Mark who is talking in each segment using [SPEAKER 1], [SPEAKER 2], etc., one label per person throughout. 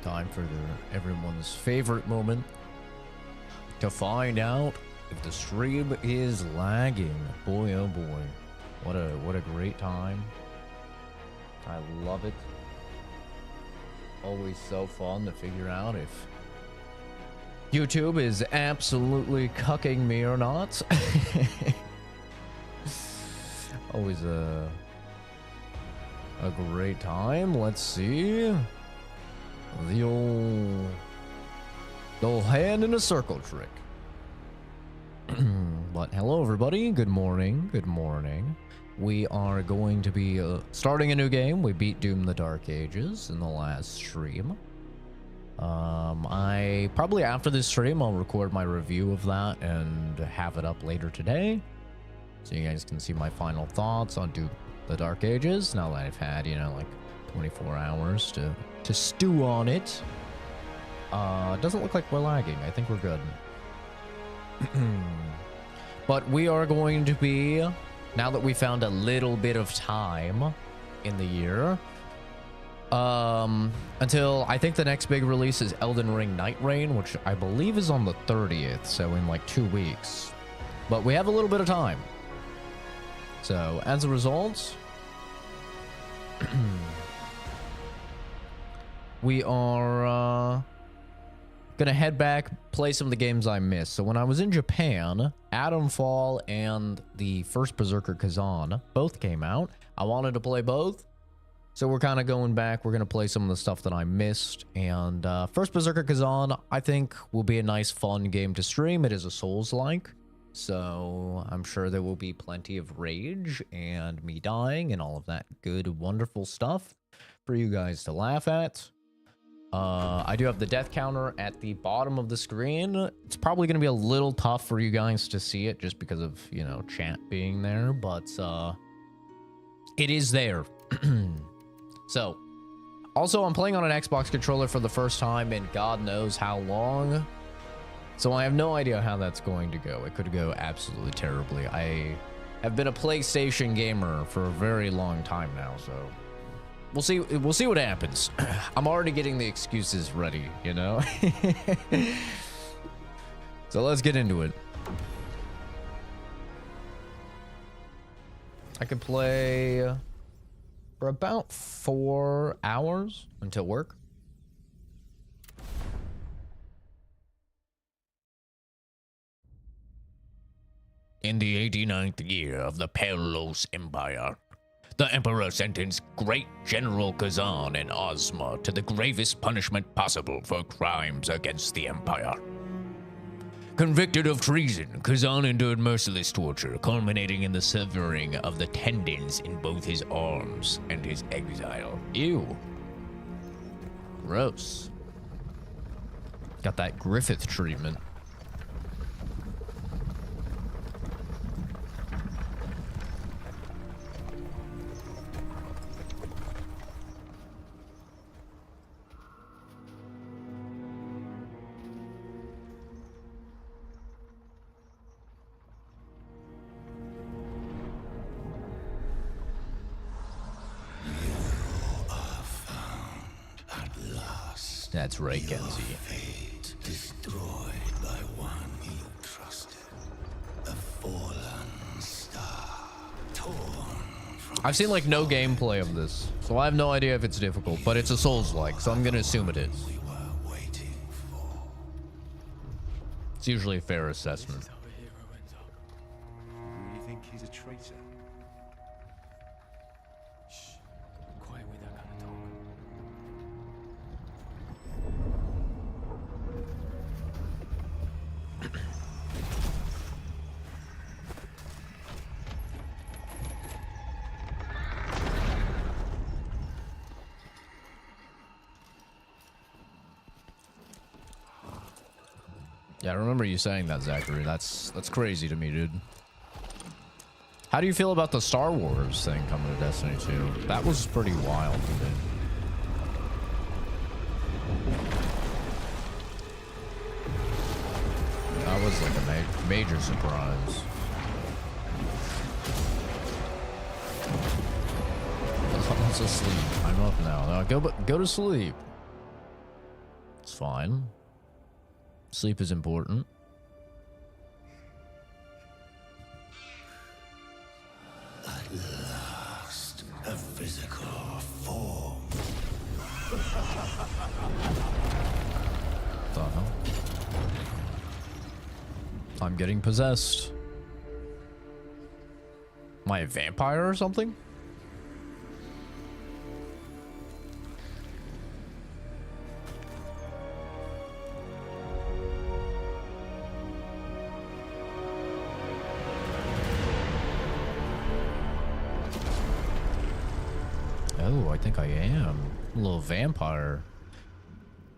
[SPEAKER 1] Time for everyone's favorite moment to find out if the stream is lagging. Boy, oh boy. What a great time. I love it. Always so fun to figure out if YouTube is absolutely cucking me or not. Always a great time. Let's see. The old hand in a circle trick. But hello everybody, good morning, good morning. We are going to be starting a new game. We beat Doom the Dark Ages in the last stream. I probably after this stream I'll record my review of that and have it up later today, so you guys can see my final thoughts on Doom the Dark Ages now that I've had, you know, like 24 hours to stew on it. Doesn't look like we're lagging. I think we're good. But we are going to be, now that we found a little bit of time in the year, until I think the next big release is Elden Ring Night Reign, which I believe is on the 30th, so in like 2 weeks. But we have a little bit of time. So as a result, we are gonna head back, play some of the games I missed. So when I was in Japan, Adamfall and the first Berserker Kazan both came out. I wanted to play both, so we're kind of going back. We're gonna play some of the stuff that I missed. And first Berserker Kazan, I think, will be a nice, fun game to stream. It is a Souls-like, so I'm sure there will be plenty of rage and me dying and all of that good, wonderful stuff for you guys to laugh at. I do have the death counter at the bottom of the screen. It's probably going to be a little tough for you guys to see it just because of, you know, chat being there, but it is there. So, also, I'm playing on an Xbox controller for the first time in God knows how long, so I have no idea how that's going to go. It could go absolutely terribly. I have been a PlayStation gamer for a very long time now, so we'll see what happens. I'm already getting the excuses ready, you know? So let's get into it. I could play for about 4 hours until work. In the 89th year of the Perilous Empire, the Emperor sentenced Great General Khazan and Ozma to the gravest punishment possible for crimes against the Empire. Convicted of treason, Kazan endured merciless torture, culminating in the severing of the tendons in both his arms and his exile. Ew. Gross. Got that Griffith treatment. That's right, Kenzie.
[SPEAKER 2] Fate destroyed by one you trusted. A fallen star, torn from
[SPEAKER 1] I've seen like no gameplay of this, so I have no idea if it's difficult, but it's a Souls-like, so I'm gonna assume it is.
[SPEAKER 2] we were waiting for.
[SPEAKER 1] It's usually a fair assessment.
[SPEAKER 3] This is how a hero ends up.
[SPEAKER 4] You think he's a traitor?
[SPEAKER 3] Shh. Quiet with that kind of talk.
[SPEAKER 1] Yeah, I remember you saying that, Zachary. That's crazy to me, dude. How do you feel about the Star Wars thing coming to Destiny 2? That was pretty wild, dude. That was like a major surprise. Let's asleep. I'm up now. Go to sleep. It's fine. Sleep is important.
[SPEAKER 2] At last, a physical form.
[SPEAKER 1] The hell? I'm getting possessed. Am I a vampire or something? Oh, I think I am. A little vampire.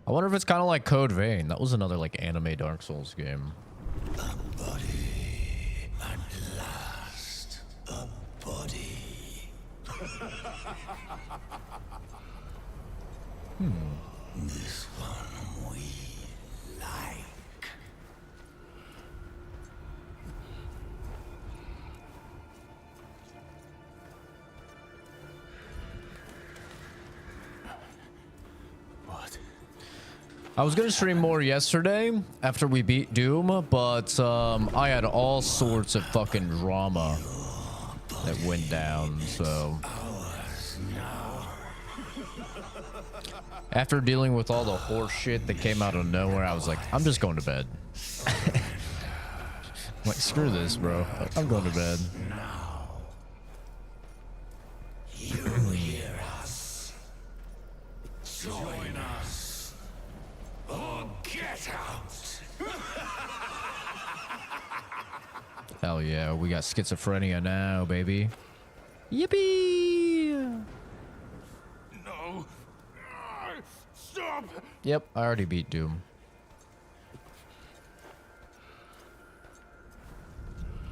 [SPEAKER 1] I wonder if it's kind of like Code Vein. That was another like anime Dark Souls game.
[SPEAKER 2] A body at last. A body. This one we like.
[SPEAKER 3] What?
[SPEAKER 1] I was gonna stream more yesterday after we beat Doom, but I had all sorts of fucking drama that went down, so after dealing with all the horse shit that came out of nowhere, I was like, I'm just going to bed. Like, screw this, bro. I'm going to bed.
[SPEAKER 2] You hear us. Join us. Or get out.
[SPEAKER 1] Hell yeah, we got schizophrenia now, baby. Yippee!
[SPEAKER 3] No. Stop.
[SPEAKER 1] Yep, I already beat Doom.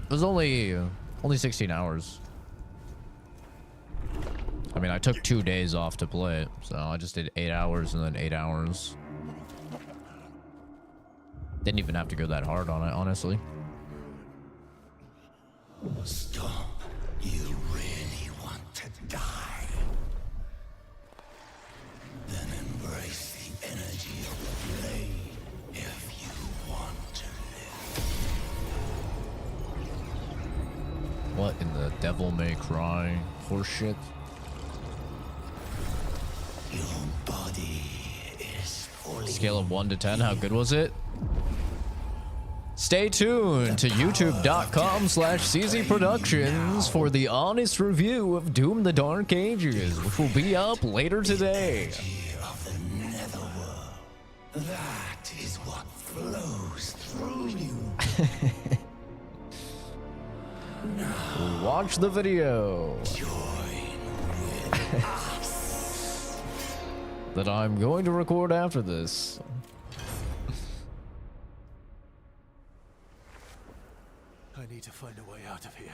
[SPEAKER 1] It was only 16 hours. I mean, I took 2 days off to play it, so I just did 8 hours and then 8 hours. Didn't even have to go that hard on it, honestly.
[SPEAKER 2] Stop. You really want to die? Then embrace the energy of the blade if you want to live.
[SPEAKER 1] What in the Devil May Cry horseshit?
[SPEAKER 2] Your body is fully...
[SPEAKER 1] Scale of 1 to 10, how good was it? Stay tuned to youtube.com/CZ Productions for the honest review of Doom the Dark Ages, which will be up later today.
[SPEAKER 2] of the netherworld. That is what flows through you.
[SPEAKER 1] Watch the video
[SPEAKER 2] Join with us.
[SPEAKER 1] that I'm going to record after this.
[SPEAKER 3] I need to find a way out of here.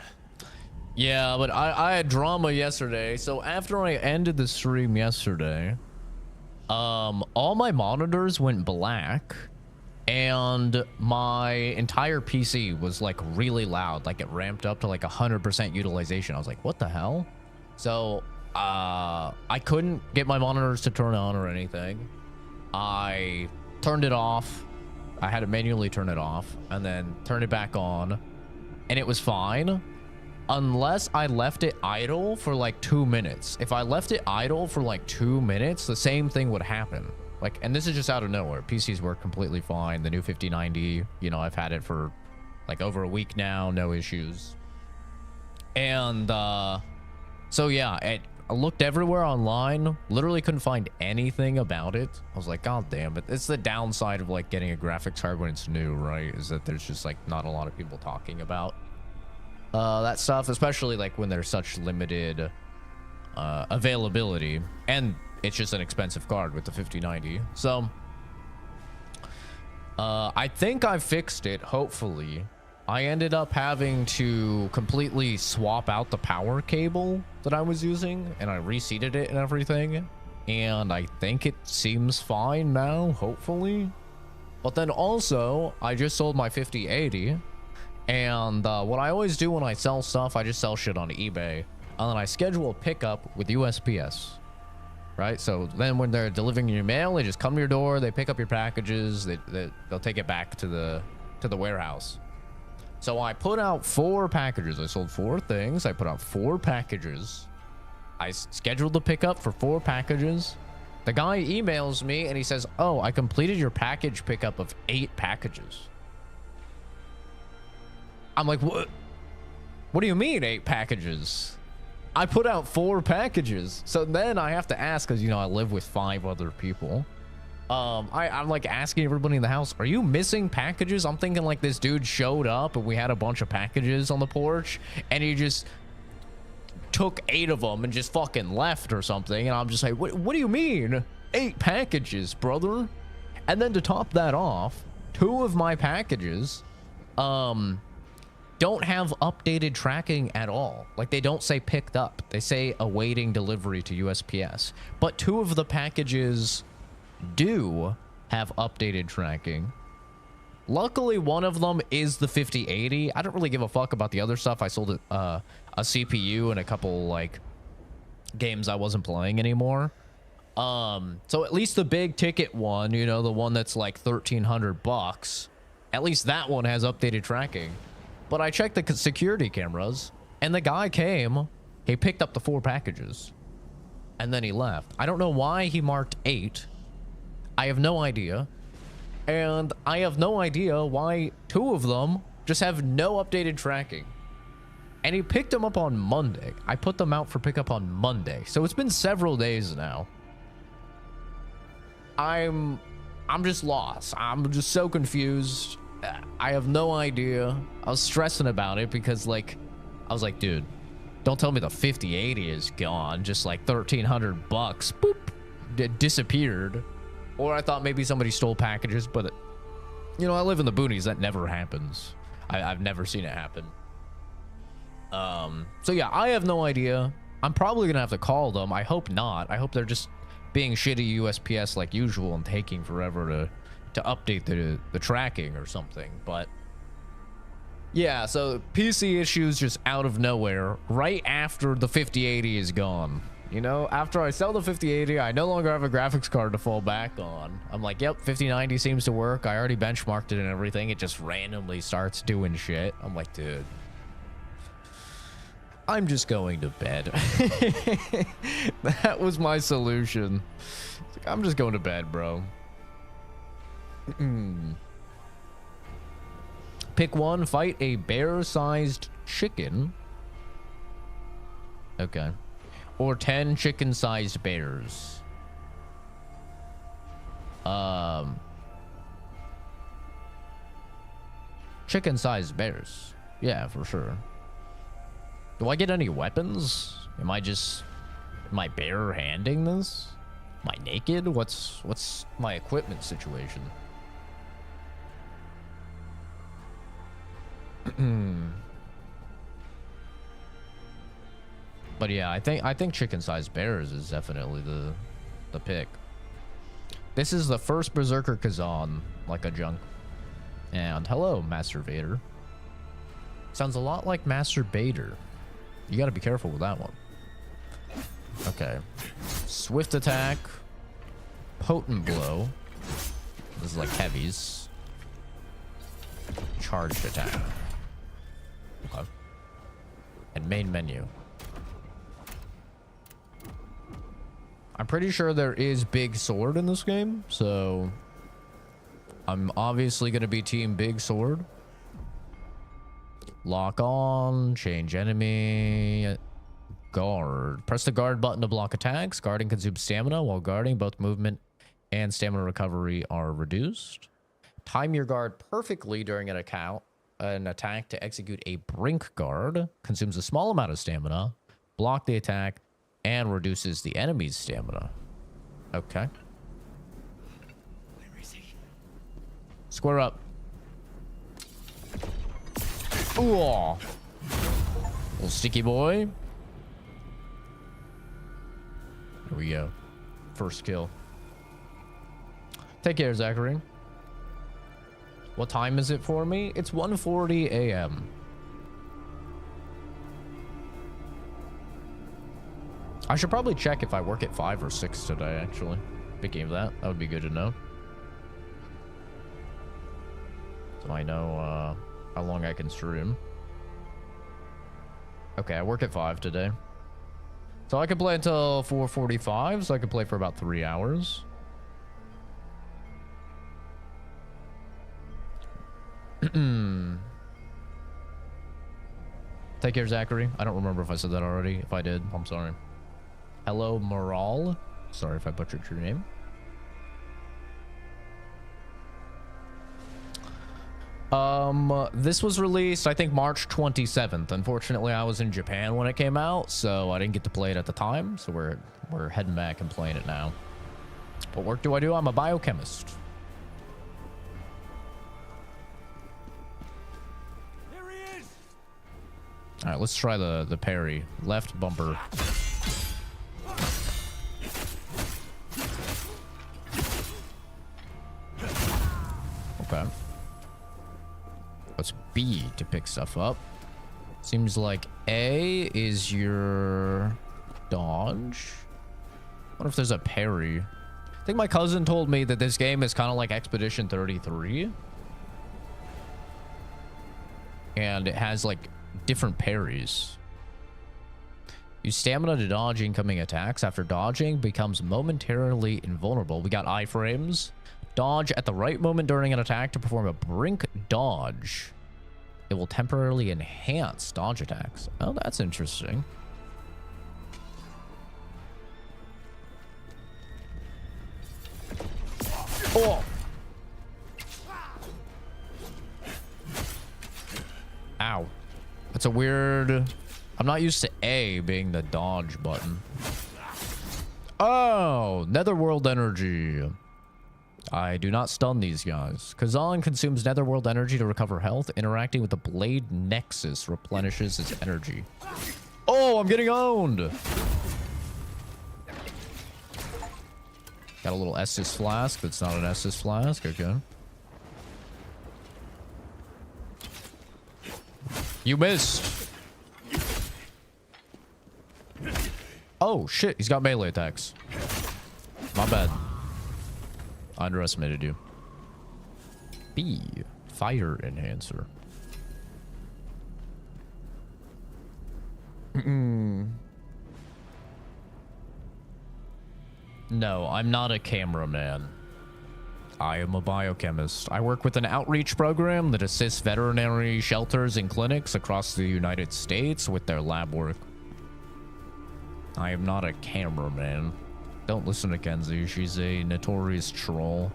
[SPEAKER 1] Yeah, but I had drama yesterday, so after I ended the stream yesterday, all my monitors went black, and my entire PC was like really loud, like it ramped up to like 100% utilization. I was like, what the hell? So I couldn't get my monitors to turn on or anything. I turned it off. I had to manually turn it off and then turn it back on, and it was fine unless I left it idle for like 2 minutes. If I left it idle for like 2 minutes, the same thing would happen. Like, and this is just out of nowhere. PCs work completely fine. The new 5090, you know, I've had it for like over a week now, no issues. And so yeah, I looked everywhere online, literally couldn't find anything about it. I was like, God damn it. It's the downside of like getting a graphics card when it's new, right? Is that there's just like not a lot of people talking about that stuff, especially like when there's such limited availability, and it's just an expensive card with the 5090. So I think I fixed it, hopefully. I ended up having to completely swap out the power cable that I was using, and I reseated it and everything, and I think it seems fine now, hopefully. But then also, I just sold my 5080, and what I always do when I sell stuff, I just sell shit on eBay, and then I schedule a pickup with USPS. right? So then when they're delivering your mail, they just come to your door, they pick up your packages, they'll take it back to the warehouse. So I put out 4 packages. I sold 4 things. I put out 4 packages. I scheduled the pickup for 4 packages. The guy emails me and he says, "Oh, I completed your package pickup of 8 packages." I'm like, "What? What do you mean 8 packages? I put out 4 packages." So then I have to ask, because, you know, I live with 5 other people. I'm like asking everybody in the house, "Are you missing packages?" I'm thinking like this dude showed up and we had a bunch of packages on the porch and he just took 8 of them and just fucking left or something. And I'm just like, what do you mean 8 packages, brother? And then to top that off, 2 of my packages, don't have updated tracking at all. Like, they don't say picked up. They say awaiting delivery to USPS. But 2 of the packages do have updated tracking. Luckily, one of them is the 5080. I don't really give a fuck about the other stuff. I sold a CPU and a couple, like, games I wasn't playing anymore. So at least the big ticket one, you know, the one that's like $1,300, at least that one has updated tracking. But I checked the security cameras, and the guy came, he picked up the 4 packages, and then he left. I don't know why he marked 8. I have no idea. And I have no idea why 2 of them just have no updated tracking. And he picked them up on Monday. I put them out for pickup on Monday. So it's been several days now. I'm just lost. I'm just so confused. I have no idea. I was stressing about it because, like, I was like, dude, don't tell me the 5080 is gone. Just like $1,300. Boop. It disappeared. Or I thought maybe somebody stole packages, but, you know, I live in the boonies. That never happens. I've never seen it happen. So yeah, I have no idea. I'm probably gonna have to call them. I hope not. I hope they're just being shitty USPS like usual and taking forever to update the tracking or something. But yeah, so PC issues just out of nowhere right after the 5080 is gone. You know, after I sell the 5080, I no longer have a graphics card to fall back on. I'm like, yep, 5090 seems to work. I already benchmarked it and everything. It just randomly starts doing shit. I'm like, dude, I'm just going to bed. That was my solution. It's like, I'm just going to bed, bro. Pick one, fight a bear-sized chicken. Okay. Or 10 chicken-sized bears. Chicken-sized bears. Yeah, for sure. Do I get any weapons? Am I bare-handing this? Am I naked? What's my equipment situation? But yeah, I think chicken-sized bears is definitely the pick. This is the first Berserker Kazan, like a junk. And hello, Master Vader. Sounds a lot like Master Bader. You gotta be careful with that one. Okay. Swift attack. Potent blow. This is like heavies. Charged attack. Okay. And main menu. I'm pretty sure there is big sword in this game, so I'm obviously going to be team big sword. Lock on, change enemy, guard. Press the guard button to block attacks. Guarding consumes stamina. While guarding, both movement and stamina recovery are reduced. Time your guard perfectly during an attack to execute a brink guard. Consumes a small amount of stamina. Block the attack and reduces the enemy's stamina. Okay.
[SPEAKER 2] Where is he?
[SPEAKER 1] Square up. Ooh. Little sticky boy. Here we go. First kill. Take care, Zachary. What time is it for me? It's 1:40 a.m. I should probably check if I work at 5 or 6 today, actually. Speaking of that, that would be good to know. So I know how long I can stream. Okay, I work at 5 today. So I can play until 4:45, so I can play for about 3 hours. Take care, Zachary. I don't remember if I said that already. If I did, I'm sorry. Hello, Moral. Sorry if I butchered your name. This was released, I think, March 27th. Unfortunately, I was in Japan when it came out, so I didn't get to play it at the time. So we're heading back and playing it now. What work do I do? I'm a biochemist.
[SPEAKER 3] There he is.
[SPEAKER 1] All right, let's try the parry. Left bumper. Okay. What's B to pick stuff up? Seems like A is your dodge. What if there's a parry? I think my cousin told me that this game is kind of like Expedition 33. And it has like different parries. Use stamina to dodge incoming attacks. After dodging, becomes momentarily invulnerable. We got iframes. Dodge at the right moment during an attack to perform a brink dodge. It will temporarily enhance dodge attacks. Oh, that's interesting. Oh! Ow. That's a weird... I'm not used to A being the dodge button. Oh! Netherworld energy. I do not stun these guys. Kazan consumes netherworld energy to recover health. Interacting with the blade nexus replenishes his energy. Oh, I'm getting owned. Got a little Estus flask. That's not an Estus flask. Okay. You missed. Oh, shit. He's got melee attacks. My bad. I underestimated you. B. Fire enhancer. No, I'm not a cameraman. I am a biochemist. I work with an outreach program that assists veterinary shelters and clinics across the United States with their lab work. I am not a cameraman. Don't listen to Kenzie. She's a notorious troll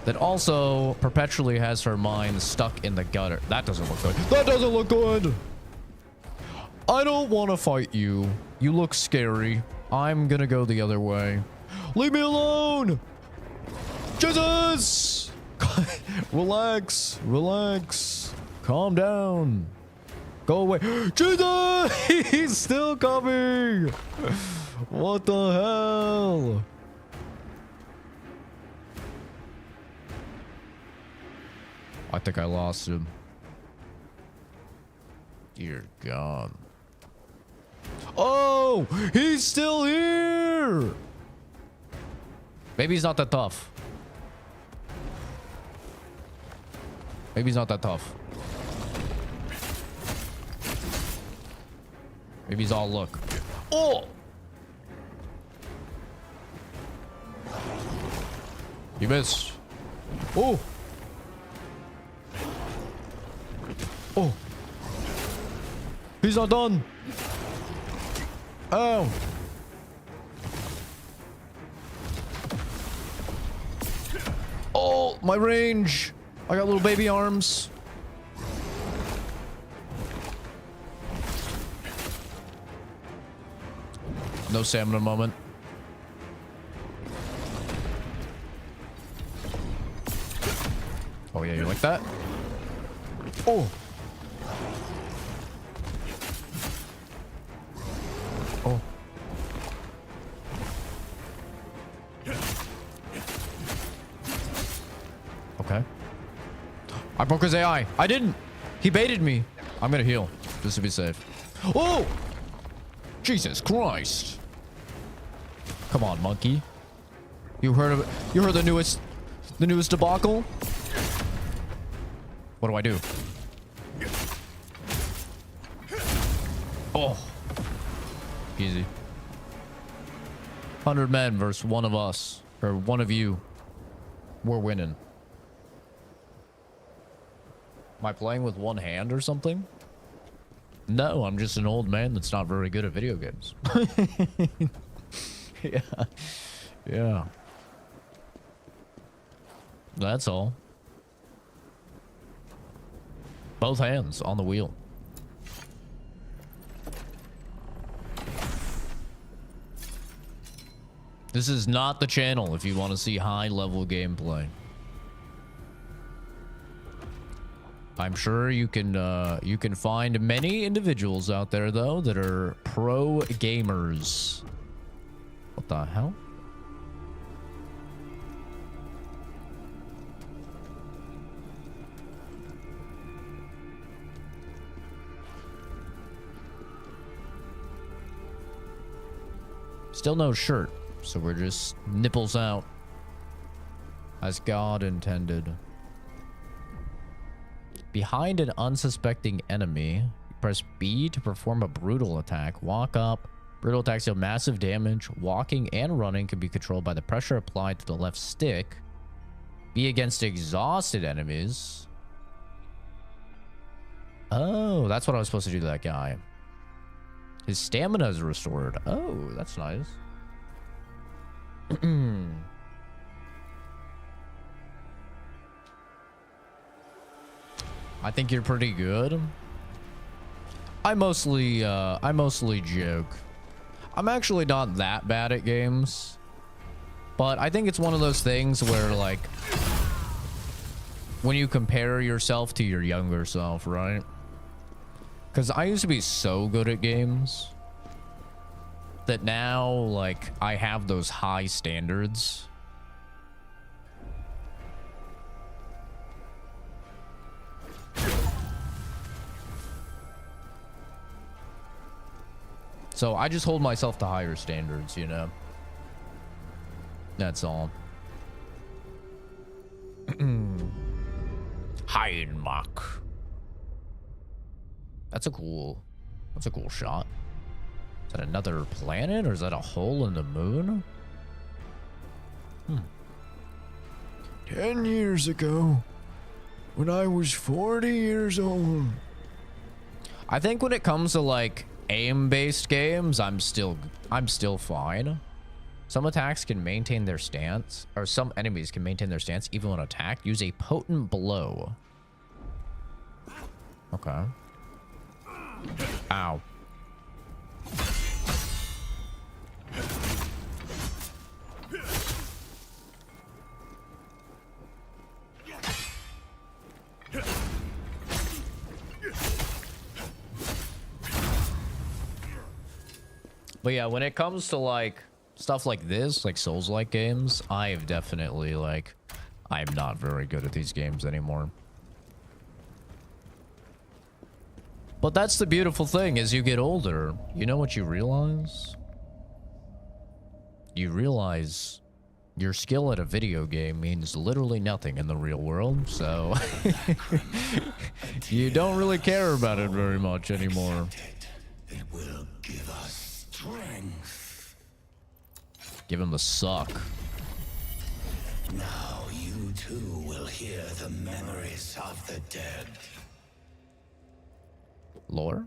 [SPEAKER 1] that also perpetually has her mind stuck in the gutter. That doesn't look good. That doesn't look good. I don't want to fight you. You look scary. I'm gonna go the other way. Leave me alone. Jesus. Relax. Relax. Calm down. Go away. Jesus. He's still coming. What the hell? I think I lost him. Dear God. Oh, he's still here. Maybe he's not that tough. Maybe he's not that tough. Maybe he's all look. Oh! You missed. Oh! Oh! He's not done! Oh! Oh, my range! I got little baby arms. No stamina moment. Oh yeah, you like that? Oh! Oh. Okay. I broke his AI. I didn't. He baited me. I'm gonna heal just to be safe. Oh! Jesus Christ. Come on, monkey. You heard of it? You heard the newest debacle? What do I do? Oh. Easy. 100 men versus one of us. Or one of you. We're winning. Am I playing with one hand or something? No, I'm just an old man that's not very good at video games. Yeah. Yeah. That's all. Both hands on the wheel. This is not the channel if you want to see high-level gameplay. I'm sure you can find many individuals out there though that are pro gamers. What the hell? Still no shirt, so we're just nipples out as God intended. Behind an unsuspecting enemy, press B to perform a brutal attack. Walk up. Brutal attacks deal massive damage. Walking and running can be controlled by the pressure applied to the left stick. B against exhausted enemies. Oh, that's what I was supposed to do to that guy. His stamina is restored. Oh, that's nice. I think you're pretty good. I mostly joke. I'm actually not that bad at games, but I think it's one of those things where, like, when you compare yourself to your younger self, right? Because I used to be so good at games that now, like, I have those high standards. So I just hold myself to higher standards, you know? That's all. Heidenmach. That's a cool shot. Is that another planet or is that a hole in the moon?
[SPEAKER 4] 10 years ago, when I was 40 years old.
[SPEAKER 1] I think when it comes to like aim-based games, I'm still fine. Some attacks can maintain their stance, or some enemies can maintain their stance even when attacked. Use a potent blow. Okay. Ow. But yeah, when it comes to like stuff like this, like Souls-like games, I have definitely like, I'm not very good at these games anymore. But that's the beautiful thing. As you get older, you know what you realize? You realize your skill at a video game means literally nothing in the real world, so you don't really care about it very much anymore.
[SPEAKER 2] It will give us strength.
[SPEAKER 1] Give him the suck.
[SPEAKER 2] Now you too will hear the memories of the dead.
[SPEAKER 1] Lore?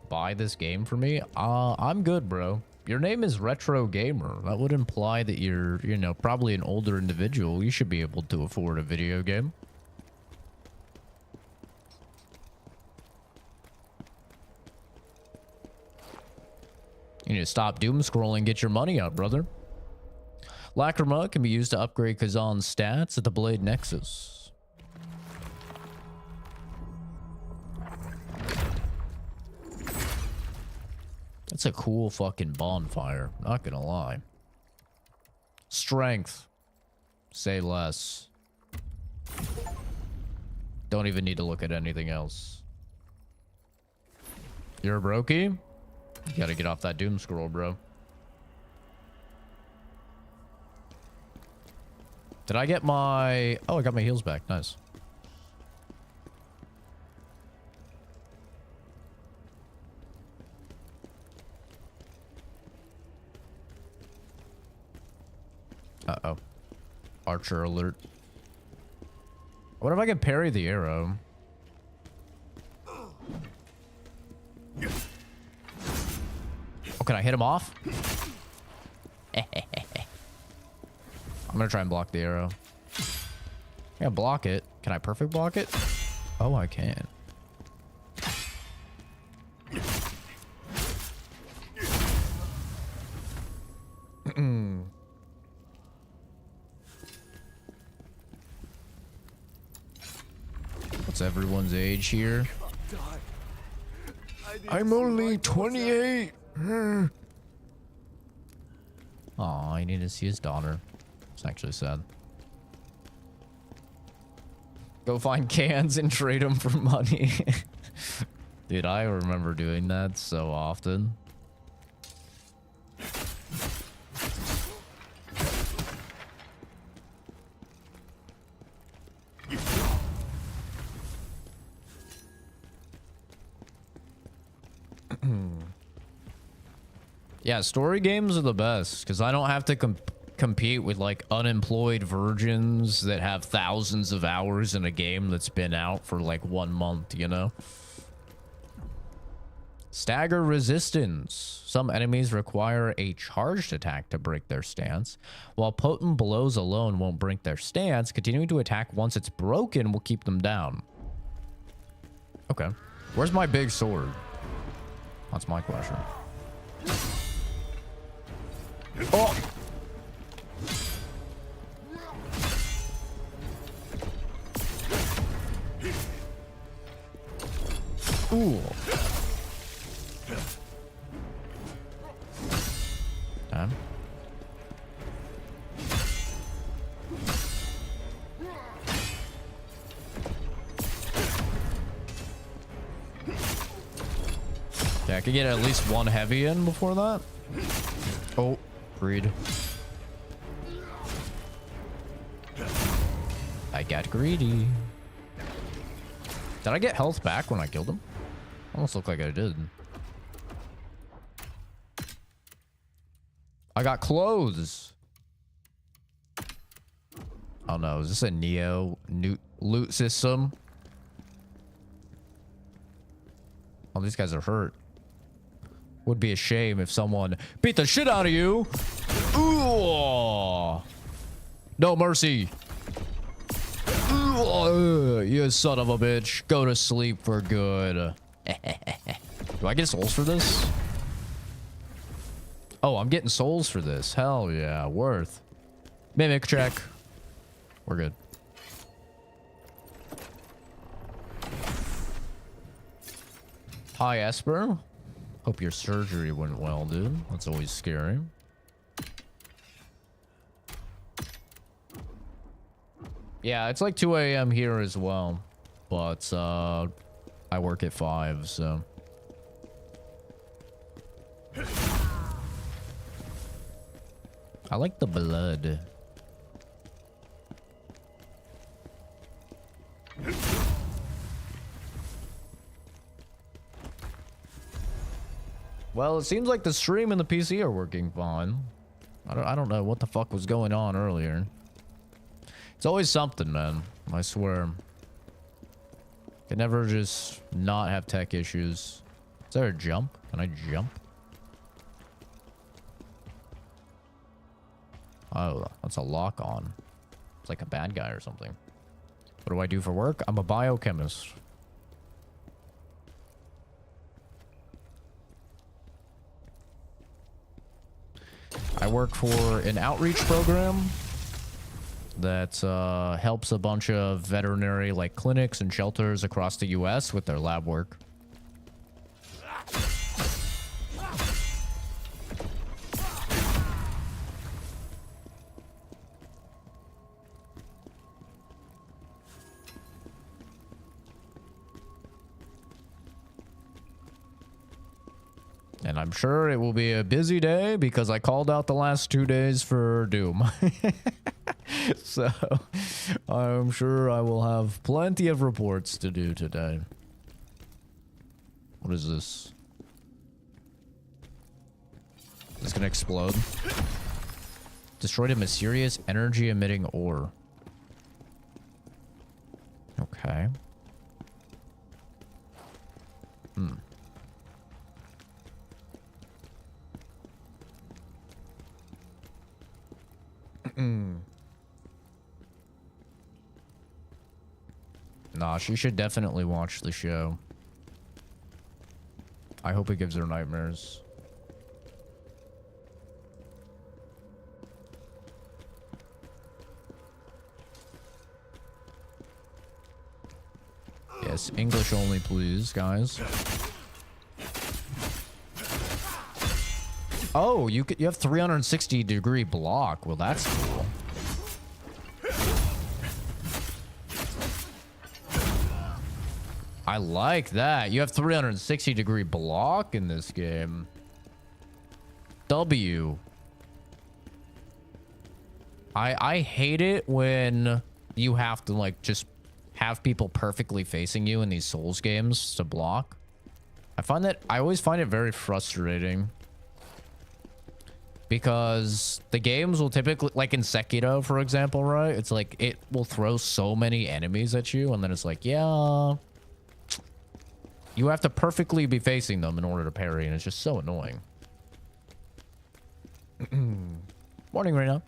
[SPEAKER 1] Buy this game for me? I'm good, bro. Your name is Retro Gamer. That would imply that you're, you know, probably an older individual. You should be able to afford a video game. You need to stop doom scrolling, get your money out, brother. Lacrima can be used to upgrade Kazan's stats at the Blade Nexus. That's a cool fucking bonfire, not gonna lie. Strength. Say less. Don't even need to look at anything else. You're a brokey? You gotta get off that doom scroll, bro. Did I get my... Oh, I got my heals back. Nice. Uh-oh. Archer alert. What if I can parry the arrow? Oh, can I hit him off? I'm gonna try and block the arrow. Yeah, block it. Can I perfect block it? Oh, I can. What's everyone's age here?
[SPEAKER 4] I'm only 28.
[SPEAKER 1] Aw, I need to see his daughter. It's actually sad. Go find cans and trade them for money. Dude, I remember doing that so often. Yeah, story games are the best because I don't have to compete with like unemployed virgins that have thousands of hours in a game that's been out for like 1 month, you know? Stagger resistance. Some enemies require a charged attack to break their stance, while potent blows alone won't break their stance. Continuing to attack once it's broken will keep them down. Okay. Where's my big sword? That's my question. Oh! Ooh. Damn. Okay, I could get at least one heavy in before that. Oh, greed. I got greedy. Did I get health back when I killed him? Almost looked like I did. I got clothes. Oh no, is this a Neo loot system? Oh, these guys are hurt. Would be a shame if someone beat the shit out of you. Ooh. No mercy. Ooh, you son of a bitch. Go to sleep for good. Do I get souls for this? Oh, I'm getting souls for this. Hell yeah, worth. Mimic check. We're good. Hi, Esper. Hope your surgery went well, dude. That's always scary. Yeah, it's like 2 a.m. here as well. But, I work at 5, so... I like the blood. Well, it seems like the stream and the PC are working fine. I don't know what the fuck was going on earlier. It's always something, man. I swear. Can never just not have tech issues. Is there a jump? Can I jump? Oh, that's a lock on. It's like a bad guy or something. What do I do for work? I'm a biochemist. I work for an outreach program that helps a bunch of veterinary like clinics and shelters across the US with their lab work. And I'm sure it will be a busy day because I called out the last 2 days for Doom. So I'm sure I will have plenty of reports to do today. What is this? Is this gonna explode? Destroyed a mysterious energy emitting ore. Okay. Nah, she should definitely watch the show. I hope it gives her nightmares. Yes, English only, please, guys. Oh, you have 360-degree block. Well, that's cool. I like that. You have 360-degree block in this game. W. I hate it when you have to like just have people perfectly facing you in these Souls games to block. I always find it very frustrating. Because the games will typically, like in Sekiro, for example, right? It's like, it will throw so many enemies at you, and then it's like, yeah, you have to perfectly be facing them in order to parry, and it's just so annoying. Morning, Rena.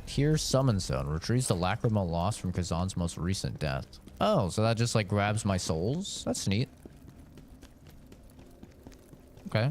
[SPEAKER 1] Here's Summon Stone. Retrieves the lacrimal lost from Kazan's most recent death. Oh, so that just like grabs my souls? That's neat. Okay.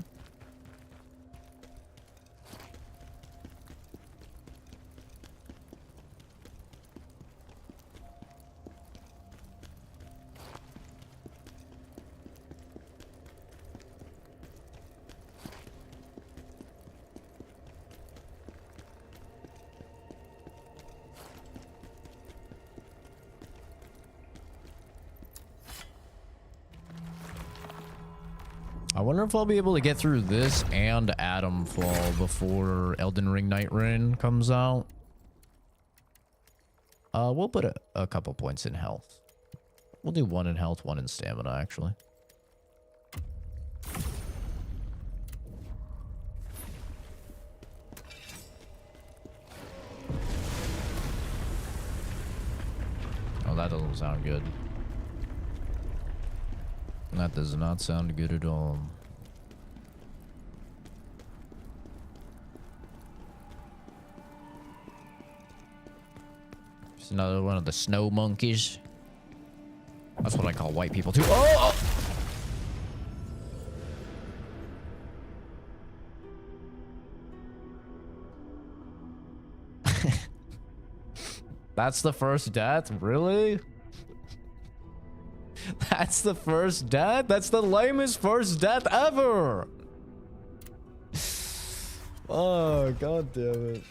[SPEAKER 1] I wonder if I'll be able to get through this and Atom Fall before Elden Ring Night Rain comes out. We'll put a couple points in health. We'll do 1 in health, 1 in stamina, actually. Oh, that doesn't sound good. That does not sound good at all. Just another one of the snow monkeys. That's what I call white people too. Oh! That's the first death? Really? That's the first death? That's the lamest first death ever! Oh, god damn it.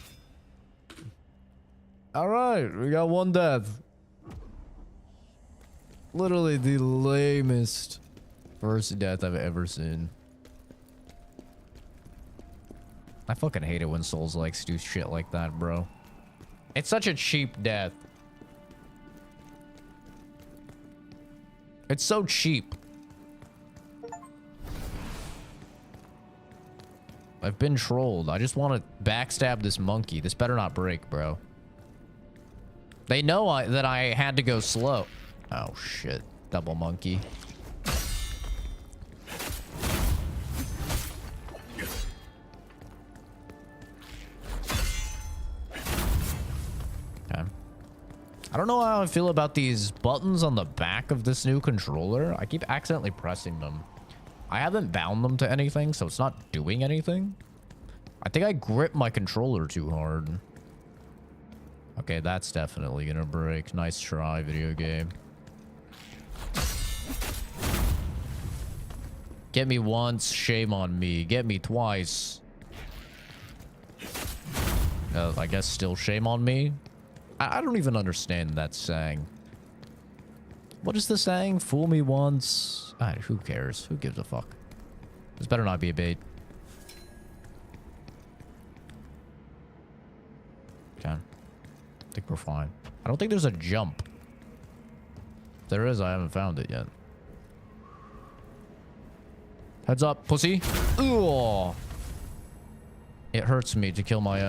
[SPEAKER 1] Alright, we got 1 death. Literally the lamest first death I've ever seen. I fucking hate it when Souls likes do shit like that, bro. It's such a cheap death. It's so cheap. I've been trolled. I just want to backstab this monkey. This better not break, bro. They know that I had to go slow. Oh, shit. Double monkey. Okay. I don't know how I feel about these buttons on the back of this new controller. I keep accidentally pressing them. I haven't bound them to anything, so it's not doing anything. I think I grip my controller too hard. Okay, that's definitely gonna break. Nice try, video game. Get me once, shame on me. Get me twice. I guess still shame on me. I don't even understand that saying. What is the saying? Fool me once. Who cares? Who gives a fuck? This better not be a bait. Okay. I think we're fine. I don't think there's a jump. If there is, I haven't found it yet. Heads up, pussy. Ooh. It hurts me to kill my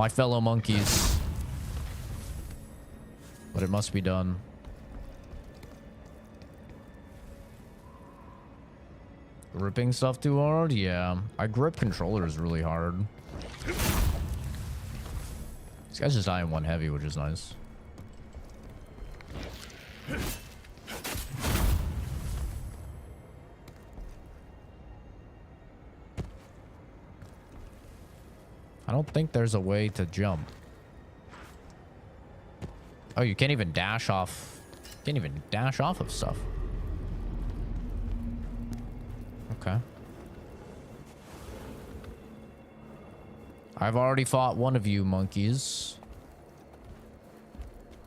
[SPEAKER 1] fellow monkeys. But it must be done. Gripping stuff too hard? Yeah. I grip controllers really hard. These guys just die in one heavy, which is nice. I don't think there's a way to jump. Oh, you can't even dash off. Can't even dash off of stuff. Okay. I've already fought one of you monkeys.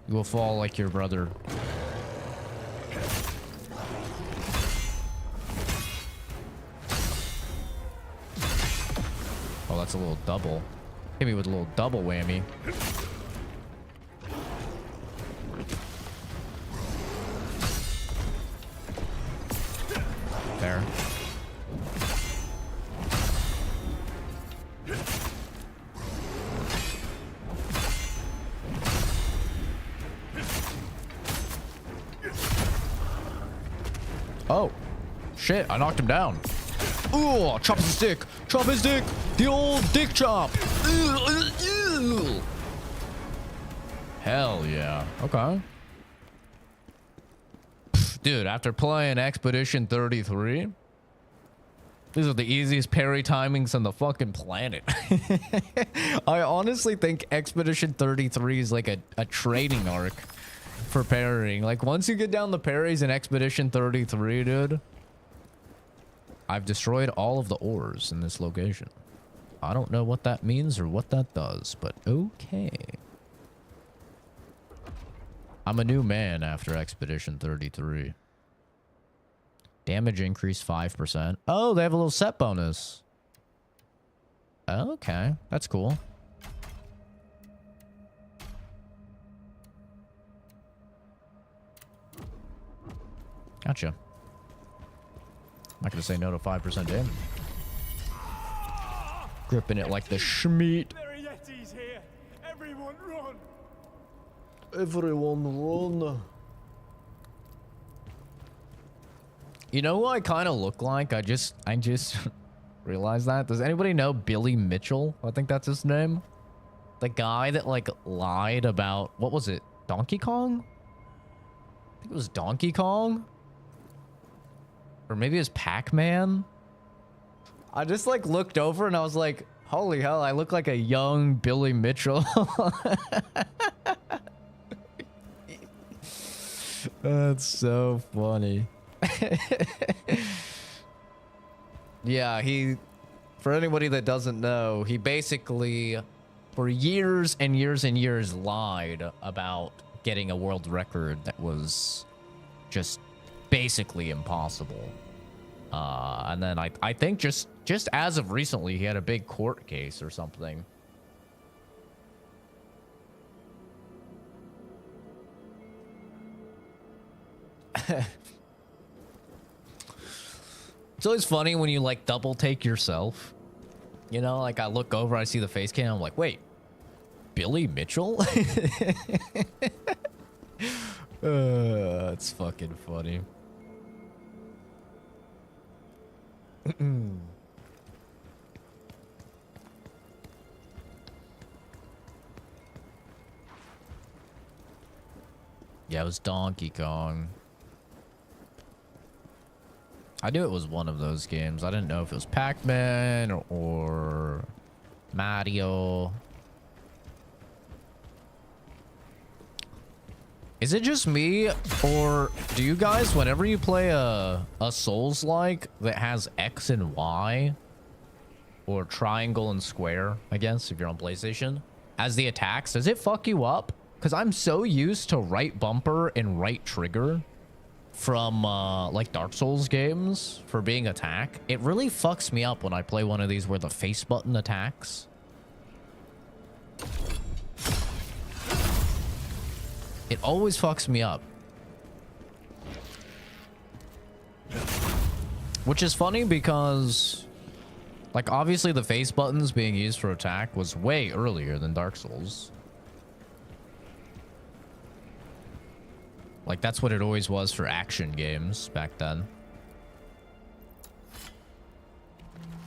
[SPEAKER 1] You will fall like your brother. Oh, that's a little double. Hit me with a little double whammy. There. Oh, shit, I knocked him down. Ooh, chop his dick. Chop his dick. The old dick chop. Hell yeah. Okay. Dude, after playing Expedition 33, these are the easiest parry timings on the fucking planet. I honestly think Expedition 33 is like a training arc for parrying. Like, once you get down the parries in Expedition 33, dude, I've destroyed all of the ores in this location. I don't know what that means or what that does, but okay. I'm a new man after Expedition 33. Damage increase 5%. Oh, they have a little set bonus. Okay, that's cool. Gotcha. I'm not gonna say no to 5% damage. Gripping it like the schmeat.
[SPEAKER 3] There are Yetis here. Everyone run.
[SPEAKER 4] Everyone run.
[SPEAKER 1] You know who I kind of look like? I just realized that. Does anybody know Billy Mitchell? I think that's his name. The guy that like lied about, what was it? Donkey Kong? I think it was Donkey Kong. Or maybe it was Pac-Man. I just like looked over and I was like, holy hell, I look like a young Billy Mitchell. That's so funny. Yeah, for anybody that doesn't know, he basically for years and years and years lied about getting a world record that was just basically impossible. And then I think just as of recently, he had a big court case or something. It's always funny when you like double take yourself. You know, like I look over, I see the face cam, I'm like, wait, Billy Mitchell? It's fucking funny. Yeah, it was Donkey Kong. I knew it was one of those games. I didn't know if it was Pac-Man or Mario. Is it just me, or do you guys, whenever you play a Souls-like that has X and Y, or triangle and square, I guess, if you're on PlayStation, as the attacks, does it fuck you up? Because I'm so used to right bumper and right trigger from, like, Dark Souls games for being attack. It really fucks me up when I play one of these where the face button attacks. It always fucks me up. Which is funny because, like, obviously the face buttons being used for attack was way earlier than Dark Souls. Like, that's what it always was for action games back then.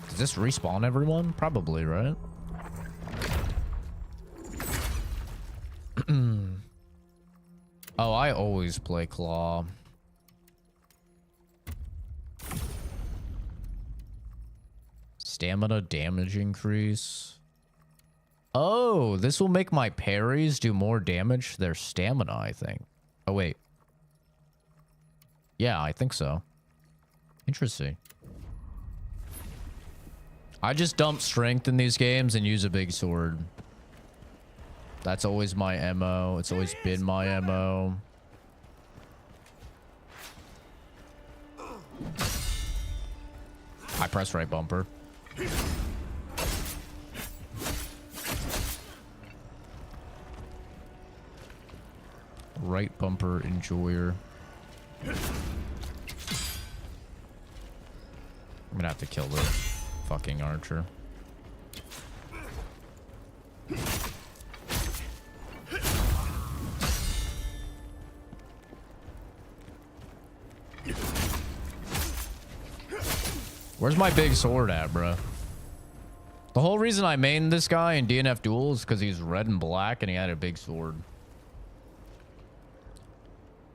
[SPEAKER 1] Does this respawn everyone? Probably, right? Oh, I always play Claw. Stamina damage increase. Oh, this will make my parries do more damage to their stamina, I think. Oh, wait. Yeah, I think so. Interesting. I just dump strength in these games and use a big sword. That's always my MO. It's always been my MO. I press right bumper. Right bumper enjoyer. I'm gonna have to kill the fucking archer. Where's my big sword at, bro? The whole reason I mained this guy in DNF Duel is because he's red and black and he had a big sword.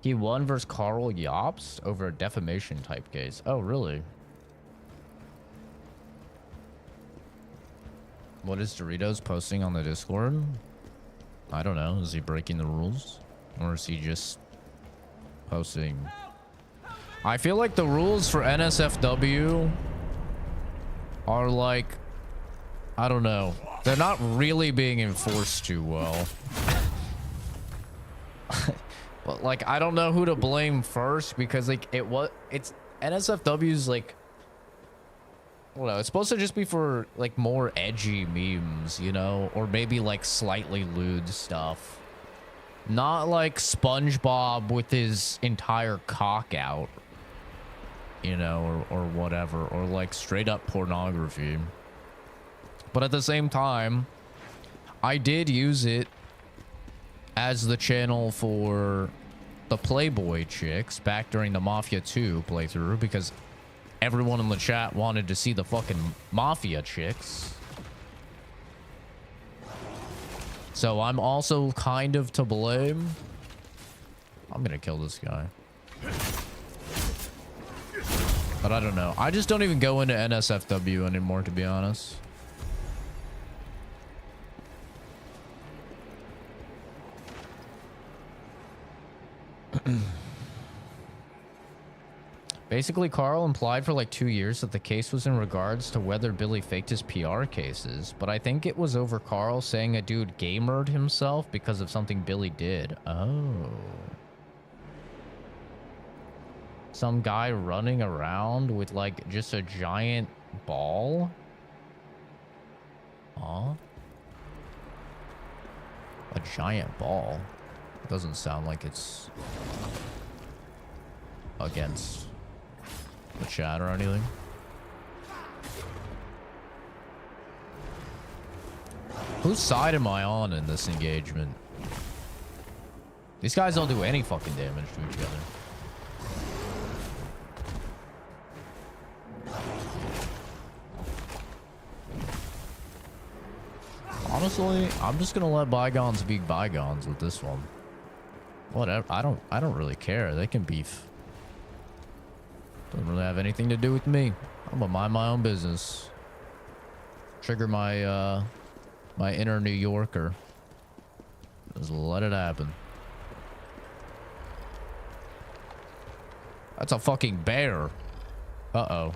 [SPEAKER 1] He won versus Carl Jobst over a defamation type case. Oh, really? What is Doritos posting on the Discord? I don't know. Is he breaking the rules? Or is he just posting? I feel like the rules for NSFW are like, I don't know. They're not really being enforced too well. But like, I don't know who to blame first because like it's NSFW's like, I don't know, it's supposed to just be for like more edgy memes, you know, or maybe like slightly lewd stuff. Not like SpongeBob with his entire cock out, you know, or whatever, or like straight up pornography. But at the same time, I did use it as the channel for the Playboy chicks back during the Mafia 2 playthrough because everyone in the chat wanted to see the fucking Mafia chicks. So I'm also kind of to blame. I'm gonna kill this guy. But I don't know. I just don't even go into NSFW anymore, to be honest. Basically, Carl implied for like 2 years that the case was in regards to whether Billy faked his PR cases, but I think it was over Carl saying a dude gamered himself because of something Billy did. Oh. Some guy running around with like just a giant ball? Huh? A giant ball? Doesn't sound like it's against the chat or anything. Whose side am I on in this engagement? These guys don't do any fucking damage to each other. Honestly, I'm just gonna let bygones be bygones with this one. Whatever. I don't really care. They can beef. Doesn't really have anything to do with me. I'm gonna mind my own business. Trigger my my inner New Yorker. Just let it happen. That's a fucking bear. Uh-oh.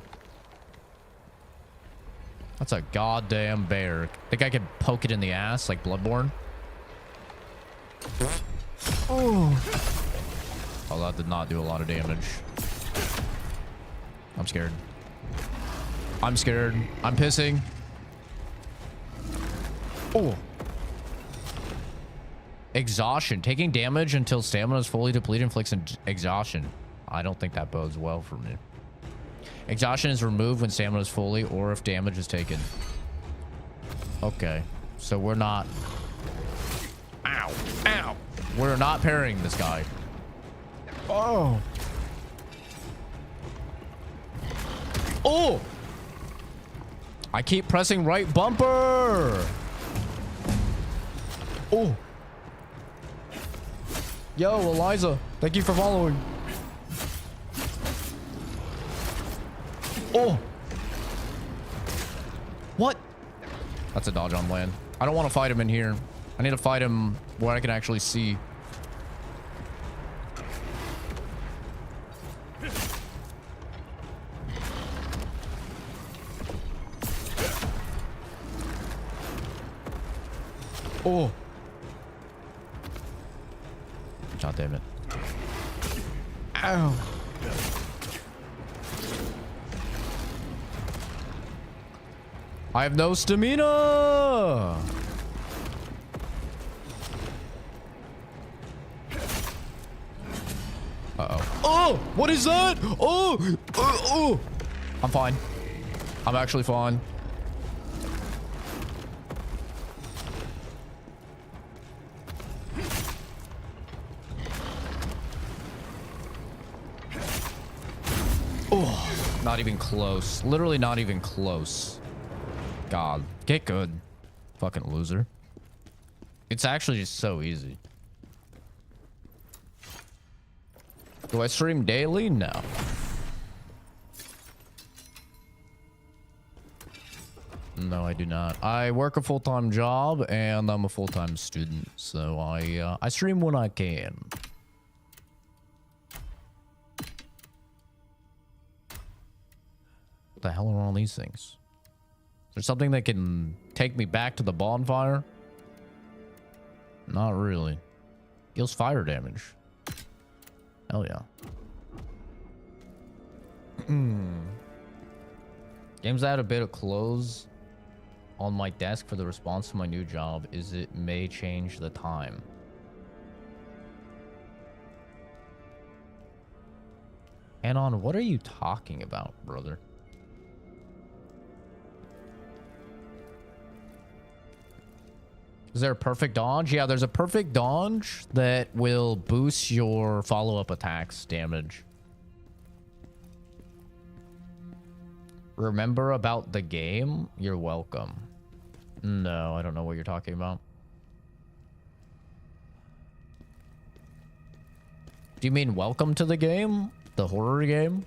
[SPEAKER 1] That's a goddamn bear. Think I could poke it in the ass like Bloodborne?
[SPEAKER 4] Oh.
[SPEAKER 1] Oh, that did not do a lot of damage. I'm scared. I'm scared. I'm pissing. Oh. Exhaustion. Taking damage until stamina is fully depleted inflicts exhaustion. I don't think that bodes well for me. Exhaustion is removed when stamina is fully or if damage is taken. Okay. So we're not... Ow. Ow. We're not parrying this guy.
[SPEAKER 4] Oh.
[SPEAKER 1] Oh! I keep pressing right bumper. Oh. Yo, Eliza. Thank you for following. Oh. What? That's a dodge on land. I don't want to fight him in here. I need to fight him where I can actually see. Oh. God damn it.
[SPEAKER 4] Ow.
[SPEAKER 1] I have no stamina. Uh-oh. Oh, what is that? Oh, oh. I'm fine. I'm actually fine. Oh, not even close. Literally not even close. God, get good. Fucking loser. It's actually just so easy. Do I stream daily? No. No, I do not. I work a full-time job and I'm a full-time student, so I stream when I can. What the hell are all these things? Is there something that can take me back to the bonfire? Not really. Deals fire damage. Hell yeah. Games that had a bit of clothes on my desk for the response to my new job is it may change the time. Anon, what are you talking about, brother? Is there a perfect dodge? Yeah, there's a perfect dodge that will boost your follow-up attacks damage. Remember about the game? You're welcome. No, I don't know what you're talking about. Do you mean welcome to the game? The horror game?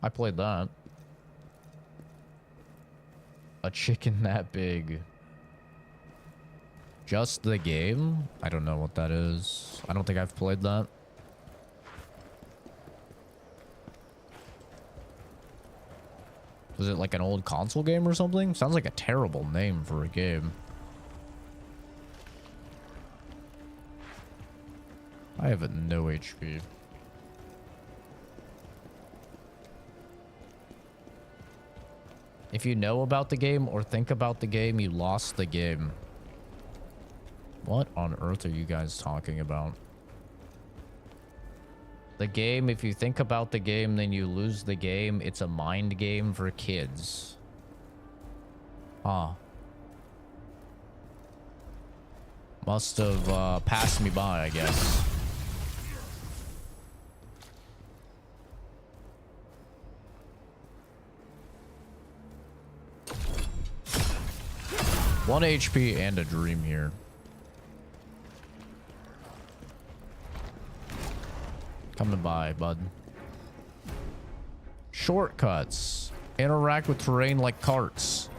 [SPEAKER 1] I played that. A chicken that big. Just the game? I don't know what that is. I don't think I've played that. Was it like an old console game or something? Sounds like a terrible name for a game. I have no HP. If you know about the game or think about the game, you lost the game. What on earth are you guys talking about? The game, if you think about the game, then you lose the game. It's a mind game for kids. Ah. Must have passed me by, I guess. One HP and a dream here. Coming by, bud. Shortcuts. Interact with terrain like carts.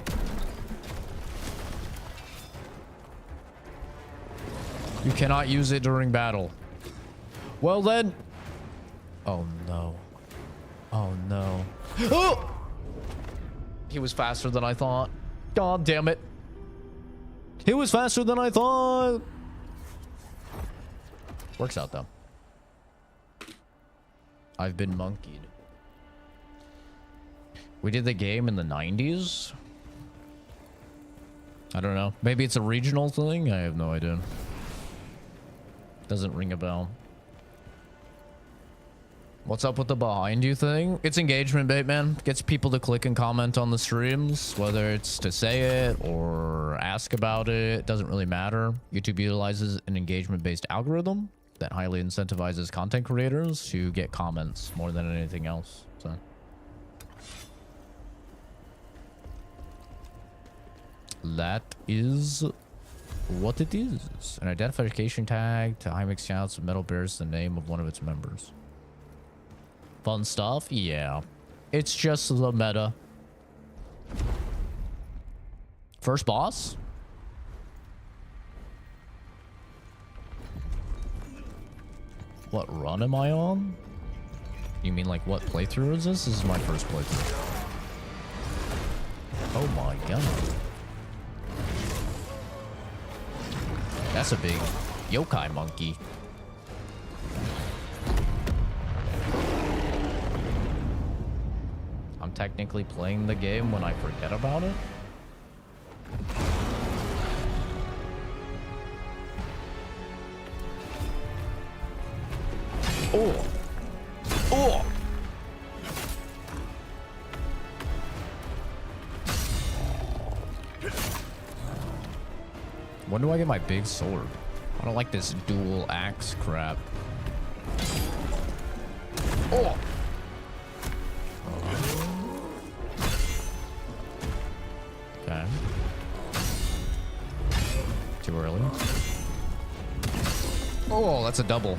[SPEAKER 1] You cannot use it during battle. Well then, Oh no. Oh no. Oh! He was faster than I thought. God damn it. He was faster than I thought. Works out though. I've been monkeyed. We did the game in the 90s. I don't know. Maybe it's a regional thing? I have no idea. Doesn't ring a bell. What's up with the behind you thing? It's engagement bait, man. Gets people to click and comment on the streams, whether it's to say it or ask about it. Doesn't really matter. YouTube utilizes an engagement-based algorithm that highly incentivizes content creators to get comments more than anything else. So that is what it is. An identification tag to Hymix Shouts of Metal bears the name of one of its members. Fun stuff? Yeah. It's just the meta. First boss? What run am I on? You mean like what playthrough is this? This is my first playthrough. Oh my god. That's a big yokai monkey. I'm technically playing the game when I forget about it. Oh. Oh. When do I get my big sword? I don't like this dual axe crap. Oh. Okay. Too early. Oh, that's a double.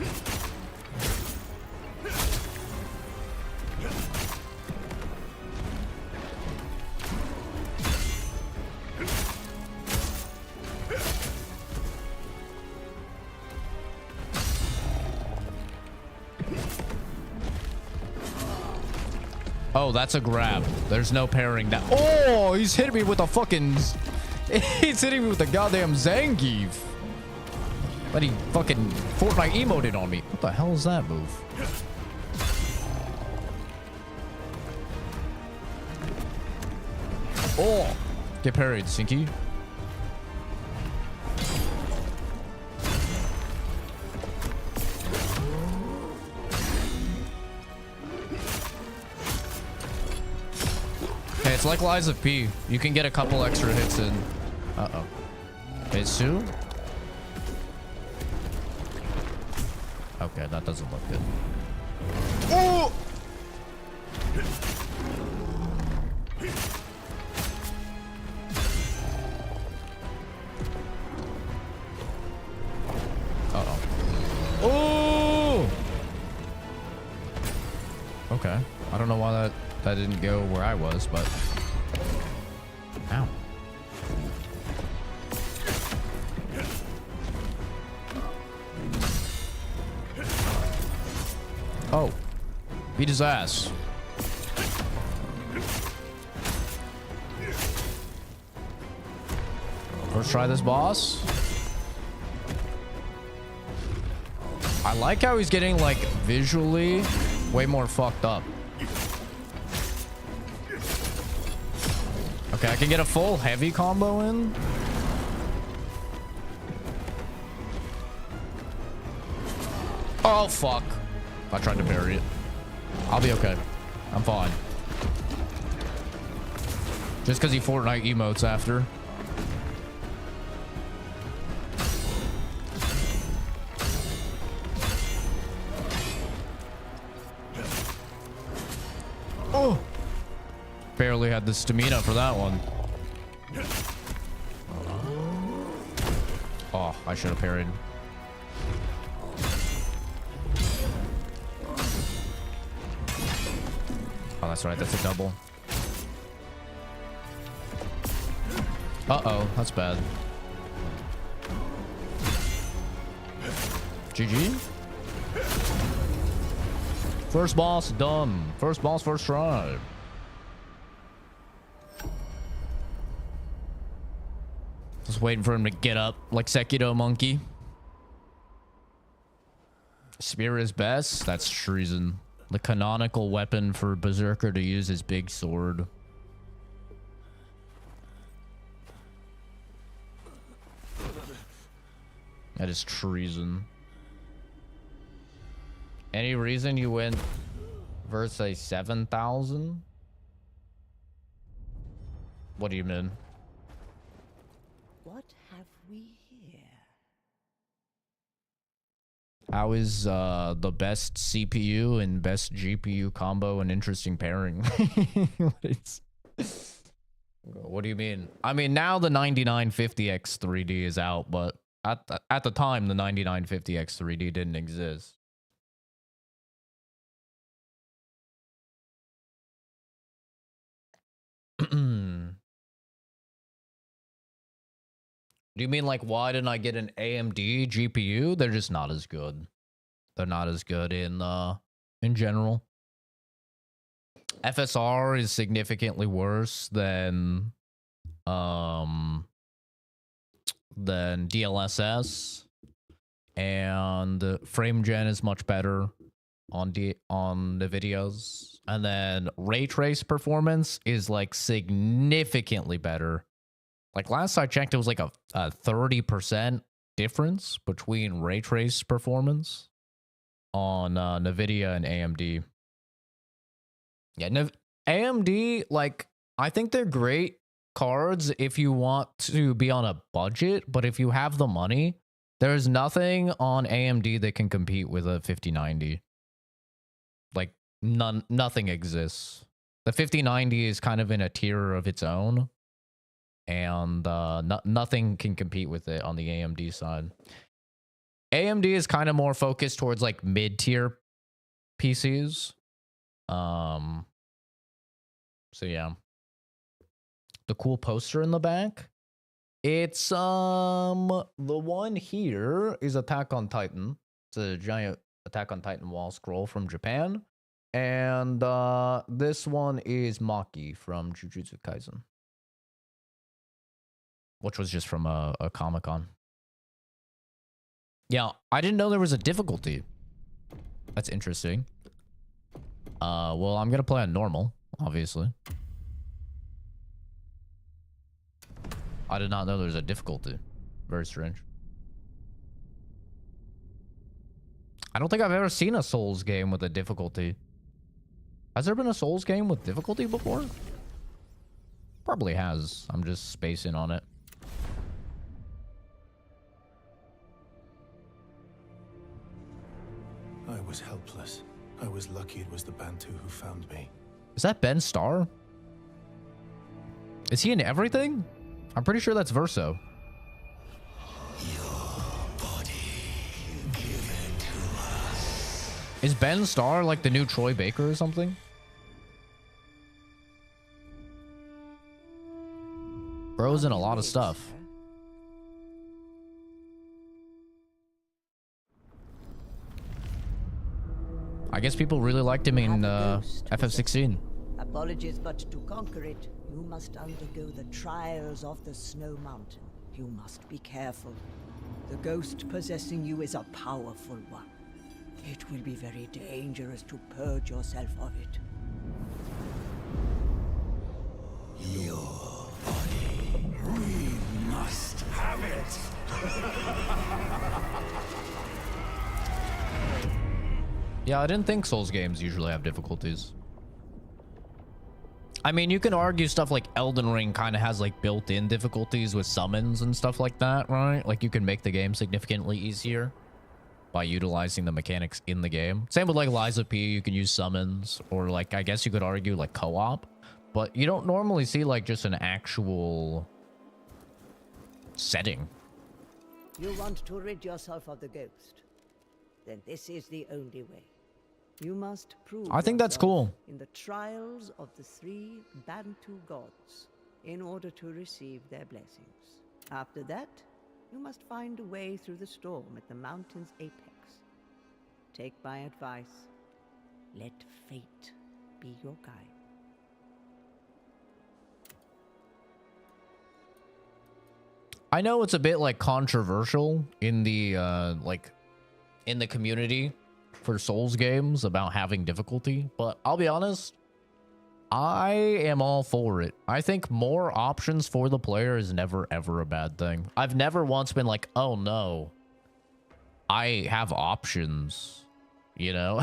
[SPEAKER 1] Oh, that's a grab. There's no parrying that. Oh, he's hitting me with a fucking... He's hitting me with a goddamn Zangief. But he fucking Fortnite emoted on me. What the hell is that move? Oh, get parried, Sinky. It's like Lies of P. You can get a couple extra hits in. Uh-oh. Okay, Sue? Okay, that doesn't look good. Oh! Uh-oh. Oh! Okay. I don't know why that didn't go where I was, but... Ow. Oh. Beat his ass. Let's try this boss. I like how he's getting, like, visually way more fucked up. Okay, I can get a full heavy combo in. Oh, fuck. I tried to bury it. I'll be okay. I'm fine. Just because he Fortnite emotes after. Oh! Barely had the stamina for that one. Oh, I should have parried. Oh, that's right. That's a double. Uh-oh. That's bad. GG? First boss done. First boss, first try. Just waiting for him to get up like Sekiro Monkey. Spear is best. That's treason. The canonical weapon for Berserker to use is big sword. That is treason. Any reason you went versus 7,000? What do you mean?
[SPEAKER 5] What have we here?
[SPEAKER 1] How is the best CPU and best GPU combo an interesting pairing? What do you mean? I mean, now the 9950X 3D is out, but at the time, the 9950X 3D didn't exist. Do you mean like why didn't I get an AMD GPU? They're just not as good. They're not as good in general. FSR is significantly worse than DLSS, and frame gen is much better on the videos, and then ray trace performance is like significantly better. Like last I checked, it was like a 30% difference between ray trace performance on NVIDIA and AMD. Yeah, AMD, like, I think they're great cards if you want to be on a budget, but if you have the money, there's nothing on AMD that can compete with a 5090. Like, nothing exists. The 5090 is kind of in a tier of its own, and nothing can compete with it on the AMD side. AMD is kind of more focused towards like mid-tier PCs. So yeah. The cool poster in the back. It's the one here is Attack on Titan. It's a giant Attack on Titan wall scroll from Japan. And this one is Maki from Jujutsu Kaisen, which was just from a Comic-Con. Yeah, I didn't know there was a difficulty. That's interesting. Well, I'm gonna play on normal, obviously. I did not know there was a difficulty. Very strange. I don't think I've ever seen a Souls game with a difficulty. Has there been a Souls game with difficulty before? Probably has. I'm just spacing on it.
[SPEAKER 2] I was helpless. I was lucky it was the Bantu who found me.
[SPEAKER 1] Is that Ben Starr? Is he in everything? I'm pretty sure that's Verso. Is Ben Starr like the new Troy Baker or something? Bro's in a lot of stuff. I guess people really liked him in FF16.
[SPEAKER 5] Apologies, but to conquer it, you must undergo the trials of the Snow Mountain. You must be careful. The ghost possessing you is a powerful one. It will be very dangerous to purge yourself of it.
[SPEAKER 2] Your body. We must have it.
[SPEAKER 1] Yeah, I didn't think Souls games usually have difficulties. I mean, you can argue stuff like Elden Ring kind of has like built-in difficulties with summons and stuff like that, right? Like you can make the game significantly easier by utilizing the mechanics in the game. Same with like Lies of P, you can use summons, or like I guess you could argue like co-op, but you don't normally see like just an actual setting.
[SPEAKER 5] You want to rid yourself of the ghost? Then this is the only way. You must prove
[SPEAKER 1] I think that's
[SPEAKER 5] yourself
[SPEAKER 1] cool.
[SPEAKER 5] in the trials of the 3 Bantu gods in order to receive their blessings. After that, you must find a way through the storm at the mountain's apex. Take my advice. Let fate be your guide.
[SPEAKER 1] I know it's a bit like controversial in the in the community for Souls games about having difficulty, but I'll be honest, I am all for it. I think more options for the player is never ever a bad thing. I've never once been like, oh no, I have options, you know?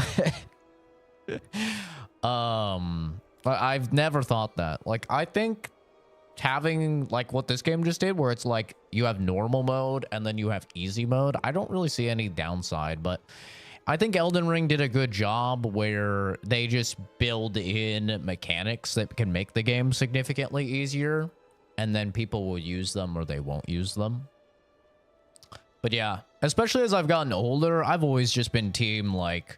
[SPEAKER 1] But I've never thought that. Like, I think having like what this game just did, where it's like you have normal mode and then you have easy mode, I don't really see any downside. But I think Elden Ring did a good job where they just build in mechanics that can make the game significantly easier, and then people will use them or they won't use them. But yeah, especially as I've gotten older, I've always just been team like,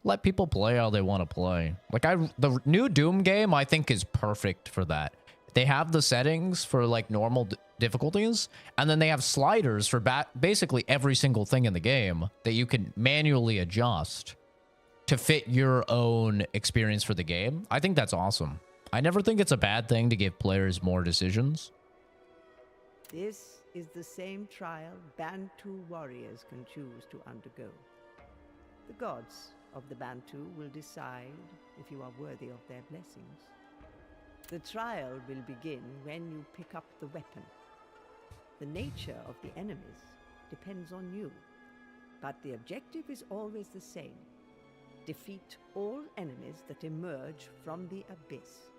[SPEAKER 1] let people play how they want to play. Like, the new Doom game I think is perfect for that. They have the settings for like normal difficulties, and then they have sliders for basically every single thing in the game that you can manually adjust to fit your own experience for the game. I think that's awesome. I never think it's a bad thing to give players more decisions.
[SPEAKER 5] This is the same trial Bantu warriors can choose to undergo. The gods of the Bantu will decide if you are worthy of their blessings. The trial will begin when you pick up the weapon. The nature of the enemies depends on you, but the objective is always the same. Defeat all enemies that emerge from the abyss.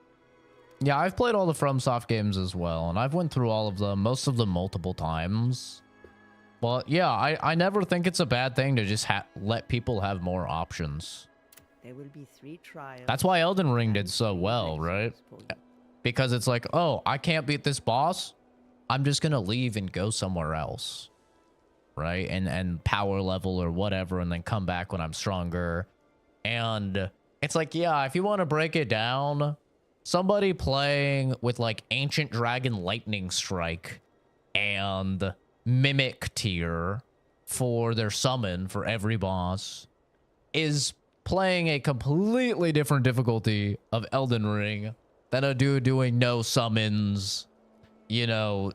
[SPEAKER 1] Yeah, I've played all the FromSoft games as well, and I've went through all of them, most of them multiple times. But yeah, I never think it's a bad thing to just let people have more options.
[SPEAKER 5] There will be 3 trials.
[SPEAKER 1] That's why Elden Ring did so well, right? Because it's like, oh, I can't beat this boss, I'm just gonna leave and go somewhere else, right? And power level or whatever, and then come back when I'm stronger. And it's like, yeah, if you want to break it down, somebody playing with like Ancient Dragon Lightning Strike and Mimic tier for their summon for every boss is playing a completely different difficulty of Elden Ring than a dude doing no summons, you know,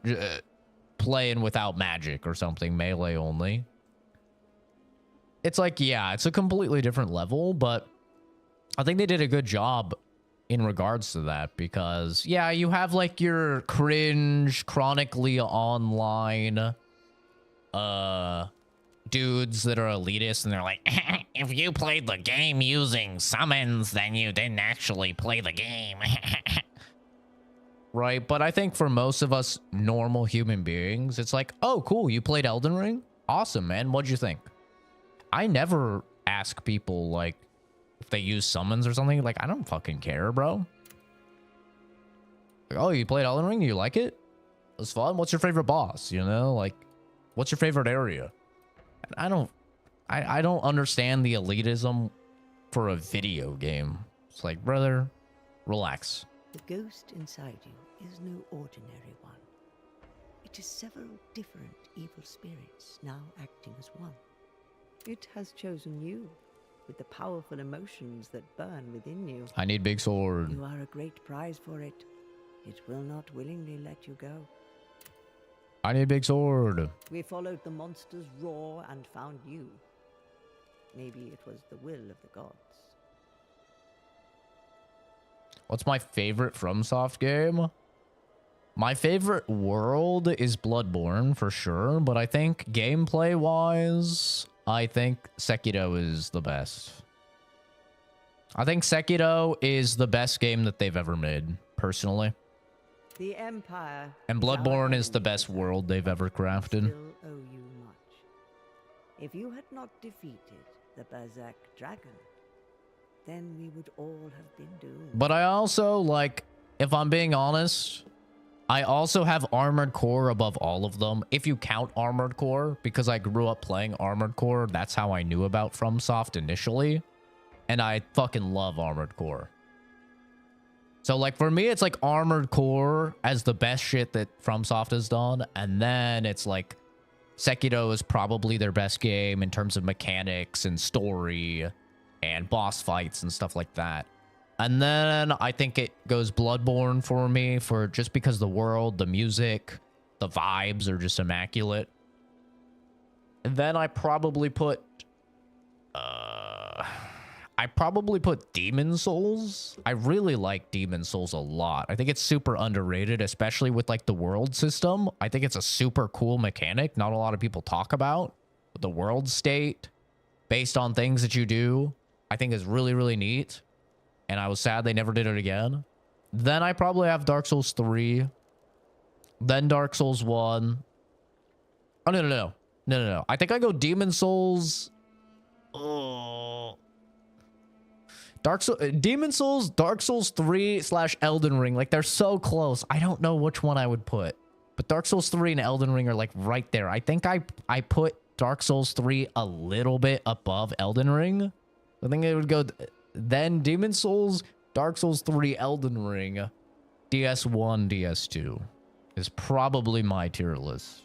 [SPEAKER 1] playing without magic or something, melee only. It's like, yeah, it's a completely different level, but I think they did a good job in regards to that, because yeah, you have like your cringe, chronically online dudes that are elitist, and they're like, if you played the game using summons, then you didn't actually play the game. Right? But I think for most of us normal human beings, it's like, oh, cool, you played Elden Ring? Awesome, man. What'd you think? I never ask people, like, if they use summons or something. Like, I don't fucking care, bro. Like, oh, you played Elden Ring? You like it? It was fun? What's your favorite boss? You know, like, what's your favorite area? I don't understand the elitism for a video game. It's like, brother, relax.
[SPEAKER 5] The ghost inside you is no ordinary one. It is several different evil spirits now acting as one. It has chosen you with the powerful emotions that burn within you.
[SPEAKER 1] I need big sword.
[SPEAKER 5] You are a great prize for it. It will not willingly let you go.
[SPEAKER 1] I need big sword.
[SPEAKER 5] We followed the monster's roar and found you. Maybe it was the will of the gods.
[SPEAKER 1] What's my favorite FromSoft game? My favorite world is Bloodborne for sure, but I think gameplay-wise, I think Sekiro is the best. I think Sekiro is the best game that they've ever made, personally.
[SPEAKER 5] The Empire
[SPEAKER 1] And Bloodborne is the best world they've ever crafted.
[SPEAKER 5] Still owe you much. If you had not defeated the Berserker dragon, then we would all have been doomed.
[SPEAKER 1] But I also, like, if I'm being honest, I also have Armored Core above all of them. If you count Armored Core, because I grew up playing Armored Core, that's how I knew about FromSoft initially. And I fucking love Armored Core. So, like, for me, it's like Armored Core as the best shit that FromSoft has done. And then it's like Sekiro is probably their best game in terms of mechanics and story. and boss fights and stuff like that. And then I think it goes Bloodborne for me, for just because the world, the music, the vibes are just immaculate. And then I probably put Demon Souls. I really like Demon Souls a lot. I think it's super underrated, especially with like the world system. I think it's a super cool mechanic not a lot of people talk about. The world state based on things that you do, I think is really, really neat. And I was sad they never did it again. Then I probably have Dark Souls 3. Then Dark Souls 1. Oh, no. I think I go Demon Souls. Oh. Demon Souls, Dark Souls 3 / Elden Ring. Like, they're so close. I don't know which one I would put. But Dark Souls 3 and Elden Ring are like right there. I think I put Dark Souls 3 a little bit above Elden Ring. I think it would go then Demon Souls, Dark Souls 3, Elden Ring, DS1, DS2 is probably my tier list.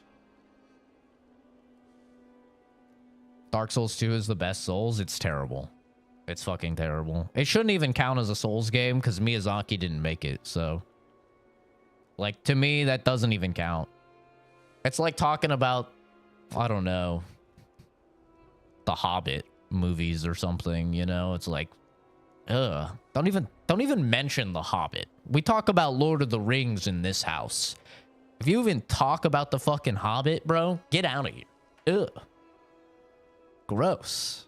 [SPEAKER 1] Dark Souls 2 is the best Souls. It's terrible. It's fucking terrible. It shouldn't even count as a Souls game because Miyazaki didn't make it. So, like, to me, that doesn't even count. It's like talking about, I don't know, the Hobbit movies or something, you know? It's like, ugh. Don't even mention the Hobbit. We talk about Lord of the Rings in this house. If you even talk about the fucking Hobbit, bro, get out of here. Ugh. Gross.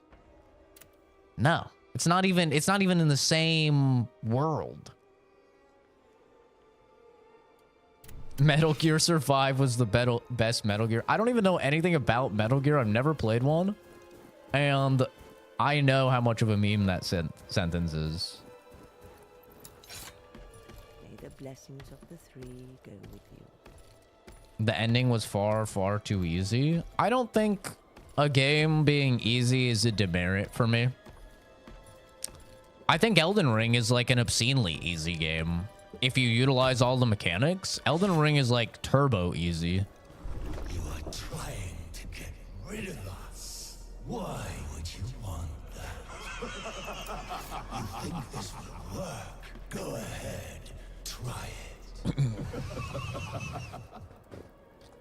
[SPEAKER 1] No, it's not even in the same world. Metal Gear Survive was the best Metal Gear. I don't even know anything about Metal Gear. I've never played one. And I know how much of a meme that sentence is.
[SPEAKER 5] May the blessings of the three go with you.
[SPEAKER 1] The ending was far, far too easy. I don't think a game being easy is a demerit for me. I think Elden Ring is like an obscenely easy game. If you utilize all the mechanics, Elden Ring is like turbo easy.
[SPEAKER 2] You are trying to get rid of us. Why would you want that? You think this will work? Go ahead, try it.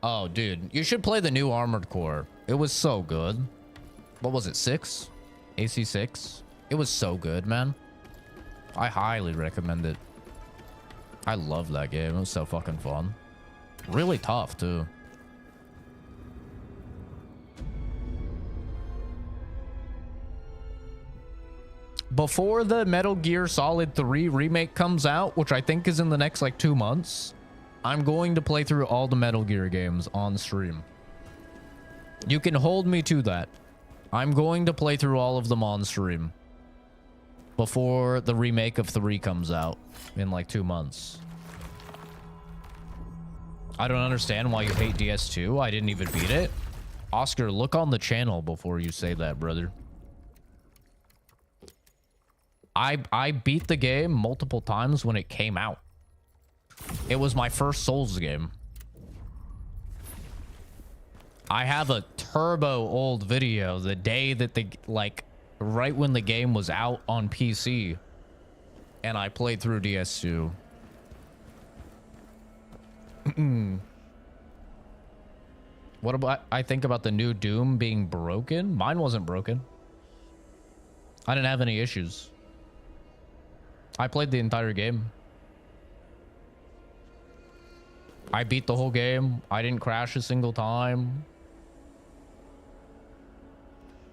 [SPEAKER 1] Oh, dude, you should play the new Armored Core. It was so good. What was it, 6? AC 6? It was so good, man. I highly recommend it. I love that game. It was so fucking fun. Really tough, too. Before the Metal Gear Solid 3 remake comes out, which I think is in the next, like, 2 months, I'm going to play through all the Metal Gear games on stream. You can hold me to that. I'm going to play through all of them on stream before the remake of 3 comes out in like 2 months. I don't understand why you hate DS2. I didn't even beat it. Oscar, look on the channel before you say that, brother. I beat the game multiple times when it came out. It was my first Souls game. I have a turbo old video the day that right when the game was out on PC, and I played through DS2. What about I think about the new Doom being broken? Mine wasn't broken. I didn't have any issues. I played the entire game. I beat the whole game. I didn't crash a single time.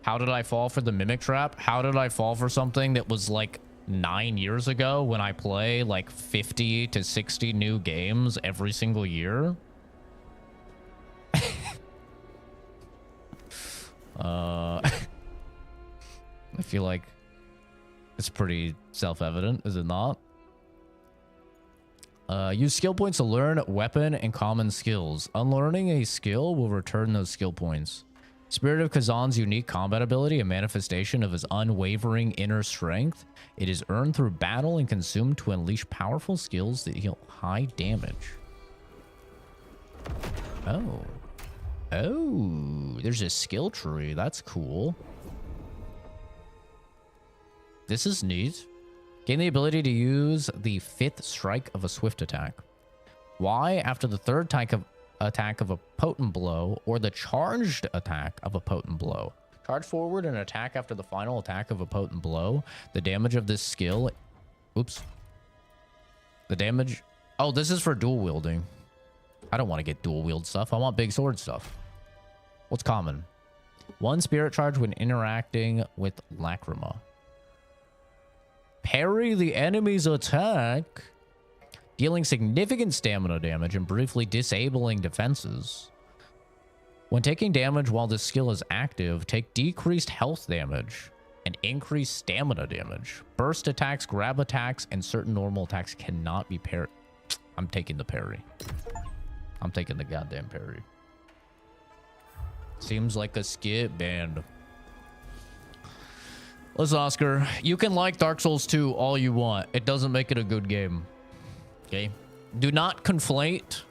[SPEAKER 1] How did I fall for the mimic trap? How did I fall for something that was like 9 years ago when I play like 50 to 60 new games every single year? I feel like it's pretty self-evident, is it not? Use skill points to learn weapon and common skills. Unlearning a skill will return those skill points. Spirit of Kazan's unique combat ability, a manifestation of his unwavering inner strength. It is earned through battle and consumed to unleash powerful skills that deal high damage. Oh. Oh, there's a skill tree. That's cool. This is neat. Gain the ability to use the 5th strike of a swift attack. Y after the 3rd attack of a potent blow or the charged attack of a potent blow. Charge forward and attack after the final attack of a potent blow. The damage of this skill... Oops. The damage... Oh, this is for dual wielding. I don't want to get dual wield stuff. I want big sword stuff. What's common? 1 spirit charge when interacting with Lacrima. Parry the enemy's attack, dealing significant stamina damage and briefly disabling defenses. When taking damage while this skill is active, take decreased health damage and increased stamina damage. Burst attacks, grab attacks, and certain normal attacks cannot be parried. I'm taking the parry. I'm taking the goddamn parry. Seems like a skip band. Listen, Oscar, you can like Dark Souls 2 all you want. It doesn't make it a good game. Okay? Do not conflate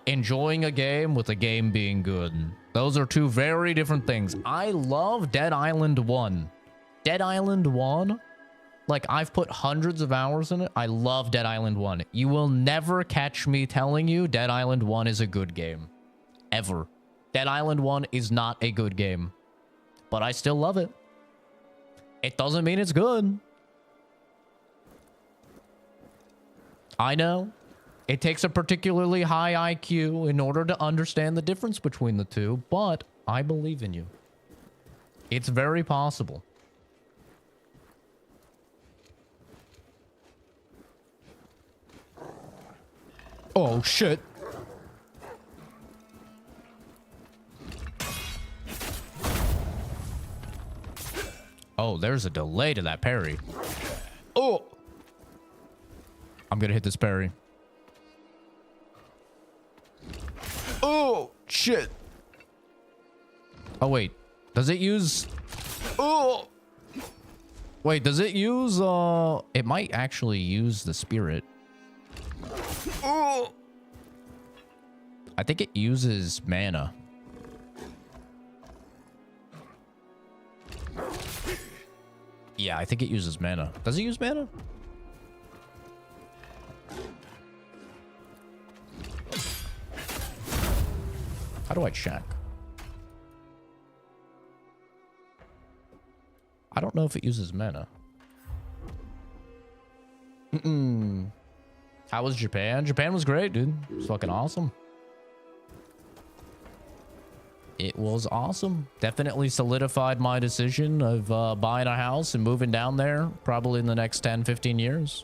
[SPEAKER 1] enjoying a game with a game being good. Those are two very different things. I love Dead Island 1. Dead Island 1, like, I've put hundreds of hours in it. I love Dead Island 1. You will never catch me telling you Dead Island 1 is a good game. Ever. Dead Island 1 is not a good game. But I still love it. It doesn't mean it's good. I know. It takes a particularly high IQ in order to understand the difference between the two, but I believe in you. It's very possible. Oh, shit. Oh, there's a delay to that parry. Oh! I'm gonna hit this parry. Oh, shit. Oh, wait. Does it use... Oh! Wait, does it use... It might actually use the spirit. Oh! I think it uses mana. Yeah, I think it uses mana. Does it use mana? How do I check? I don't know if it uses mana. How was Japan? Japan was great, dude. It was fucking awesome. It was awesome. Definitely solidified my decision of buying a house and moving down there probably in the next 10, 15 years.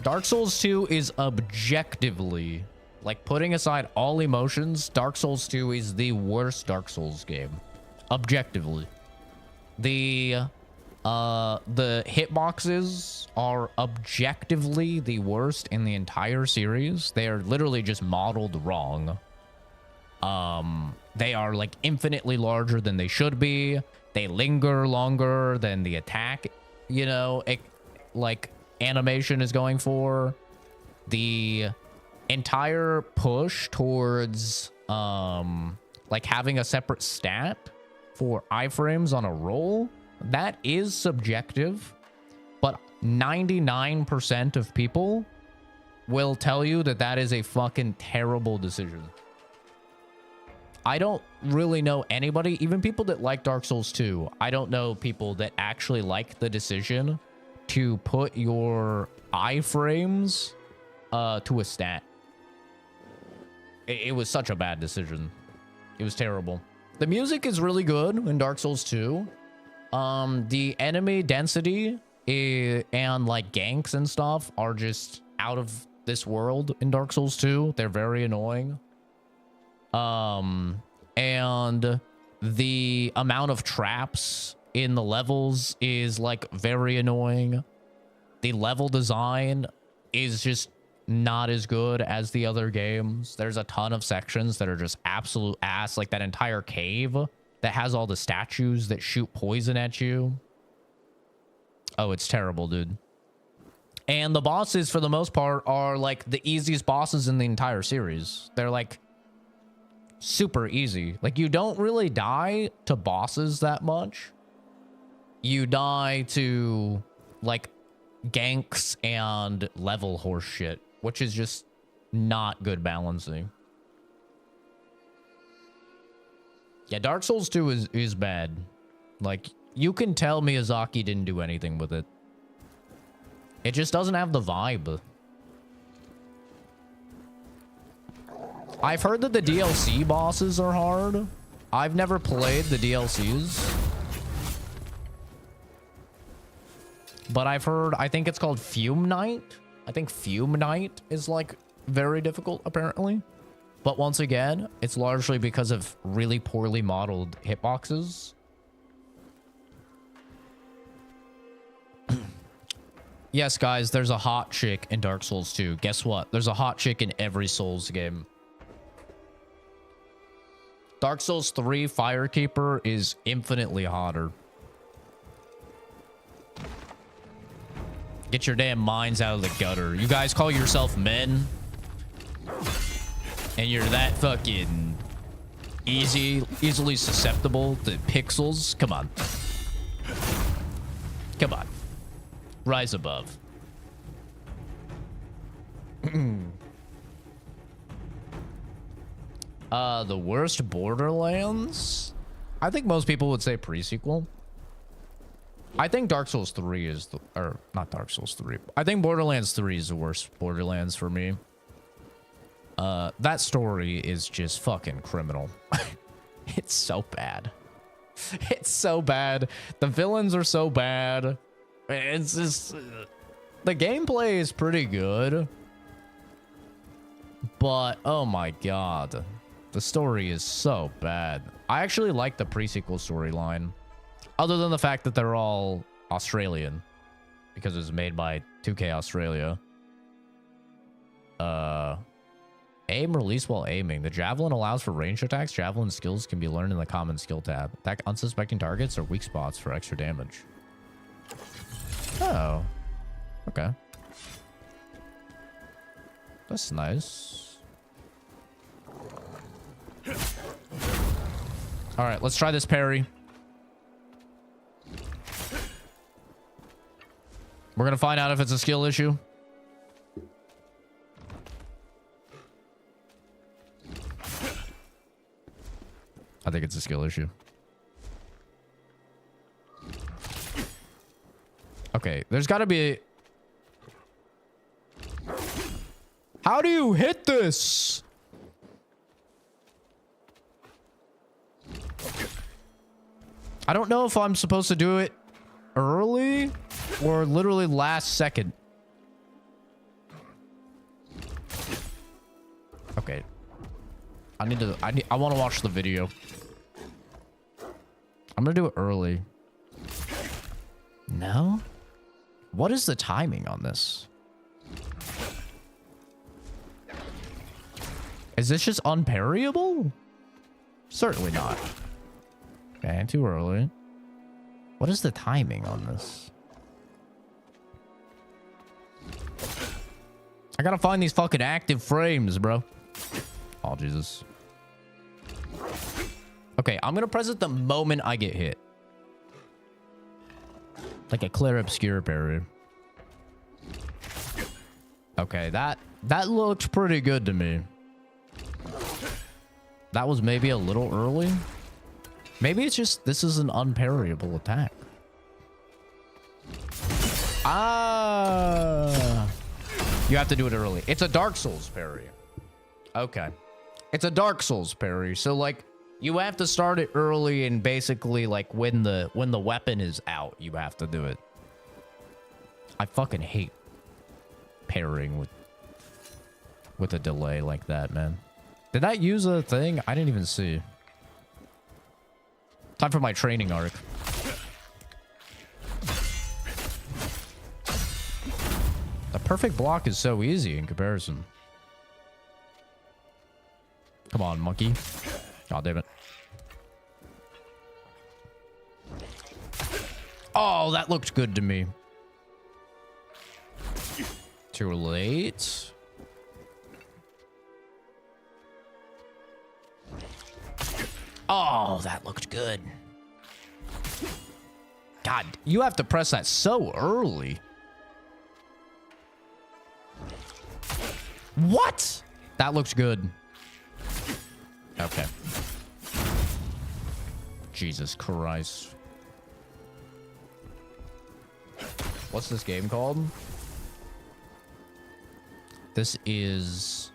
[SPEAKER 1] Dark Souls 2 is objectively, like, putting aside all emotions, Dark Souls 2 is the worst Dark Souls game. Objectively. The hitboxes are objectively the worst in the entire series. They are literally just modeled wrong. They are, like, infinitely larger than they should be. They linger longer than the attack, you know, like, animation is going for. The entire push towards like having a separate stat for iframes on a roll, that is subjective, but 99% of people will tell you that that is a fucking terrible decision. I don't really know anybody, even people that like Dark Souls 2, I don't know people that actually like the decision to put your iframes to a stat. It was such a bad decision. It was terrible. The music is really good in Dark Souls 2. The enemy density and like ganks and stuff are just out of this world in Dark Souls 2. They're very annoying. And the amount of traps in the levels is like very annoying. The level design is just not as good as the other games. There's a ton of sections that are just absolute ass, like that entire cave that has all the statues that shoot poison at you. Oh, it's terrible, dude. And the bosses, for the most part, are like the easiest bosses in the entire series. They're like super easy. Like, you don't really die to bosses that much. You die to like ganks and level horse shit, which is just not good balancing. Yeah, Dark Souls 2 is bad. Like, you can tell Miyazaki didn't do anything with it. It just doesn't have the vibe. I've heard that the DLC bosses are hard. I've never played the DLCs. But I've heard, I think it's called Fume Night. I think Fume Night is like very difficult, apparently. But once again, it's largely because of really poorly modeled hitboxes. Yes, guys, there's a hot chick in Dark Souls 2. Guess what? There's a hot chick in every Souls game. Dark Souls 3 Firekeeper is infinitely hotter. Get your damn minds out of the gutter. You guys call yourself men? And you're that fucking easily susceptible to pixels? Come on. Come on. Rise above. The worst Borderlands? I think most people would say pre-sequel. I think Dark Souls 3 is the... Or, not Dark Souls 3. I think Borderlands 3 is the worst Borderlands for me. That story is just fucking criminal. It's so bad. It's so bad. The villains are so bad. It's just... the gameplay is pretty good. But, oh my god. The story is so bad. I actually like the pre-sequel storyline. Other than the fact that they're all Australian. Because it was made by 2K Australia. Aim release while aiming. The javelin allows for ranged attacks. Javelin skills can be learned in the common skill tab. Attack unsuspecting targets or weak spots for extra damage. Oh. Okay. That's nice. Alright, let's try this parry. We're gonna find out if it's a skill issue. I think it's a skill issue. Okay, there's gotta be... How do you hit this? I don't know if I'm supposed to do it early or literally last second. Okay. I want to watch the video. I'm gonna do it early. No? What is the timing on this? Is this just unparryable? Certainly not. Okay, too early. What is the timing on this? I gotta find these fucking active frames, bro. Oh, Jesus. Okay, I'm gonna press it the moment I get hit. Like a clear obscure parry. Okay, that looks pretty good to me. That was maybe a little early. Maybe it's just this is an unparryable attack. Ah. You have to do it early. It's a Dark Souls parry. Okay. It's a Dark Souls parry. So like you have to start it early and basically like when the weapon is out, you have to do it. I fucking hate parrying with a delay like that, man. Did that use a thing? I didn't even see. Time for my training arc. The perfect block is so easy in comparison. Come on, monkey. God damn it. Oh, that looked good to me. Too late. Oh, that looked good. God, you have to press that so early. What? That looks good. Okay. Jesus Christ. What's this game called? This is...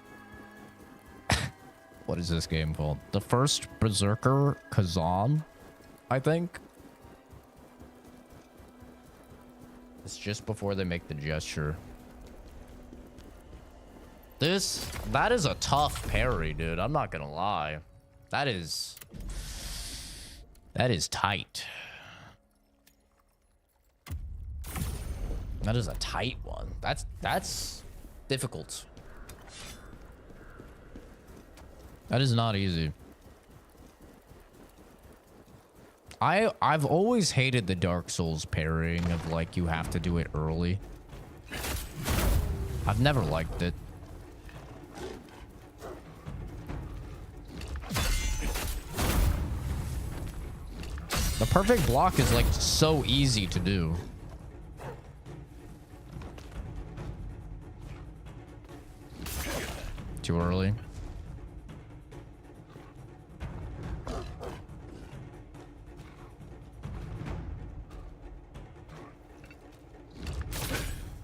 [SPEAKER 1] What is this game called? The first Berserker Kazan, I think. It's just before they make the gesture. That is a tough parry, dude. I'm not gonna lie. That is tight. That is a tight one. That's difficult. That is not easy. I've always hated the Dark Souls parrying of like you have to do it early. I've never liked it. The perfect block is like so easy to do. Too early.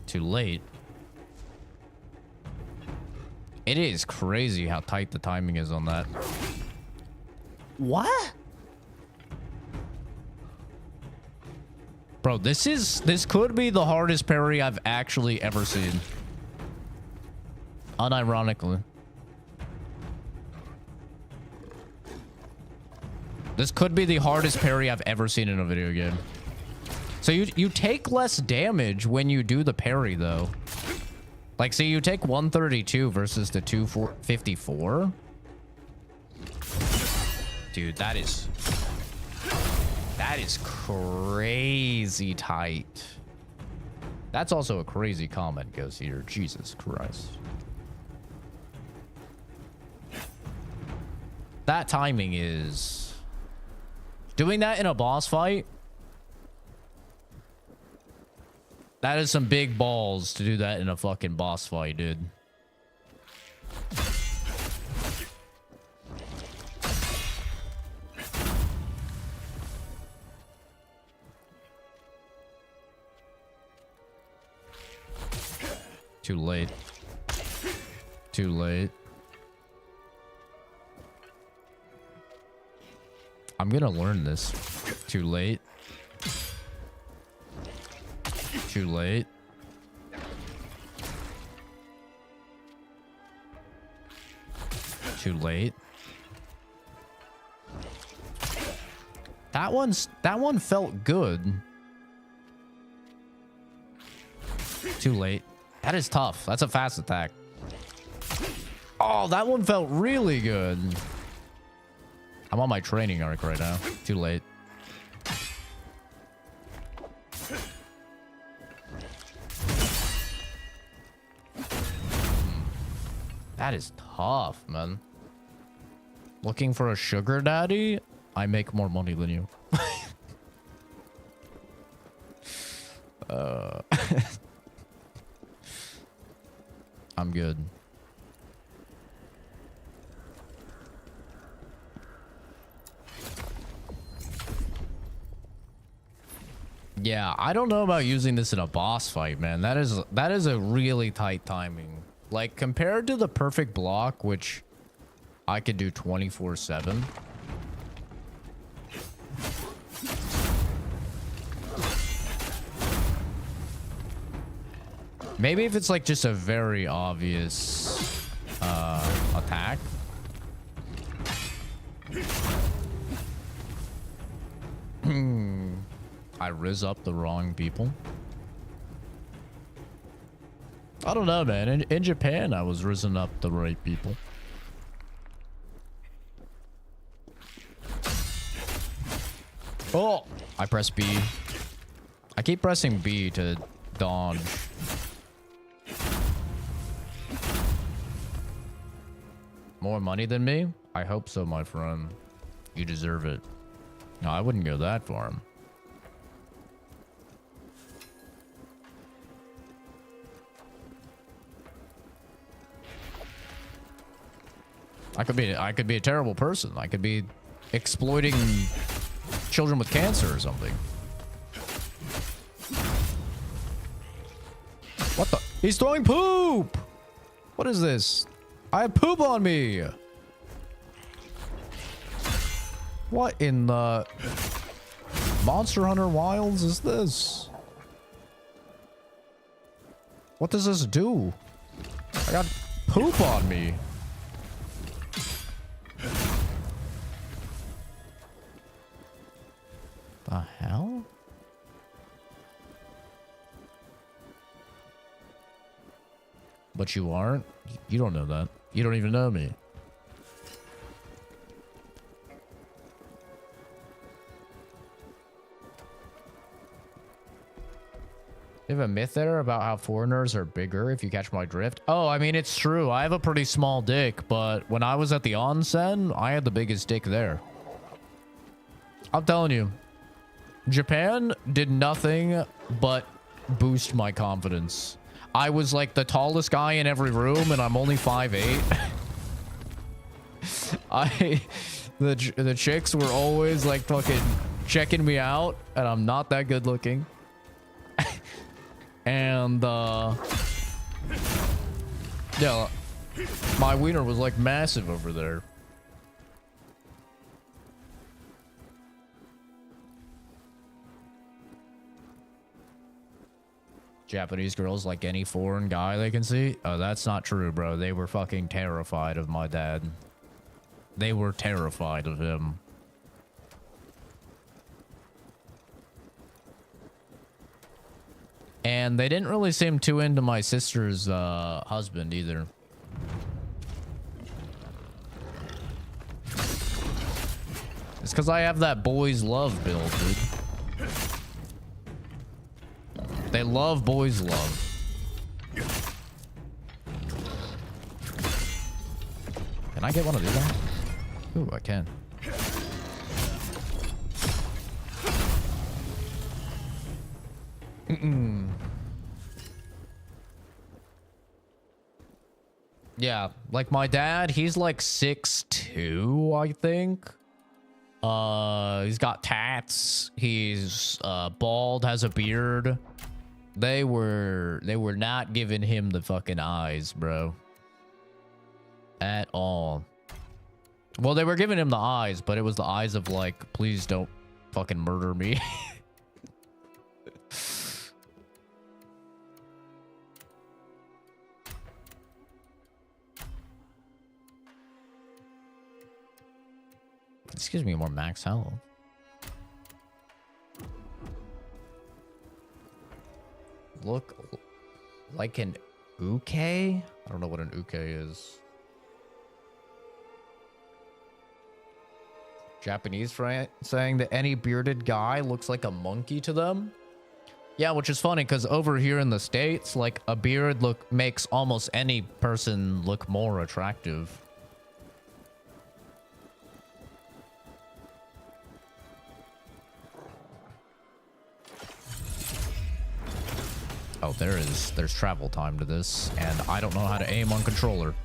[SPEAKER 1] Too late. It is crazy how tight the timing is on that. What? Bro, this could be the hardest parry I've actually ever seen. Unironically. This could be the hardest parry I've ever seen in a video game. So you take less damage when you do the parry, though. Like, so you take 132 versus the 254? Dude, that is crazy tight. That's also a crazy comment goes here. Jesus Christ. That timing is... Doing that in a boss fight? That is some big balls to do that in a fucking boss fight, dude. Too late. Too late. I'm gonna learn this. Too late. Too late. Too late. That one felt good. Too late. That is tough. That's a fast attack. Oh, that one felt really good. I'm on my training arc right now. Too late. That is tough, man. Looking for a sugar daddy? I make more money than you. I'm good. Yeah, I don't know about using this in a boss fight, man. That is a really tight timing. Like, compared to the perfect block, which I could do 24/7. Maybe if it's like just a very obvious attack. I riz up the wrong people. I don't know, man. In Japan, I was risen up the right people. Oh! I press B. I keep pressing B to dodge. More money than me? I hope so, my friend. You deserve it. No, I wouldn't go that far. I could be a terrible person. I could be exploiting children with cancer or something. What the? He's throwing poop! What is this? I have poop on me! What in the Monster Hunter Wilds is this? What does this do? I got poop on me. The hell? But you aren't? You don't know that. You don't even know me. You have a myth there about how foreigners are bigger, if you catch my drift? Oh, I mean, it's true. I have a pretty small dick, but when I was at the onsen, I had the biggest dick there. I'm telling you. Japan did nothing but boost my confidence. I was like the tallest guy in every room, and I'm only 5'8". The chicks were always like fucking checking me out, and I'm not that good looking. And yeah, my wiener was like massive over there. Japanese girls like any foreign guy they can see. Oh, that's not true, bro. They were fucking terrified of my dad. They were terrified of him. And they didn't really seem too into my sister's husband either. It's because I have that boys love build, dude. They love boys love. Can I get one of these on? Ooh, I can. Yeah, like my dad, he's like 6'2", I think. He's got tats. He's bald, has a beard. They were not giving him the fucking eyes, bro. At all. Well, they were giving him the eyes, but it was the eyes of like, please don't fucking murder me. This gives me more max health. Look like an uke? I don't know what an uke is. Japanese saying that any bearded guy looks like a monkey to them. Yeah, which is funny because over here in the States, like a beard makes almost any person look more attractive. Oh, there's travel time to this, and I don't know how to aim on controller.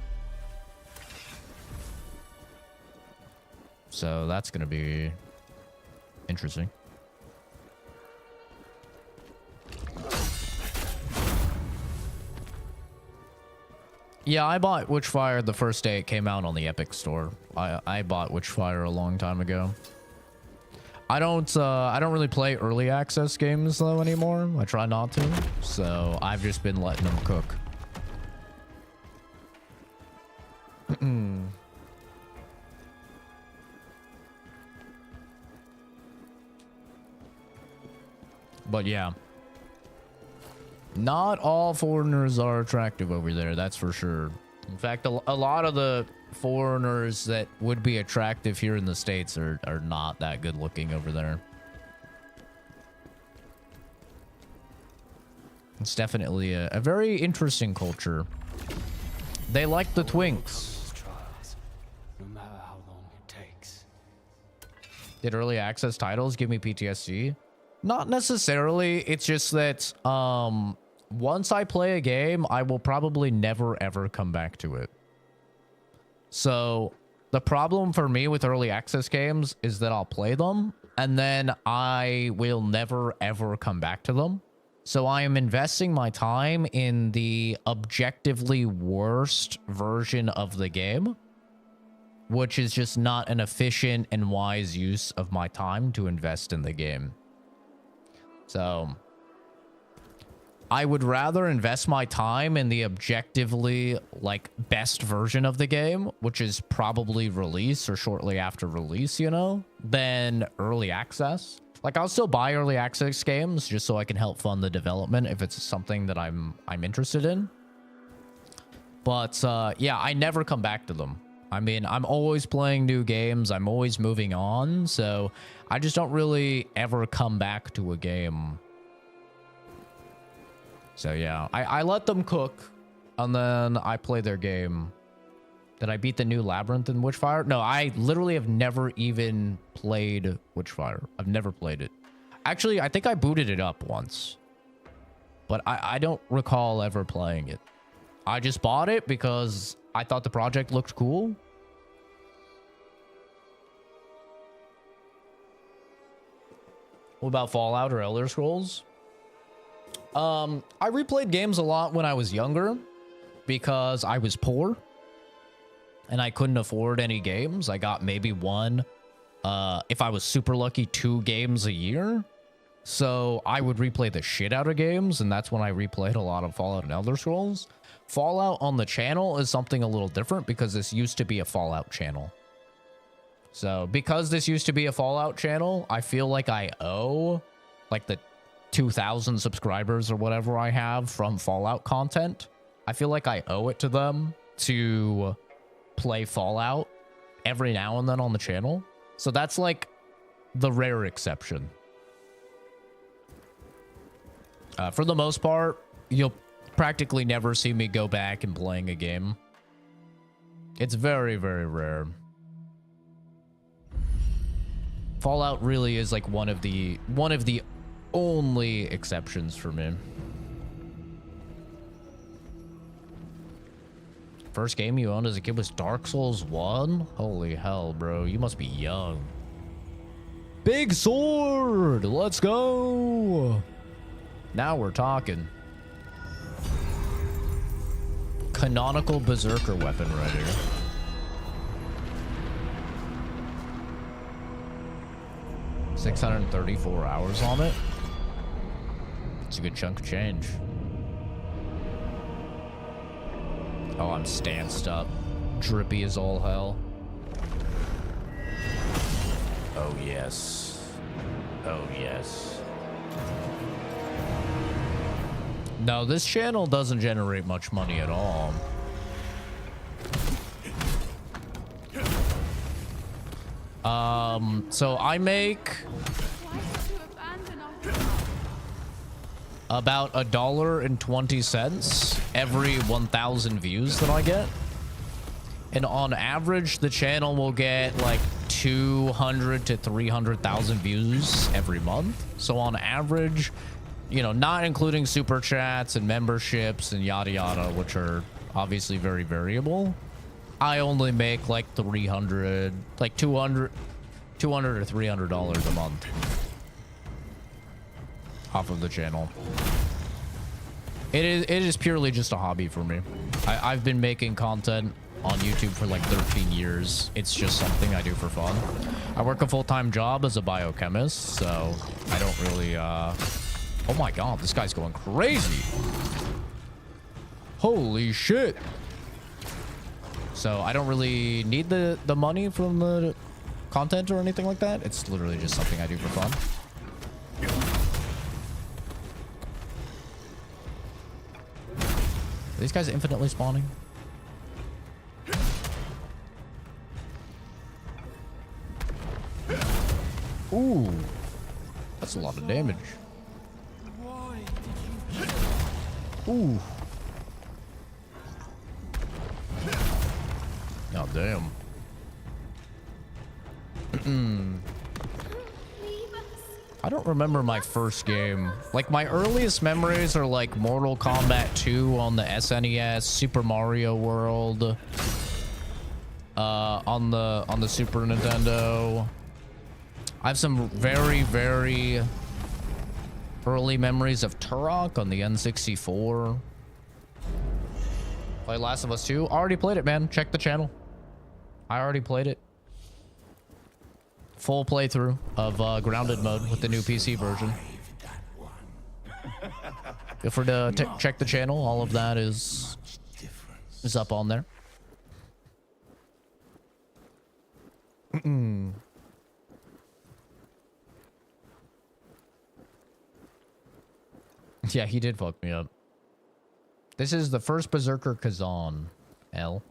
[SPEAKER 1] So that's gonna be interesting. Yeah, I bought Witchfire the first day it came out on the Epic Store. I bought Witchfire a long time ago. I don't really play early access games though anymore. I try not to. So I've just been letting them cook. But yeah. Not all foreigners are attractive over there, that's for sure. In fact, a lot of the foreigners that would be attractive here in the States are not that good looking over there. It's definitely a very interesting culture. They like the twinks. Did early access titles give me PTSD? Not necessarily. It's just that once I play a game, I will probably never ever come back to it. So the problem for me with early access games is that I'll play them and then I will never ever come back to them. So I am investing my time in the objectively worst version of the game, which is just not an efficient and wise use of my time to invest in the game. So I would rather invest my time in the objectively like best version of the game, which is probably release or shortly after release, you know, than early access. Like I'll still buy early access games just so I can help fund the development if it's something that I'm interested in. But yeah, I never come back to them. I mean, I'm always playing new games. I'm always moving on. So I just don't really ever come back to a game. So yeah, I let them cook and then I play their game. Did I beat the new Labyrinth in Witchfire? No, I literally have never even played Witchfire. I've never played it. Actually, I think I booted it up once. But I don't recall ever playing it. I just bought it because I thought the project looked cool. What about Fallout or Elder Scrolls? I replayed games a lot when I was younger because I was poor and I couldn't afford any games. I got maybe one, if I was super lucky, 2 games a year. So I would replay the shit out of games, and that's when I replayed a lot of Fallout and Elder Scrolls. Fallout on the channel is something a little different because this used to be a Fallout channel. So because this used to be a Fallout channel, I feel like I owe like the 2,000 subscribers or whatever I have from Fallout content. I feel like I owe it to them to play Fallout every now and then on the channel. So that's like the rare exception. For the most part, you'll practically never see me go back and playing a game. It's very, very rare. Fallout really is like one of the only exceptions for me. First game you owned as a kid was Dark Souls 1? Holy hell, bro. You must be young. Big sword! Let's go! Now we're talking. Canonical Berserker weapon right here. $634 hours on it. It's a good chunk of change. Oh, I'm stanced up. Drippy as all hell. Oh, yes. Oh, yes. No, this channel doesn't generate much money at all. So I make about $1.20 every 1,000 views that I get. And on average, the channel will get like 200 to 300,000 views every month. So on average, you know, not including super chats and memberships and yada yada, which are obviously very variable, I only make like 300, like 200 or $300 a month off of the channel. It is purely just a hobby for me. I've been making content on YouTube for like 13 years. It's just something I do for fun. I work a full-time job as a biochemist, so I don't really, oh my god, this guy's going crazy. Holy shit. So I don't really need the money from the content or anything like that. It's literally just something I do for fun. Are these guys infinitely spawning? Ooh, that's a lot of damage. Ooh. God damn. I don't remember my first game. Like, my earliest memories are like Mortal Kombat 2 on the SNES, Super Mario World on the Super Nintendo. I have some very, very early memories of Turok on the N64. Play Last of Us 2. Already played it, man. Check the channel. I already played it. Full playthrough of grounded mode with the new PC version. Feel free to check the channel. All of that is up on there. Yeah, he did fuck me up. This is the first Berserker Kazan. L.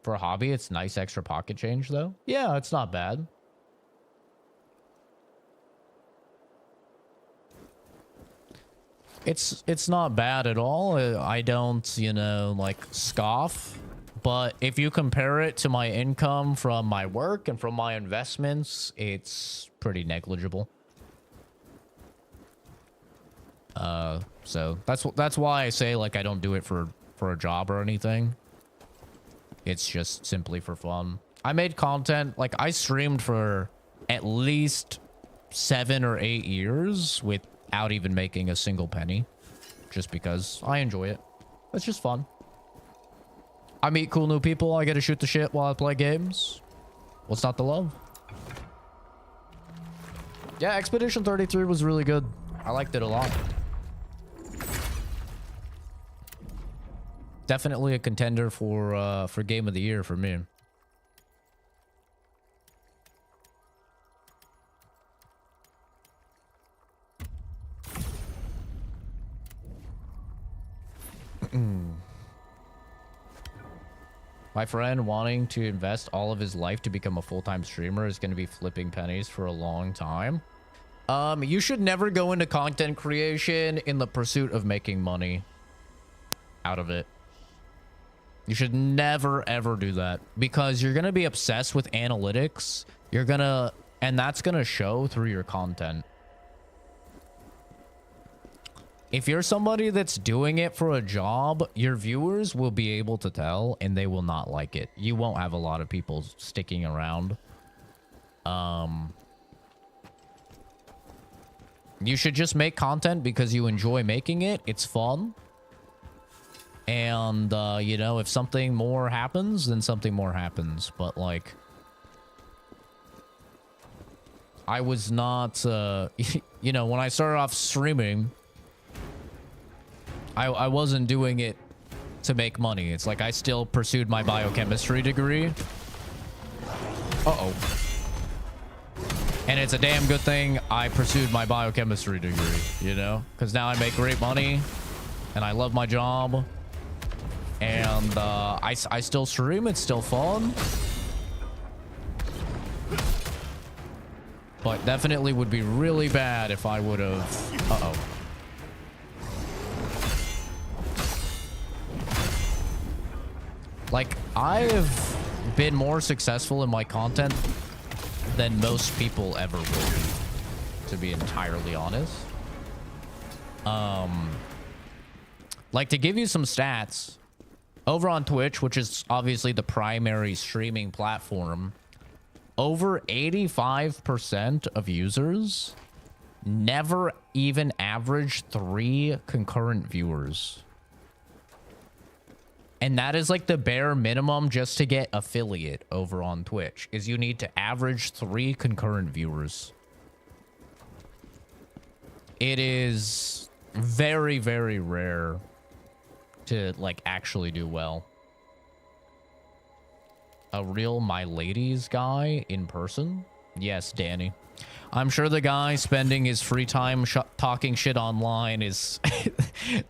[SPEAKER 1] For a hobby, it's nice extra pocket change, though. Yeah, it's not bad. It's not bad at all. I don't, you know, like, scoff. But if you compare it to my income from my work and from my investments, it's pretty negligible. So that's why I say, like, I don't do it for a job or anything. It's just simply for fun. I made content, like, I streamed for at least 7 or 8 years without even making a single penny. Just because I enjoy it. It's just fun. I meet cool new people. I get to shoot the shit while I play games. What's not to love? Yeah, Expedition 33 was really good. I liked it a lot. Definitely a contender for Game of the Year for me. My friend wanting to invest all of his life to become a full-time streamer is going to be flipping pennies for a long time. You should never go into content creation in the pursuit of making money out of it. You should never, ever do that because you're going to be obsessed with analytics. And that's going to show through your content. If you're somebody that's doing it for a job, your viewers will be able to tell and they will not like it. You won't have a lot of people sticking around. You should just make content because you enjoy making it. It's fun. And, you know, if something more happens, then something more happens. But, like, I was not, you know, when I started off streaming, I wasn't doing it to make money. It's like I still pursued my biochemistry degree. Uh-oh. And it's a damn good thing I pursued my biochemistry degree, you know? Because now I make great money, and I love my job. And I still stream. It's still fun. But definitely would be really bad if I would have... Uh-oh. Like, I've been more successful in my content than most people ever will be, to be entirely honest. Like, to give you some stats... Over on Twitch, which is obviously the primary streaming platform, over 85% of users never even average 3 concurrent viewers. And that is like the bare minimum just to get affiliate over on Twitch, is you need to average 3 concurrent viewers. It is very, very rare to, like, actually do well. A real My Ladies guy in person? Yes, Danny. I'm sure the guy spending his free time talking shit online is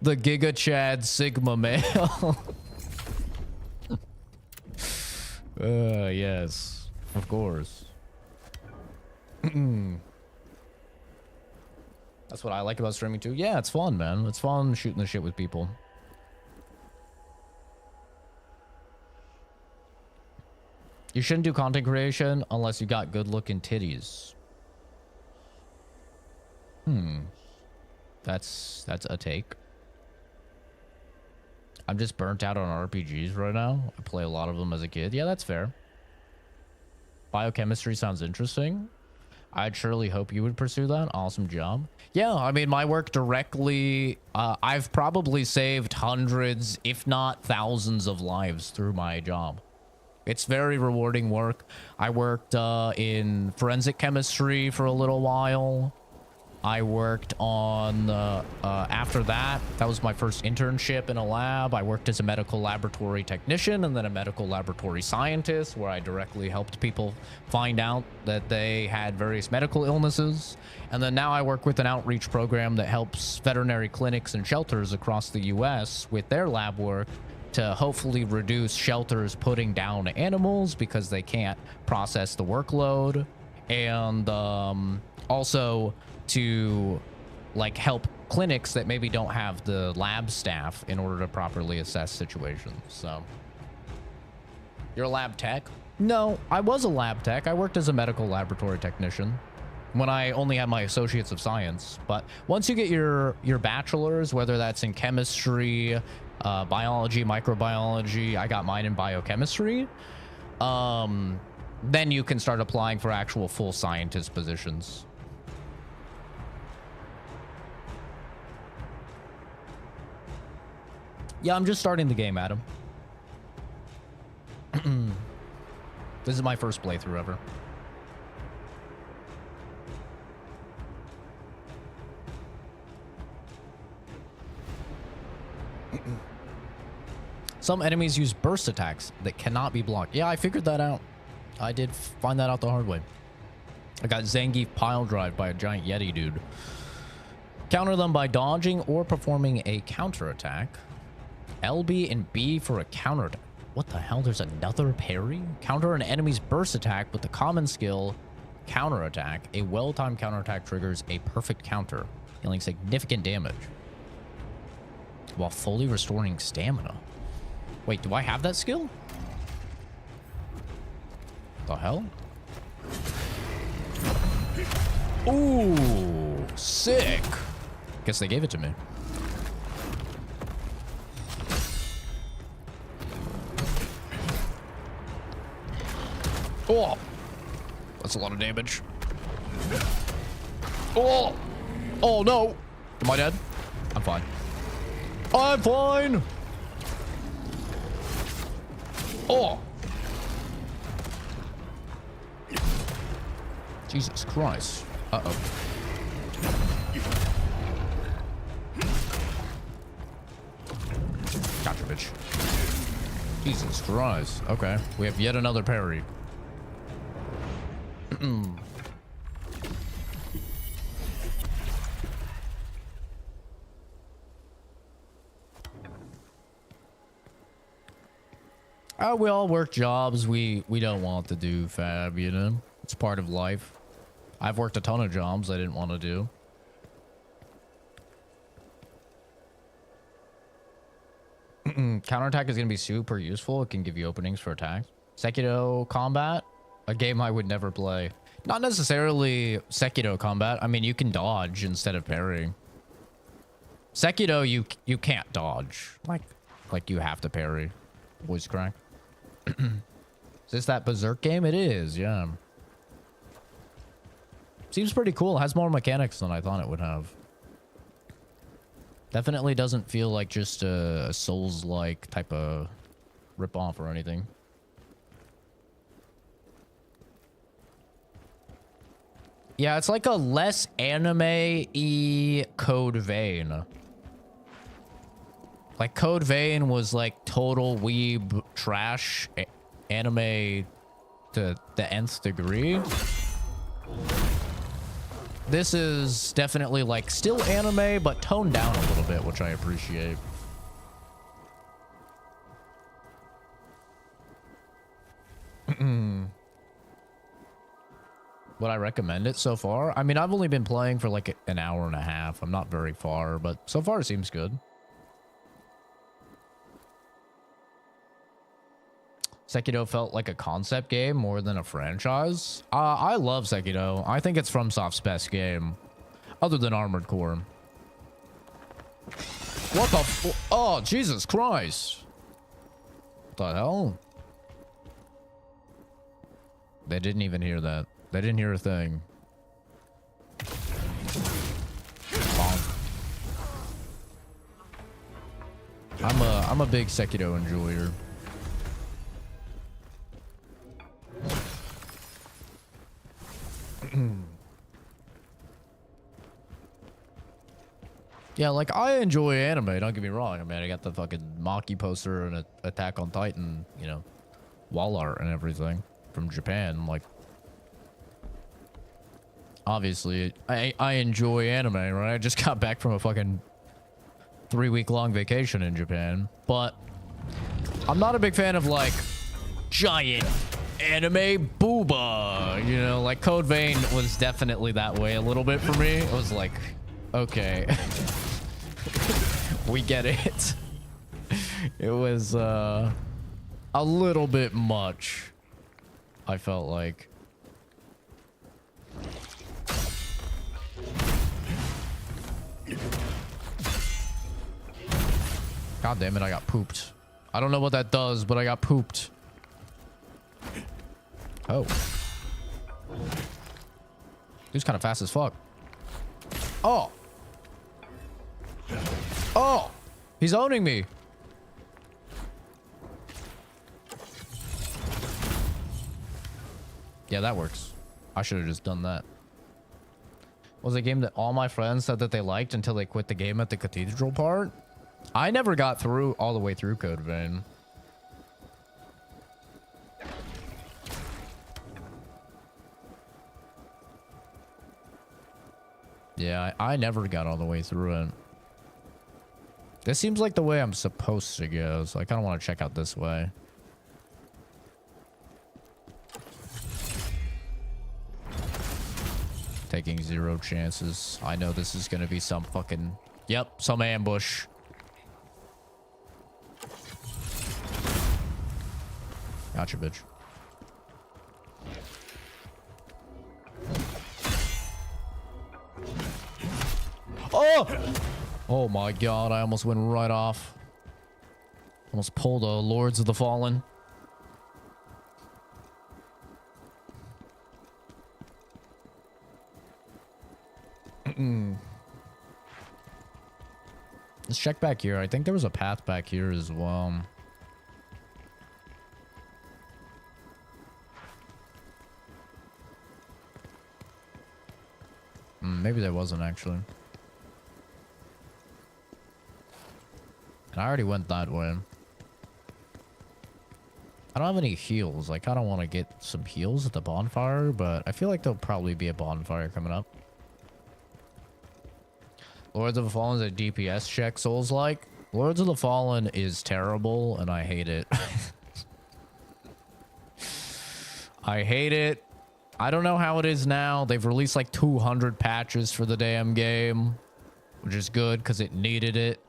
[SPEAKER 1] the Giga Chad Sigma male. Yes, of course. That's what I like about streaming too. Yeah, it's fun, man. It's fun shooting the shit with people. You shouldn't do content creation unless you got good looking titties. That's a take. I'm just burnt out on RPGs right now. I play a lot of them as a kid. Yeah, that's fair. Biochemistry sounds interesting. I'd surely hope you would pursue that. Awesome job. Yeah, I mean, my work directly, I've probably saved hundreds, if not thousands of lives through my job. It's very rewarding work. I worked in forensic chemistry for a little while. I worked on, after that was my first internship in a lab. I worked as a medical laboratory technician and then a medical laboratory scientist, where I directly helped people find out that they had various medical illnesses. And then now I work with an outreach program that helps veterinary clinics and shelters across the US with their lab work to hopefully reduce shelters putting down animals because they can't process the workload. And also to like help clinics that maybe don't have the lab staff in order to properly assess situations. So you're a lab tech? No, I was a lab tech. I worked as a medical laboratory technician when I only had my associates of science. But once you get your bachelor's, whether that's in chemistry, biology, microbiology, I got mine in biochemistry, then you can start applying for actual full scientist positions. Yeah, I'm just starting the game, Adam. This is my first playthrough ever. Some enemies use burst attacks that cannot be blocked. Yeah, I figured that out. I did find that out the hard way. I got Zangief pile drive by a giant Yeti dude. Counter them by dodging or performing a counterattack. LB and B for a counter. What the hell? There's another parry? Counter an enemy's burst attack with the common skill counterattack. A well-timed counterattack triggers a perfect counter, dealing significant damage while fully restoring stamina. Wait, do I have that skill? The hell? Ooh, sick. Guess they gave it to me. Oh, that's a lot of damage. Oh, oh no. Am I dead? I'm fine. I'm fine. Oh. Jesus Christ. Uh-oh. Gotcha, bitch. Jesus Christ. Okay, we have yet another parry. We all work jobs we don't want to do, Fab, you know? It's part of life. I've worked a ton of jobs I didn't want to do. Counterattack is going to be super useful. It can give you openings for attacks. Sekiro Combat, a game I would never play. Not necessarily Sekiro Combat. I mean, you can dodge instead of parrying. Sekiro, you can't dodge. Like you have to parry. Voice crack. Is this that Berserk game? It is, yeah. Seems pretty cool. It has more mechanics than I thought it would have. Definitely doesn't feel like just a Souls-like type of rip-off or anything. Yeah, it's like a less anime-y Code Vein. Like, Code Vein was like total weeb trash anime to the nth degree. This is definitely like still anime, but toned down a little bit, which I appreciate. Would I recommend it so far? I mean, I've only been playing for like an hour and a half. I'm not very far, but so far it seems good. Sekiro felt like a concept game more than a franchise. I love Sekiro. I think it's FromSoft's best game. Other than Armored Core. What the oh, Jesus Christ. What the hell? They didn't even hear that. They didn't hear a thing. Bonk. I'm a big Sekiro enjoyer. Yeah, like, I enjoy anime, don't get me wrong. I mean, I got the fucking Maki poster and Attack on Titan, you know, wall art and everything from Japan. Like, obviously, I enjoy anime, right? I just got back from a fucking 3-week-long vacation in Japan. But I'm not a big fan of, like, giant anime booba. You know, like, Code Vein was definitely that way a little bit for me. It was like, okay. We get it. It was a little bit much, I felt like. God damn it, I got pooped. I don't know what that does, but I got pooped. Oh. Dude's kind of fast as fuck. Oh. Oh, he's owning me. Yeah, that works. I should have just done that. Was a game that all my friends said that they liked until they quit the game at the cathedral part. I never got through all the way through Code Vein. Yeah, I never got all the way through it. This seems like the way I'm supposed to go, so I kind of want to check out this way. Taking 0 chances. I know this is going to be some fucking... Yep, some ambush. Gotcha, bitch. Oh! Oh my god, I almost went right off. Almost pulled a Lords of the Fallen. Let's check back here. I think there was a path back here as well. Maybe there wasn't actually. I already went that way. I don't have any heals. I kind of want to get some heals at the bonfire, but I feel like there'll probably be a bonfire coming up. Lords of the Fallen is a DPS check, Souls-like. Lords of the Fallen is terrible, and I hate it. I hate it. I don't know how it is now. They've released like 200 patches for the damn game, which is good because it needed it.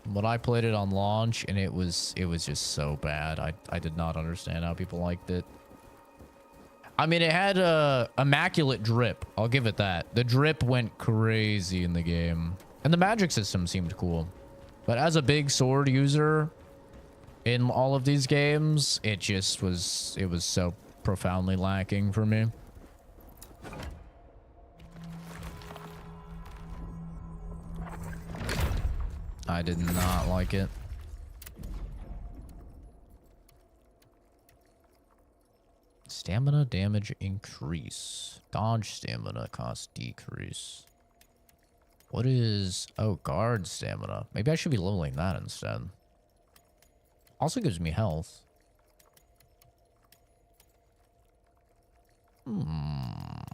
[SPEAKER 1] But I played it on launch and it was just so bad. I did not understand how people liked it. I mean, it had a immaculate drip. I'll give it that. The drip went crazy in the game. And the magic system seemed cool. But as a big sword user in all of these games, it just was, it was so profoundly lacking for me. I did not like it. Stamina damage increase. Dodge stamina cost decrease. What is... Oh, guard stamina. Maybe I should be leveling that instead. Also gives me health. I'm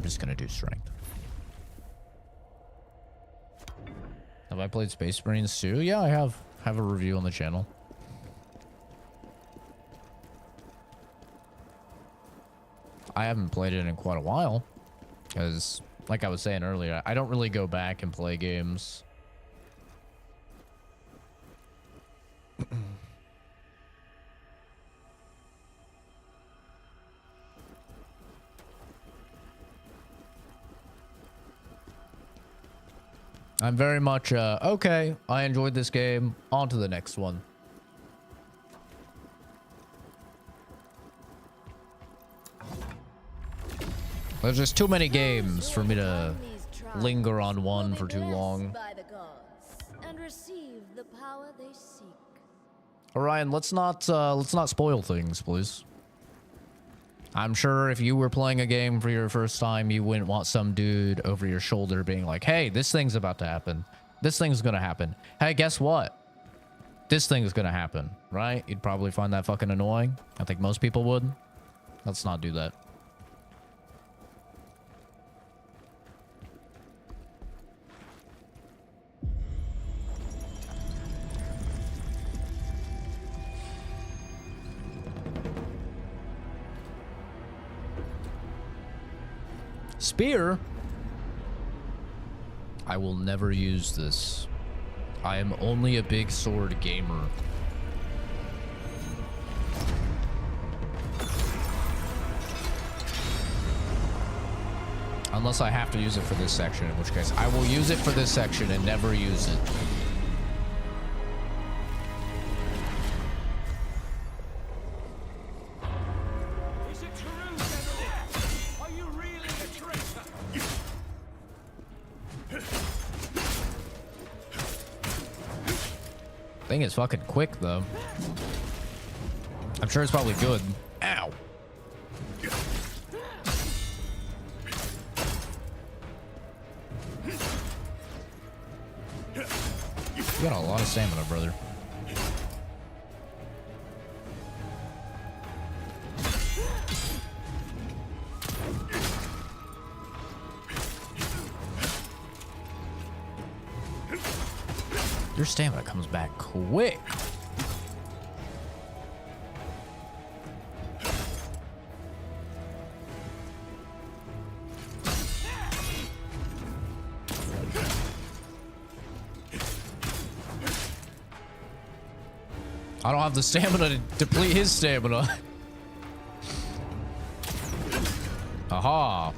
[SPEAKER 1] just gonna do strength. Have I played Space Marines too? Yeah, I have. Have a review on the channel. I haven't played it in quite a while. Because, like I was saying earlier, I don't really go back and play games. I'm very much, okay, I enjoyed this game. On to the next one. There's just too many games for me to linger on one for too long. Orion, let's not spoil things, please. I'm sure if you were playing a game for your first time, you wouldn't want some dude over your shoulder being like, hey, this thing's about to happen. This thing's gonna happen. Hey, guess what? This thing's gonna happen, right? You'd probably find that fucking annoying. I think most people would. Let's not do that. Spear? I will never use this. I am only a big sword gamer. Unless I have to use it for this section, in which case I will use it for this section and never use it. Thing is fucking quick though. I'm sure it's probably good. Ow. You got a lot of stamina, brother. Your stamina comes back quick. I don't have the stamina to deplete his stamina. Aha.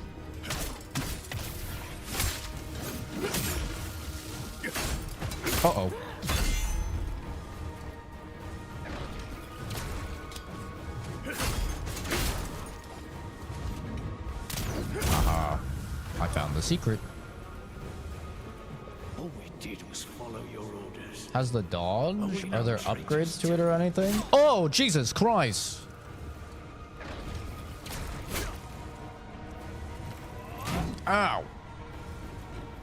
[SPEAKER 1] Uh-oh. Aha. I found the secret.
[SPEAKER 2] All we did was follow your orders.
[SPEAKER 1] Has the dodge? Are there upgrades to it or anything? Oh, Jesus Christ. Ow.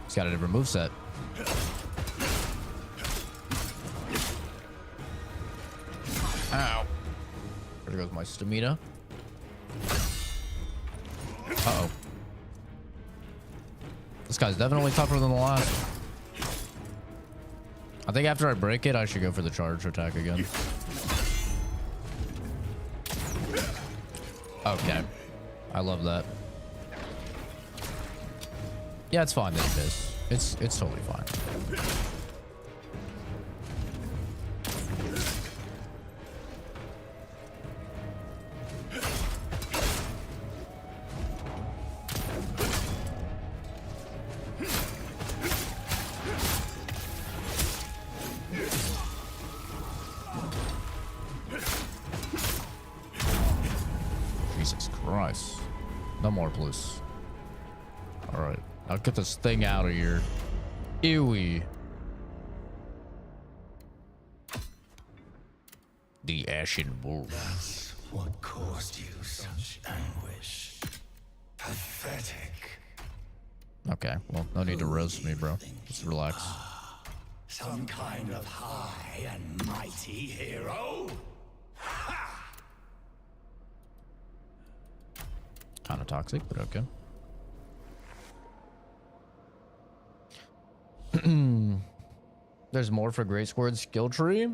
[SPEAKER 1] He's got a different moveset. Ow. There goes my stamina. Uh-oh. This guy's definitely tougher than the last one. I think after I break it, I should go for the charge attack again. Okay. I love that. Yeah, it's fine that you miss. It's totally fine. Jesus Christ. No more, please. Alright. I'll get this thing out of here. Ewy. The Ashen Wolf.
[SPEAKER 2] That's what caused you such anguish. Pathetic.
[SPEAKER 1] Okay, well, no need to roast me, bro. Just relax.
[SPEAKER 2] Some kind of high and mighty hero?
[SPEAKER 1] Kind of toxic, but okay. There's more for Great Sword skill tree.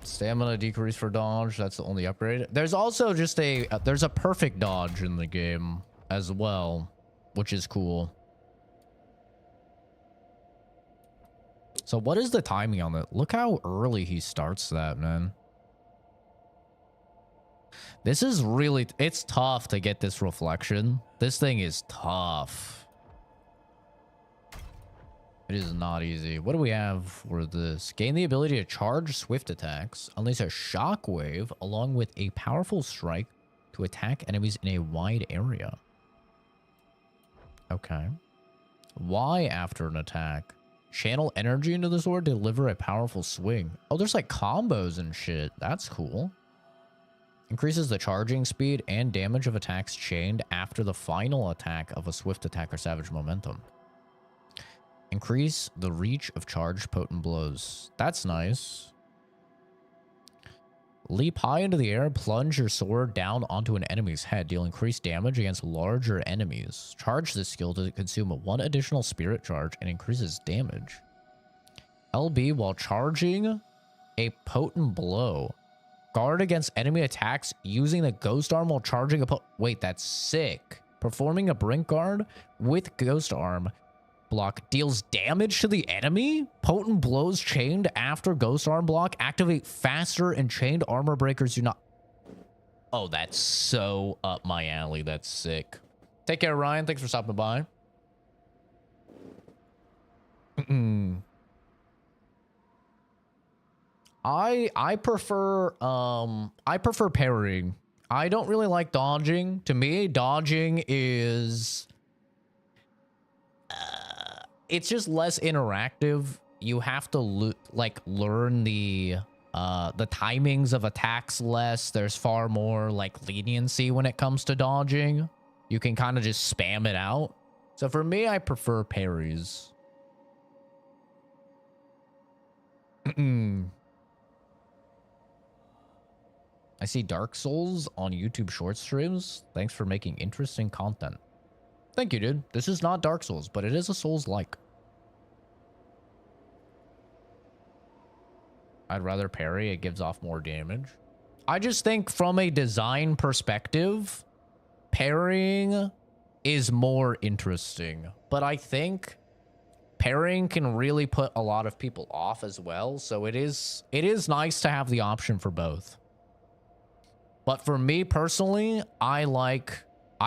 [SPEAKER 1] Stamina decrease for dodge. That's the only upgrade. There's also just there's a perfect dodge in the game as well, which is cool. So what is the timing on that? Look how early he starts that, man. This is really, it's tough to get this reflection. This thing is tough. It is not easy. What do we have for this? Gain the ability to charge swift attacks, unleash a shockwave along with a powerful strike to attack enemies in a wide area. Okay. Y after an attack. Channel energy into the sword to deliver a powerful swing. Oh, there's like combos and shit. That's cool. Increases the charging speed and damage of attacks chained after the final attack of a swift attack or savage momentum. Increase the reach of charged potent blows. That's nice. Leap high into the air, plunge your sword down onto an enemy's head. Deal increased damage against larger enemies. Charge this skill to consume 1 additional spirit charge and increases damage. LB while charging a potent blow. Guard against enemy attacks using the ghost arm while charging a wait, that's sick. Performing a brink guard with ghost arm block deals damage to the enemy. Potent blows chained after ghost arm block activate faster and chained armor breakers do not. Oh, that's so up my alley. That's sick. Take care, Ryan. Thanks for stopping by. I prefer parrying. I don't really like dodging. To me, dodging is it's just less interactive. You have to learn the timings of attacks less. There's far more like leniency when it comes to dodging. You can kind of just spam it out. So for me, I prefer parries. I see Dark Souls on YouTube short streams. Thanks for making interesting content. Thank you, dude. This is not Dark Souls, but it is a Souls-like. I'd rather parry. It gives off more damage. I just think from a design perspective, parrying is more interesting. But I think parrying can really put a lot of people off as well. So it is nice to have the option for both. But for me personally, I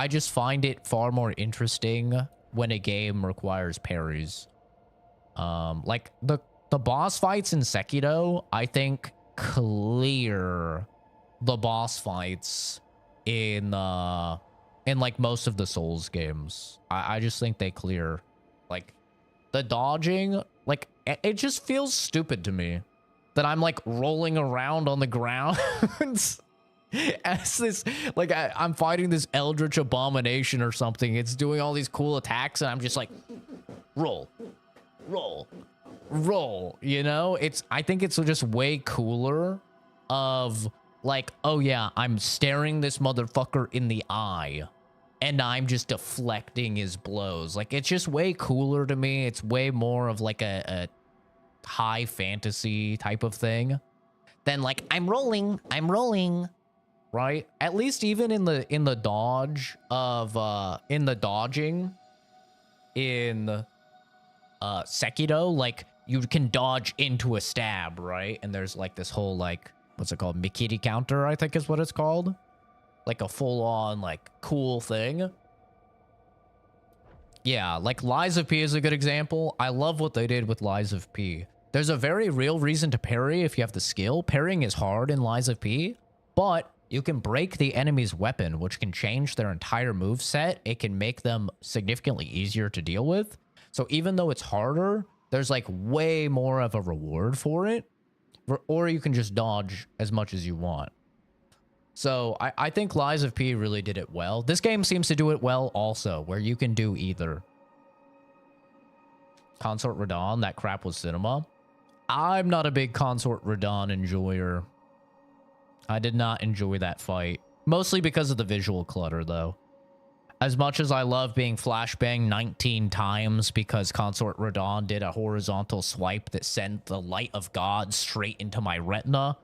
[SPEAKER 1] just find it far more interesting when a game requires parries. Like the boss fights in Sekiro, I think clear the boss fights in like most of the Souls games. I just think they clear. Like the dodging, like it just feels stupid to me that I'm like rolling around on the ground. As this, like, I'm fighting this eldritch abomination or something. It's doing all these cool attacks, and I'm just like, roll, roll, roll. You know, I think it's just way cooler of like, oh yeah, I'm staring this motherfucker in the eye, and I'm just deflecting his blows. Like, it's just way cooler to me. It's way more of like a high fantasy type of thing than like, I'm rolling. Right? At least even in the dodge of in the dodging in Sekiro, like you can dodge into a stab, right? And there's like this whole like, what's it called? Mikiri counter, I think is what it's called. Like a full on like cool thing. Yeah, like Lies of P is a good example. I love what they did with Lies of P. There's a very real reason to parry if you have the skill. Parrying is hard in Lies of P, but you can break the enemy's weapon, which can change their entire move set. It can make them significantly easier to deal with. So even though it's harder, there's like way more of a reward for it. Or you can just dodge as much as you want. So I think Lies of P really did it well. This game seems to do it well also, where you can do either. Consort Radahn, that crap was cinema. I'm not a big Consort Radahn enjoyer. I did not enjoy that fight. Mostly because of the visual clutter, though. As much as I love being flashbanged 19 times because Consort Radahn did a horizontal swipe that sent the light of God straight into my retina,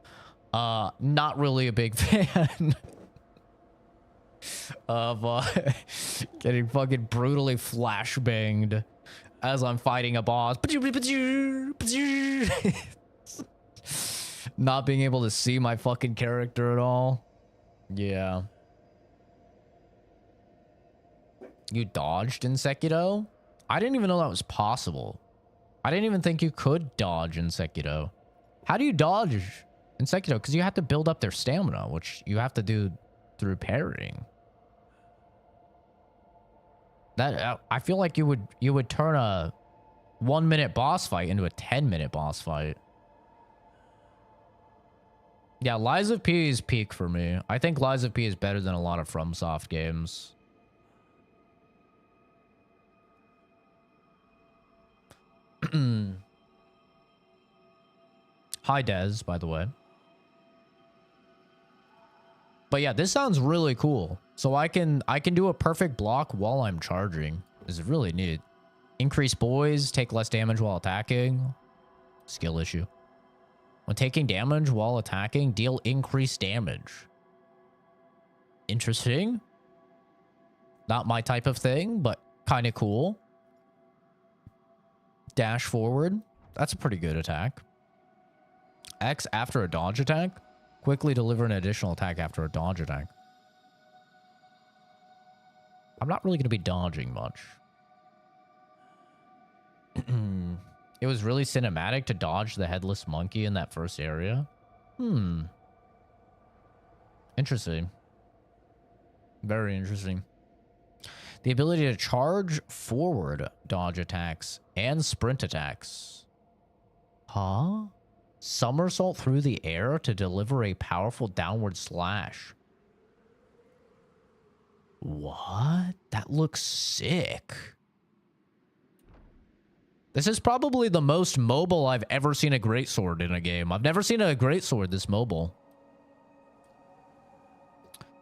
[SPEAKER 1] not really a big fan of getting fucking brutally flashbanged as I'm fighting a boss. Not being able to see my fucking character at all. Yeah. You dodged in Sekiro? I didn't even know that was possible. I didn't even think you could dodge in Sekiro. How do you dodge in Sekiro? Because you have to build up their stamina, which you have to do through parrying. That I feel like you would turn a 1-minute boss fight into a 10-minute boss fight. Yeah, Lies of P is peak for me. I think Lies of P is better than a lot of FromSoft games. Hi, Dez, by the way. But yeah, this sounds really cool. So I can do a perfect block while I'm charging. This is really neat. Increase boys, take less damage while attacking. Skill issue. When taking damage while attacking, deal increased damage. Interesting. Not my type of thing, but kind of cool. Dash forward. That's a pretty good attack. X after a dodge attack. Quickly deliver an additional attack after a dodge attack. I'm not really going to be dodging much. It was really cinematic to dodge the headless monkey in that first area. Interesting. Very interesting. The ability to charge forward dodge attacks and sprint attacks. Huh? Somersault through the air to deliver a powerful downward slash. What? That looks sick. This is probably the most mobile I've ever seen a greatsword in a game. I've never seen a greatsword this mobile.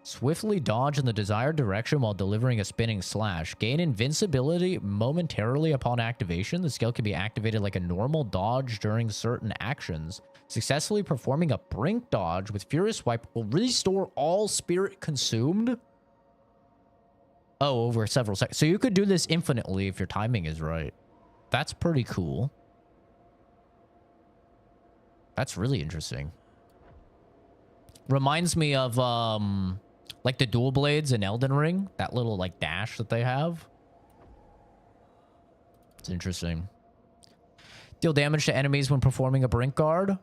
[SPEAKER 1] Swiftly dodge in the desired direction while delivering a spinning slash. Gain invincibility momentarily upon activation. The skill can be activated like a normal dodge during certain actions. Successfully performing a brink dodge with Furious Swipe will restore all spirit consumed. Oh, over several seconds. So you could do this infinitely if your timing is right. That's pretty cool. That's really interesting. Reminds me of, like the dual blades in Elden Ring. That little, like, dash that they have. It's interesting. Deal damage to enemies when performing a brink guard.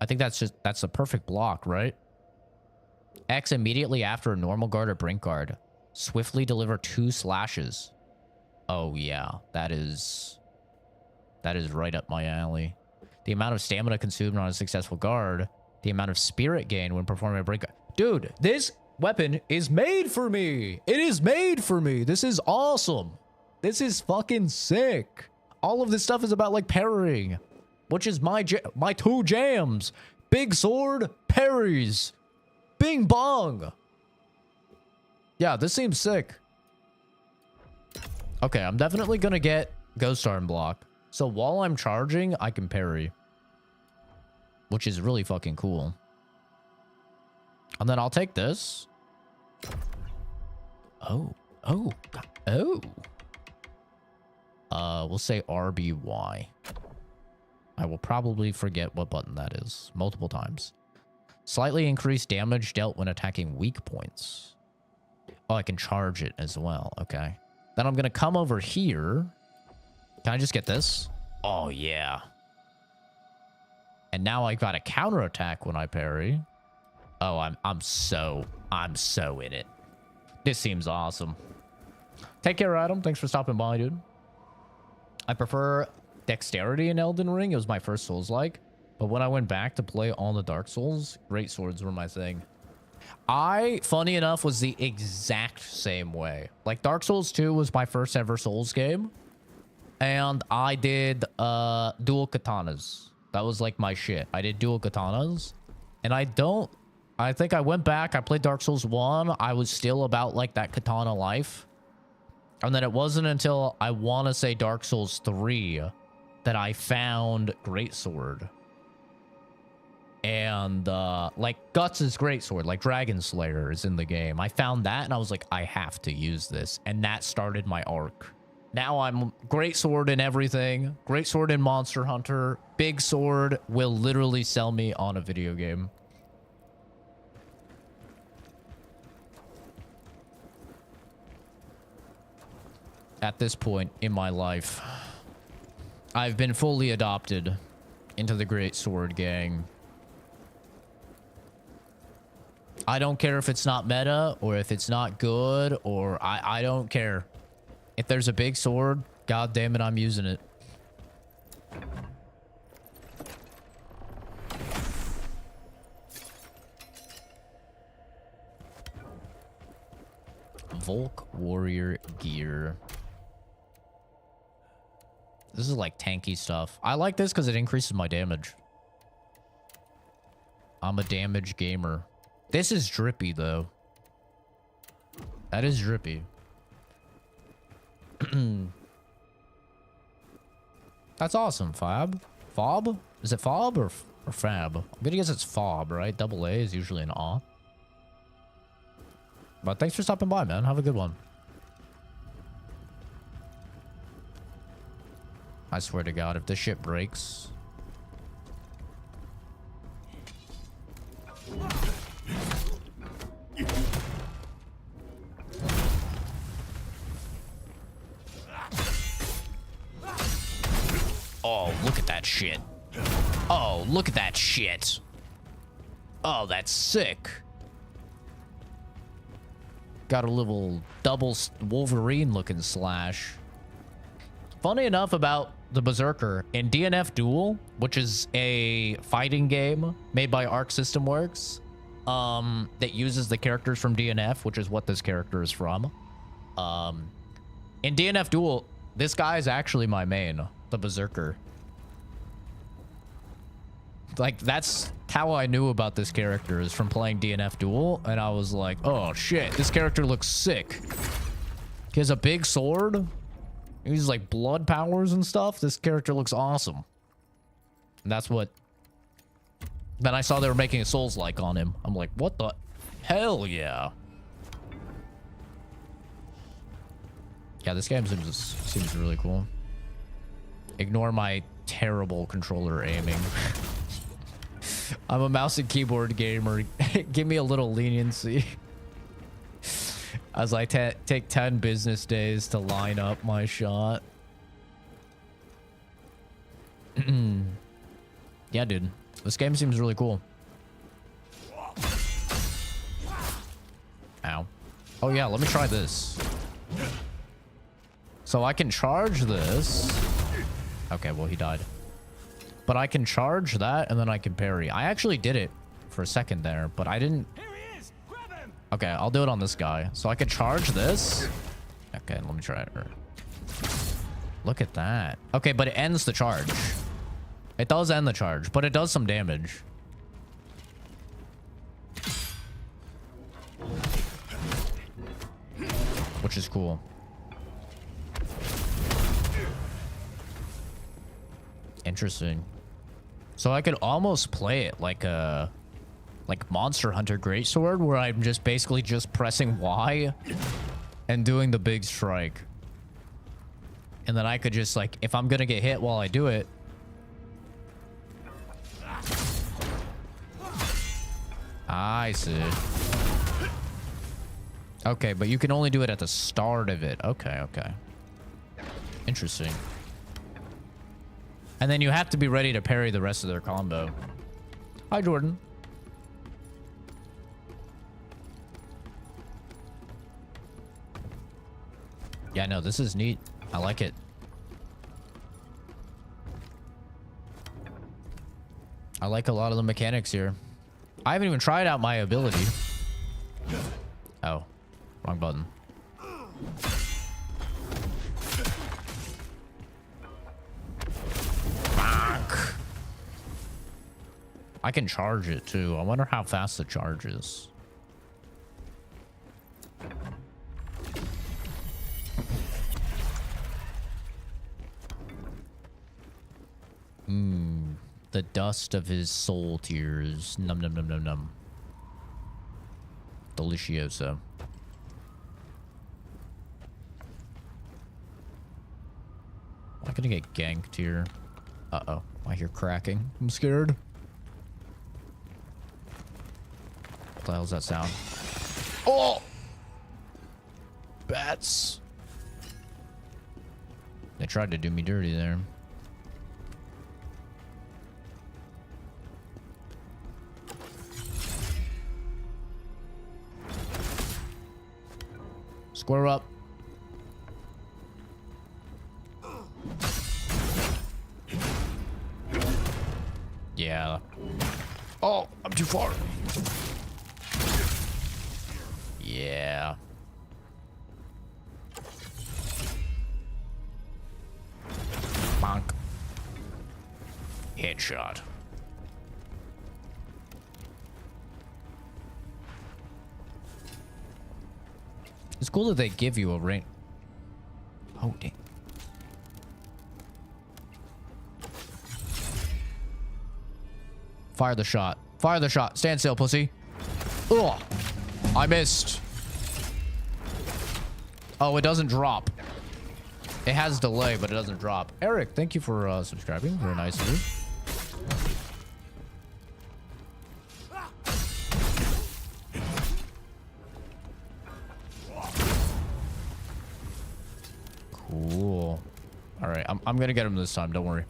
[SPEAKER 1] I think that's a perfect block, right? X immediately after a normal guard or brink guard. Swiftly deliver 2 slashes. Oh, yeah. That is right up my alley. The amount of stamina consumed on a successful guard. The amount of spirit gain when performing a break. Dude, this weapon is made for me. It is made for me. This is awesome. This is fucking sick. All of this stuff is about, like, parrying, which is my 2 jams. Big sword, parries. Bing bong. Yeah, this seems sick. Okay, I'm definitely gonna get Ghost Arm block. So while I'm charging, I can parry. Which is really fucking cool. And then I'll take this. Oh. We'll say RBY. I will probably forget what button that is multiple times. Slightly increased damage dealt when attacking weak points. Oh, I can charge it as well. Okay. Then I'm going to come over here. Can I just get this? Oh, yeah. And now I got a counterattack when I parry. Oh, I'm so in it. This seems awesome. Take care, Adam. Thanks for stopping by, dude. I prefer dexterity in Elden Ring. It was my first Souls-like. But when I went back to play all the Dark Souls, great swords were my thing. Funny enough, was the exact same way. Like, Dark Souls 2 was my first ever Souls game. And I did dual katanas. That was like my shit. I did dual katanas. And I think I went back. I played Dark Souls 1. I was still about like that katana life. And then it wasn't until I want to say Dark Souls 3 that I found Greatsword. And like Guts' Greatsword, like Dragon Slayer is in the game. I found that and I was like, I have to use this. And that started my arc. Now I'm Greatsword in everything. Greatsword in Monster Hunter. Big Sword will literally sell me on a video game. at this point in my life. I've been fully adopted into the Great Sword Gang. I don't care if it's not meta or if it's not good, or I don't care. If there's a big sword, god damn it, I'm using it. Volk Warrior gear. This is like tanky stuff. I like this because it increases my damage. I'm a damage gamer. This is drippy though. That is drippy. That's awesome, Fab. Fob? Is it Fob or Fab? I'm gonna guess it's Fob, right? Double A is usually an A. But thanks for stopping by, man. Have a good one. I swear to God, if this shit breaks... Oh, look at that shit. Oh, look at that shit. Oh, that's sick. Got a little double Wolverine looking slash. Funny enough about the Berserker, in DNF Duel, which is a fighting game made by Arc System Works, that uses the characters from DNF, which is what this character is from. In DNF Duel, this guy is actually my main, the Berserker. Like, that's how I knew about this character, is from playing DNF Duel, and I was like, oh shit, this character looks sick. He has a big sword. He uses like blood powers and stuff. This character looks awesome. And that's what... Then I saw they were making a soulslike on him. I'm like, what the... Hell yeah. Yeah, this game seems really cool. Ignore my terrible controller aiming. I'm a mouse and keyboard gamer. Give me a little leniency. As I take 10 business days to line up my shot. Yeah, dude. This game seems really cool. Ow. Oh, yeah, let me try this. So I can charge this. Okay, well, he died. But I can charge that, and then I can parry. I actually did it for a second there, but I didn't...
[SPEAKER 3] Here he is! Grab him!
[SPEAKER 1] Okay, I'll do it on this guy. So I can charge this. Okay, let me try it. Look at that. Okay, but it ends the charge. It does end the charge, but it does some damage. Which is cool. Interesting. So I could almost play it like a... like Monster Hunter Greatsword, where I'm just basically just pressing Y and doing the big strike. And then I could just, like, if I'm gonna get hit while I do it... I see. Okay, but you can only do it at the start of it. Okay, okay. Interesting. And then you have to be ready to parry the rest of their combo. Hi, Jordan. Yeah, no, this is neat. I like it. I like a lot of the mechanics here. I haven't even tried out my ability. Oh, wrong button. Bonk. I can charge it too. I wonder how fast the charge is. The dust of his soul tears. Num num num num num. Delicioso. Am I gonna get ganked here? Uh-oh. I hear cracking. I'm scared. What the hell's that sound? Oh! Bats. They tried to do me dirty there. Square up. Yeah. Oh, I'm too far. Yeah. Bonk. Headshot. It's cool that they give you a ring. Oh, dang. Fire the shot. Fire the shot. Stand still, pussy. Ugh. I missed. Oh, it doesn't drop. It has delay, but it doesn't drop. Eric, thank you for subscribing. Very nice of you. Cool. All right, I'm gonna get him this time. Don't worry.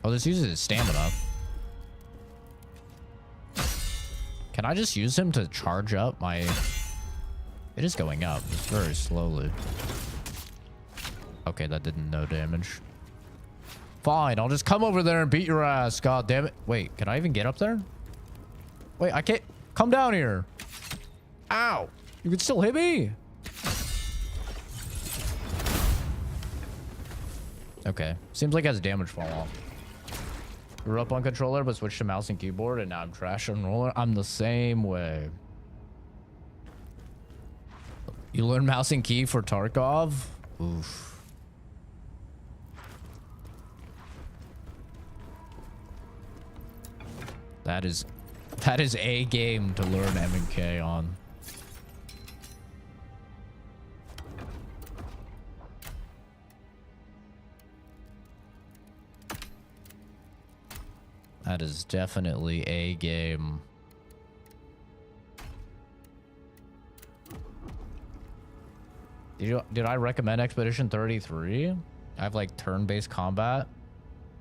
[SPEAKER 1] Oh, this uses his stamina. Can I just use him to charge up my... It is going up. It's very slowly. Okay, that did no damage. Fine, I'll just come over there and beat your ass. God damn it. Wait, can I even get up there? Wait, I can't... Come down here. Ow. You can still hit me? Okay. Seems like it has damage fall off. Grew up on controller, but switched to mouse and keyboard, and now I'm trash on roller. I'm the same way. You learn mouse and key for Tarkov? Oof. That is a game to learn M and K on. That is definitely a game. Did I recommend Expedition 33? I have like turn-based combat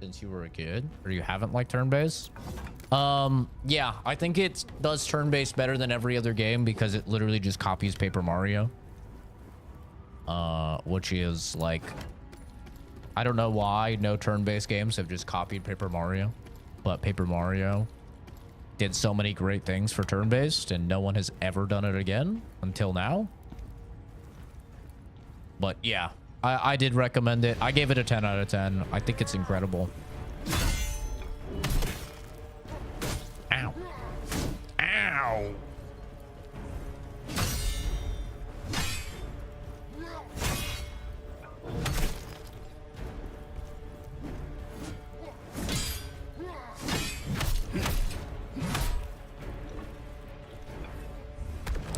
[SPEAKER 1] since you were a kid, or you haven't liked turn-based? Yeah, I think it does turn-based better than every other game because it literally just copies Paper Mario. Which is like, I don't know why no turn-based games have just copied Paper Mario. But Paper Mario did so many great things for turn-based, and no one has ever done it again until now. But yeah, I did recommend it. I gave it a 10 out of 10. I think it's incredible. Ow. Ow.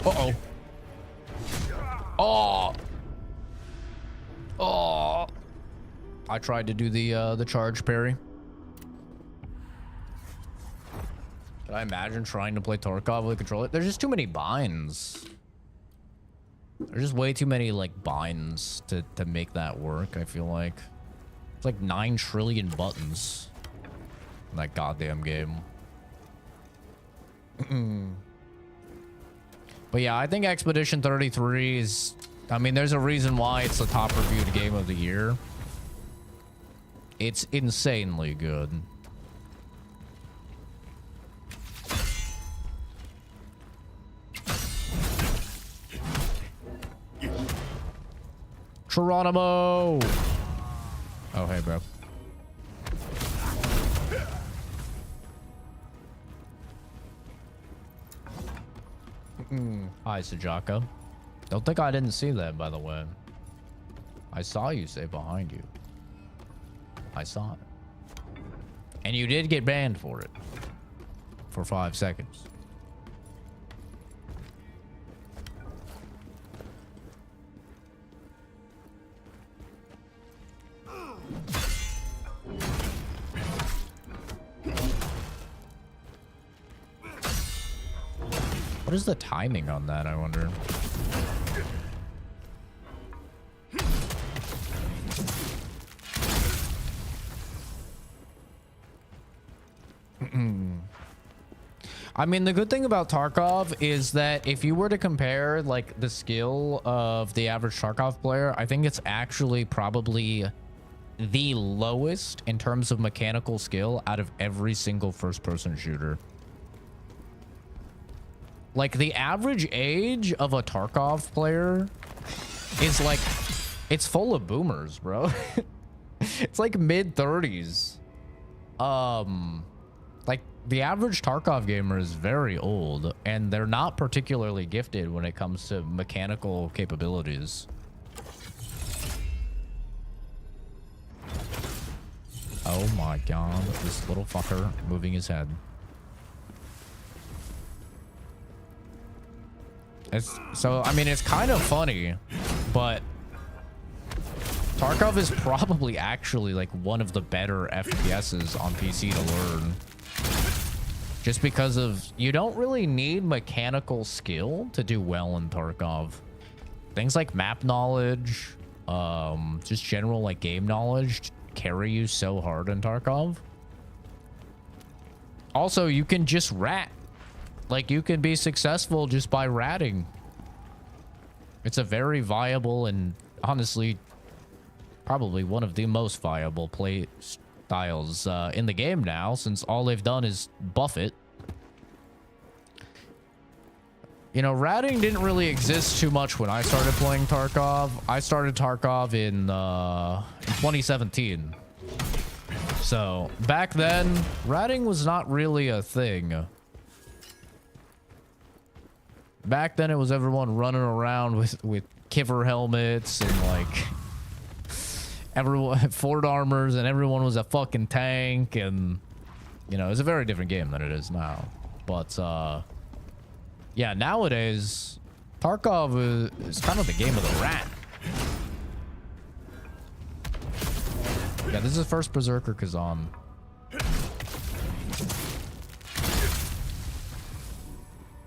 [SPEAKER 1] Uh-oh. Oh. Oh. I tried to do the charge parry. Can I imagine trying to play Tarkov with a controller? There's just too many binds. There's just way too many like binds to make that work, I feel like. It's like 9 trillion buttons in that goddamn game. But yeah, I think Expedition 33 is... I mean, there's a reason why it's the top reviewed game of the year. It's insanely good. Geronimo! Oh, hey, bro. Hi, Sajaka. Don't think I didn't see that, by the way. I saw you say behind you. I saw it. And you did get banned for it. For 5 seconds. What is the timing on that, I wonder? I mean, the good thing about Tarkov is that if you were to compare like the skill of the average Tarkov player, I think it's actually probably the lowest in terms of mechanical skill out of every single first-person shooter. Like, the average age of a Tarkov player is like, it's full of boomers, bro. It's like mid-30s. Like, the average Tarkov gamer is very old, and they're not particularly gifted when it comes to mechanical capabilities. Oh my god, this little fucker moving his head. So, I mean, it's kind of funny, but Tarkov is probably actually like one of the better FPSs on PC to learn. Just because of, you don't really need mechanical skill to do well in Tarkov. Things like map knowledge, just general like game knowledge carry you so hard in Tarkov. Also, you can just rat. Like, you can be successful just by ratting. It's a very viable and honestly probably one of the most viable play styles in the game now, since all they've done is buff it. You know, ratting didn't really exist too much when I started playing Tarkov. I started Tarkov in 2017. So back then, ratting was not really a thing. Back then, it was everyone running around with Kiver helmets and like everyone Ford armors, and everyone was a fucking tank, and you know, it's a very different game than it is now. But yeah, nowadays Tarkov is kind of the game of the rat. Yeah, this is the first Berserker Kazan.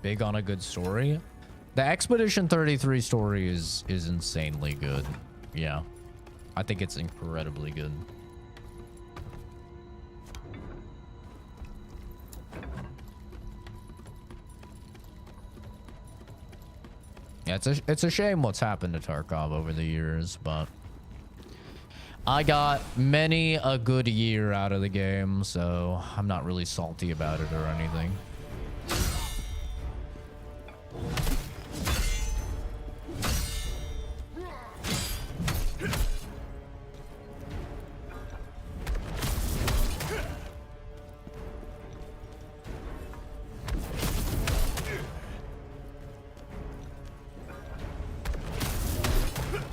[SPEAKER 1] Big on a good story. The Expedition 33 story is insanely good. Yeah, I think it's incredibly good. Yeah, it's a shame what's happened to Tarkov over the years, but I got many a good year out of the game, so I'm not really salty about it or anything.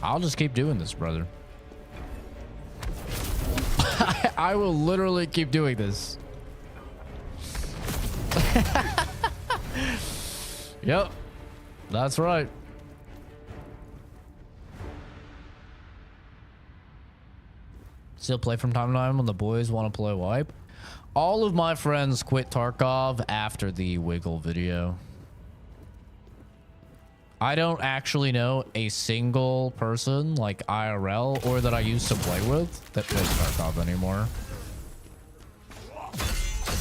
[SPEAKER 1] I'll just keep doing this, brother. I will literally keep doing this. Yep, that's right. Still play from time to time when the boys want to play wipe. All of my friends quit Tarkov after the Wiggle video. I don't actually know a single person like IRL or that I used to play with that plays Tarkov anymore.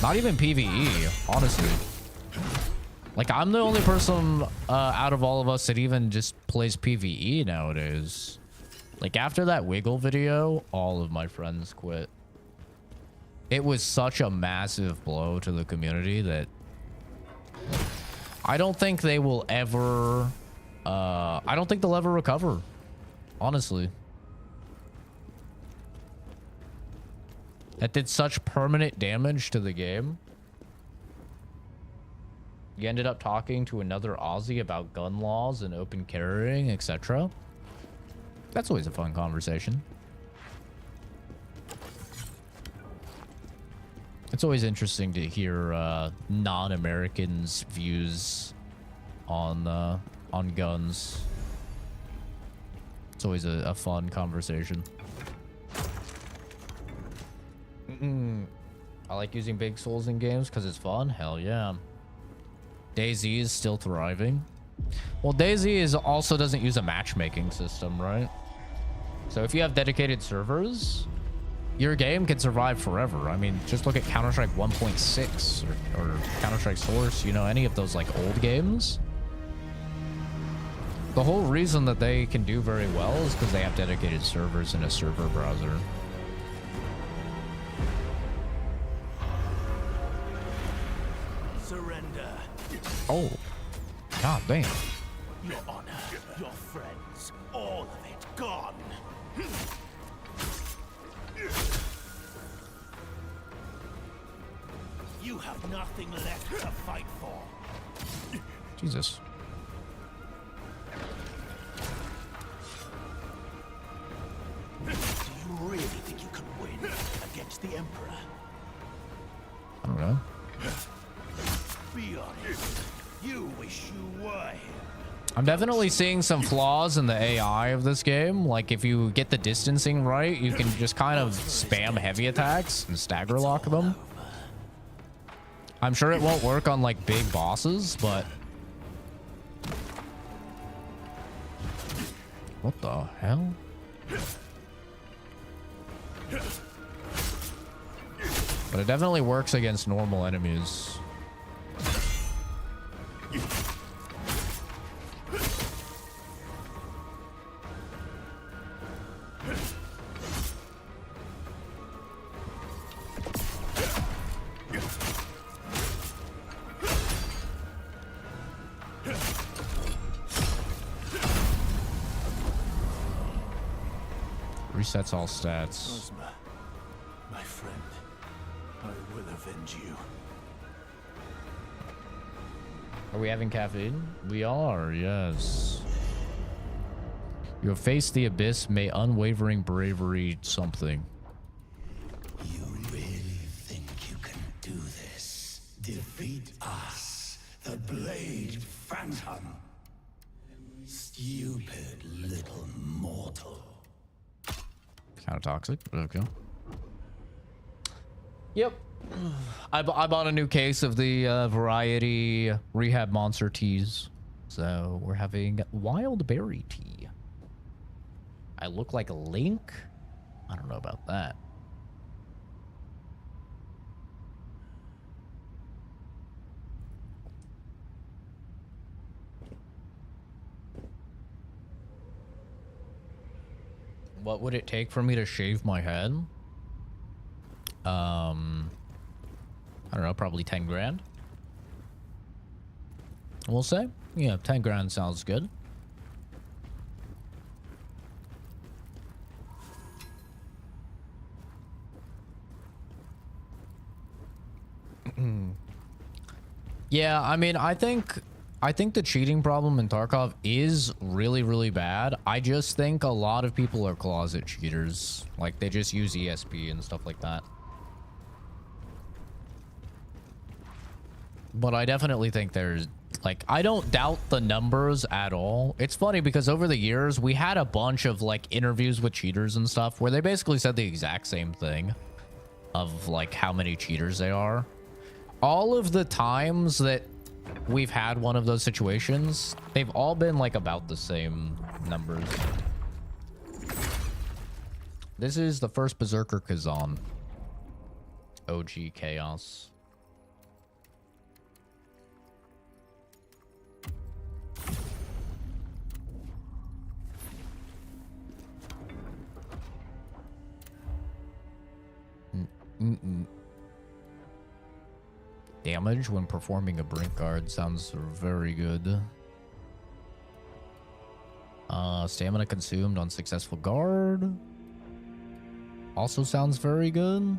[SPEAKER 1] Not even PvE, honestly. Like, I'm the only person out of all of us that even just plays PvE nowadays. Like, after that Wiggle video, all of my friends quit. It was such a massive blow to the community that I don't think they will ever... I don't think they'll ever recover, honestly. That did such permanent damage to the game. You ended up talking to another Aussie about gun laws and open carrying, etc. That's always a fun conversation. It's always interesting to hear non-Americans' views on guns. It's always a fun conversation. I like using big souls in games because it's fun. Hell yeah. DayZ is still thriving. Well, DayZ also doesn't use a matchmaking system, right? So if you have dedicated servers, your game can survive forever. I mean, just look at Counter-Strike 1.6 or Counter-Strike Source, you know, any of those like old games. The whole reason that they can do very well is because they have dedicated servers in a server browser.
[SPEAKER 3] Surrender.
[SPEAKER 1] Oh, god damn.
[SPEAKER 3] Your honor, your friends, all of it gone. You have nothing left to fight for.
[SPEAKER 1] Jesus.
[SPEAKER 3] Do you really think you can win against the Emperor?
[SPEAKER 1] I don't know.
[SPEAKER 3] Be honest. You wish you were here.
[SPEAKER 1] I'm definitely seeing some flaws in the AI of this game. Like, if you get the distancing right, you can just kind of spam heavy attacks and stagger lock them. I'm sure it won't work on, like, big bosses, but... What the hell? But it definitely works against normal enemies. Resets all stats.
[SPEAKER 3] Ozma, my friend, I will avenge you.
[SPEAKER 1] Are we having caffeine? We are, yes. You have faced the abyss, may unwavering bravery something.
[SPEAKER 2] You really think you can do this? Defeat us, the Blade Phantom? Stupid little mortal.
[SPEAKER 1] Kind of toxic, but okay. Yep. I bought a new case of the variety rehab monster teas. So we're having wild berry tea. I look like a Link? I don't know about that. What would it take for me to shave my head? I don't know, probably 10 grand. We'll say. Yeah, 10 grand sounds good. Yeah, I mean, I think the cheating problem in Tarkov is really, really bad. I just think a lot of people are closet cheaters. Like, they just use ESP and stuff like that. But I definitely think there's, like, I don't doubt the numbers at all. It's funny because over the years, we had a bunch of, like, interviews with cheaters and stuff where they basically said the exact same thing of, like, how many cheaters they are. All of the times that we've had one of those situations, they've all been, like, about the same numbers. This is the first Berserker Kazan. OG Chaos. Damage when performing a brink guard sounds very good. Stamina consumed on successful guard also sounds very good.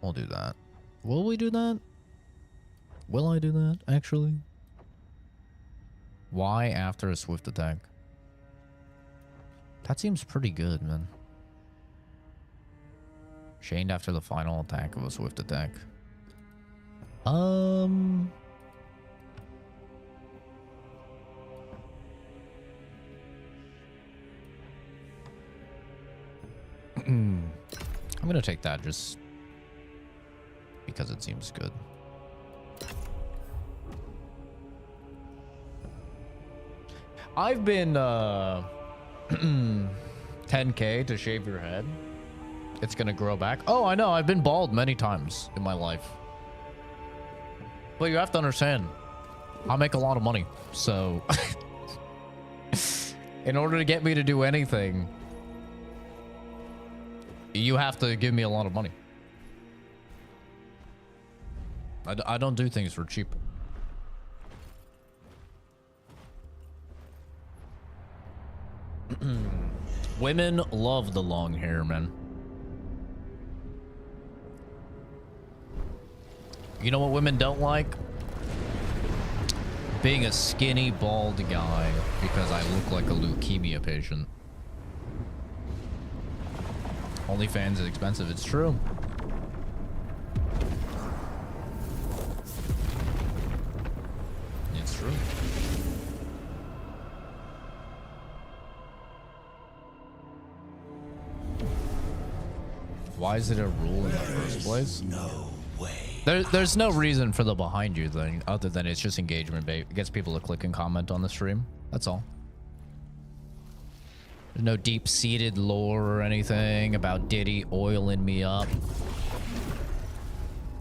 [SPEAKER 1] We'll do that. Will we do that? Will I do that, actually? Why after a swift attack? That seems pretty good, man. Chained after the final attack of a swift attack. I'm gonna take that just because it seems good. I've been 10K to shave your head. It's gonna grow back. Oh, I know. I've been bald many times in my life. But you have to understand, I make a lot of money. So in order to get me to do anything, you have to give me a lot of money. I don't do things for cheap. Women love the long hair, man. You know what women don't like? Being a skinny, bald guy because I look like a leukemia patient. OnlyFans is expensive. It's true. It's true. Why is it a rule in the first place?
[SPEAKER 2] No way.
[SPEAKER 1] There's no reason for the behind you thing other than it's just engagement bait. It gets people to click and comment on the stream. That's all. There's no deep-seated lore or anything about Diddy oiling me up.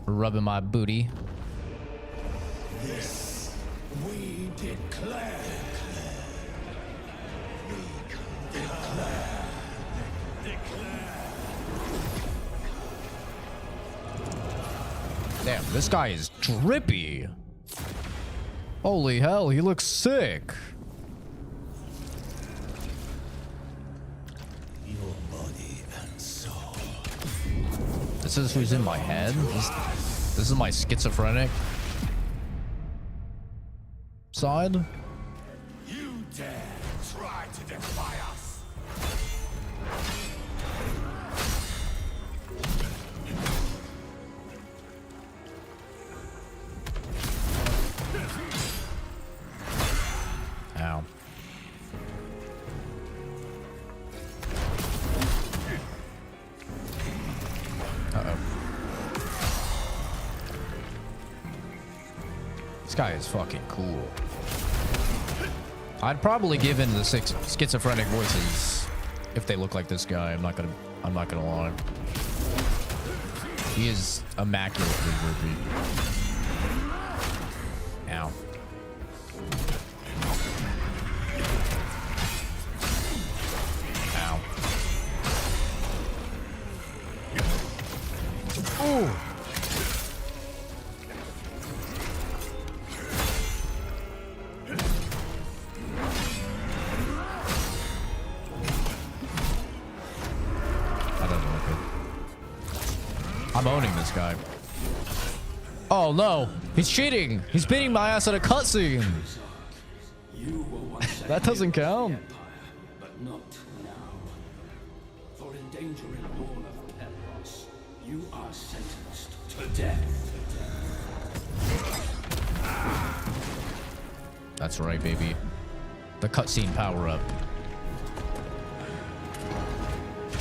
[SPEAKER 1] Rubbing my booty.
[SPEAKER 2] This we declare.
[SPEAKER 1] Damn, this guy is drippy. Holy hell, he looks sick.
[SPEAKER 2] Your body and soul.
[SPEAKER 1] This is who's in my head. This is my schizophrenic side.
[SPEAKER 2] You dare try to defy us.
[SPEAKER 1] Ow. Uh-oh. This guy is fucking cool. I'd probably give in the 6 schizophrenic voices if they look like this guy. I'm not gonna lie. He is immaculately groupie. Ow. Ow. Ooh. That doesn't look good. I'm owning this guy. Oh no, he's cheating. He's beating my ass at a cutscene. That doesn't count.
[SPEAKER 3] But not now. For endangering all of Pelos, you are sentenced to death.
[SPEAKER 1] That's right, baby. The cutscene power up.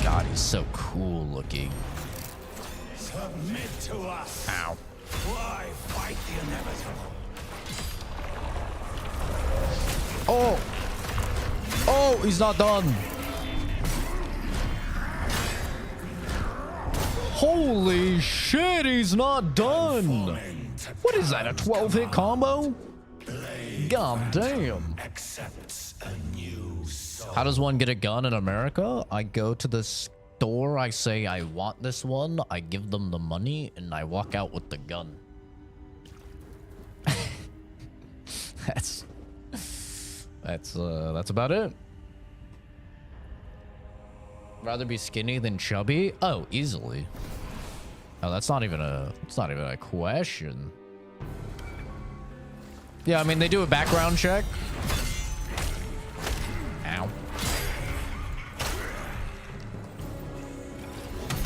[SPEAKER 1] God, he's so cool looking.
[SPEAKER 2] Submit to us.
[SPEAKER 1] Ow.
[SPEAKER 2] Why fight the inevitable?
[SPEAKER 1] Oh! Oh, he's not done. Holy shit, he's not done. What is that, a 12-hit combo? God damn.
[SPEAKER 2] Accepts a new soul.
[SPEAKER 1] How does one get a gun in America? I go to the store, I say I want this one, I give them the money, and I walk out with the gun. That's about it. Rather be skinny than chubby? Oh, easily. Oh, it's not even a question. Yeah, I mean, they do a background check. Ow.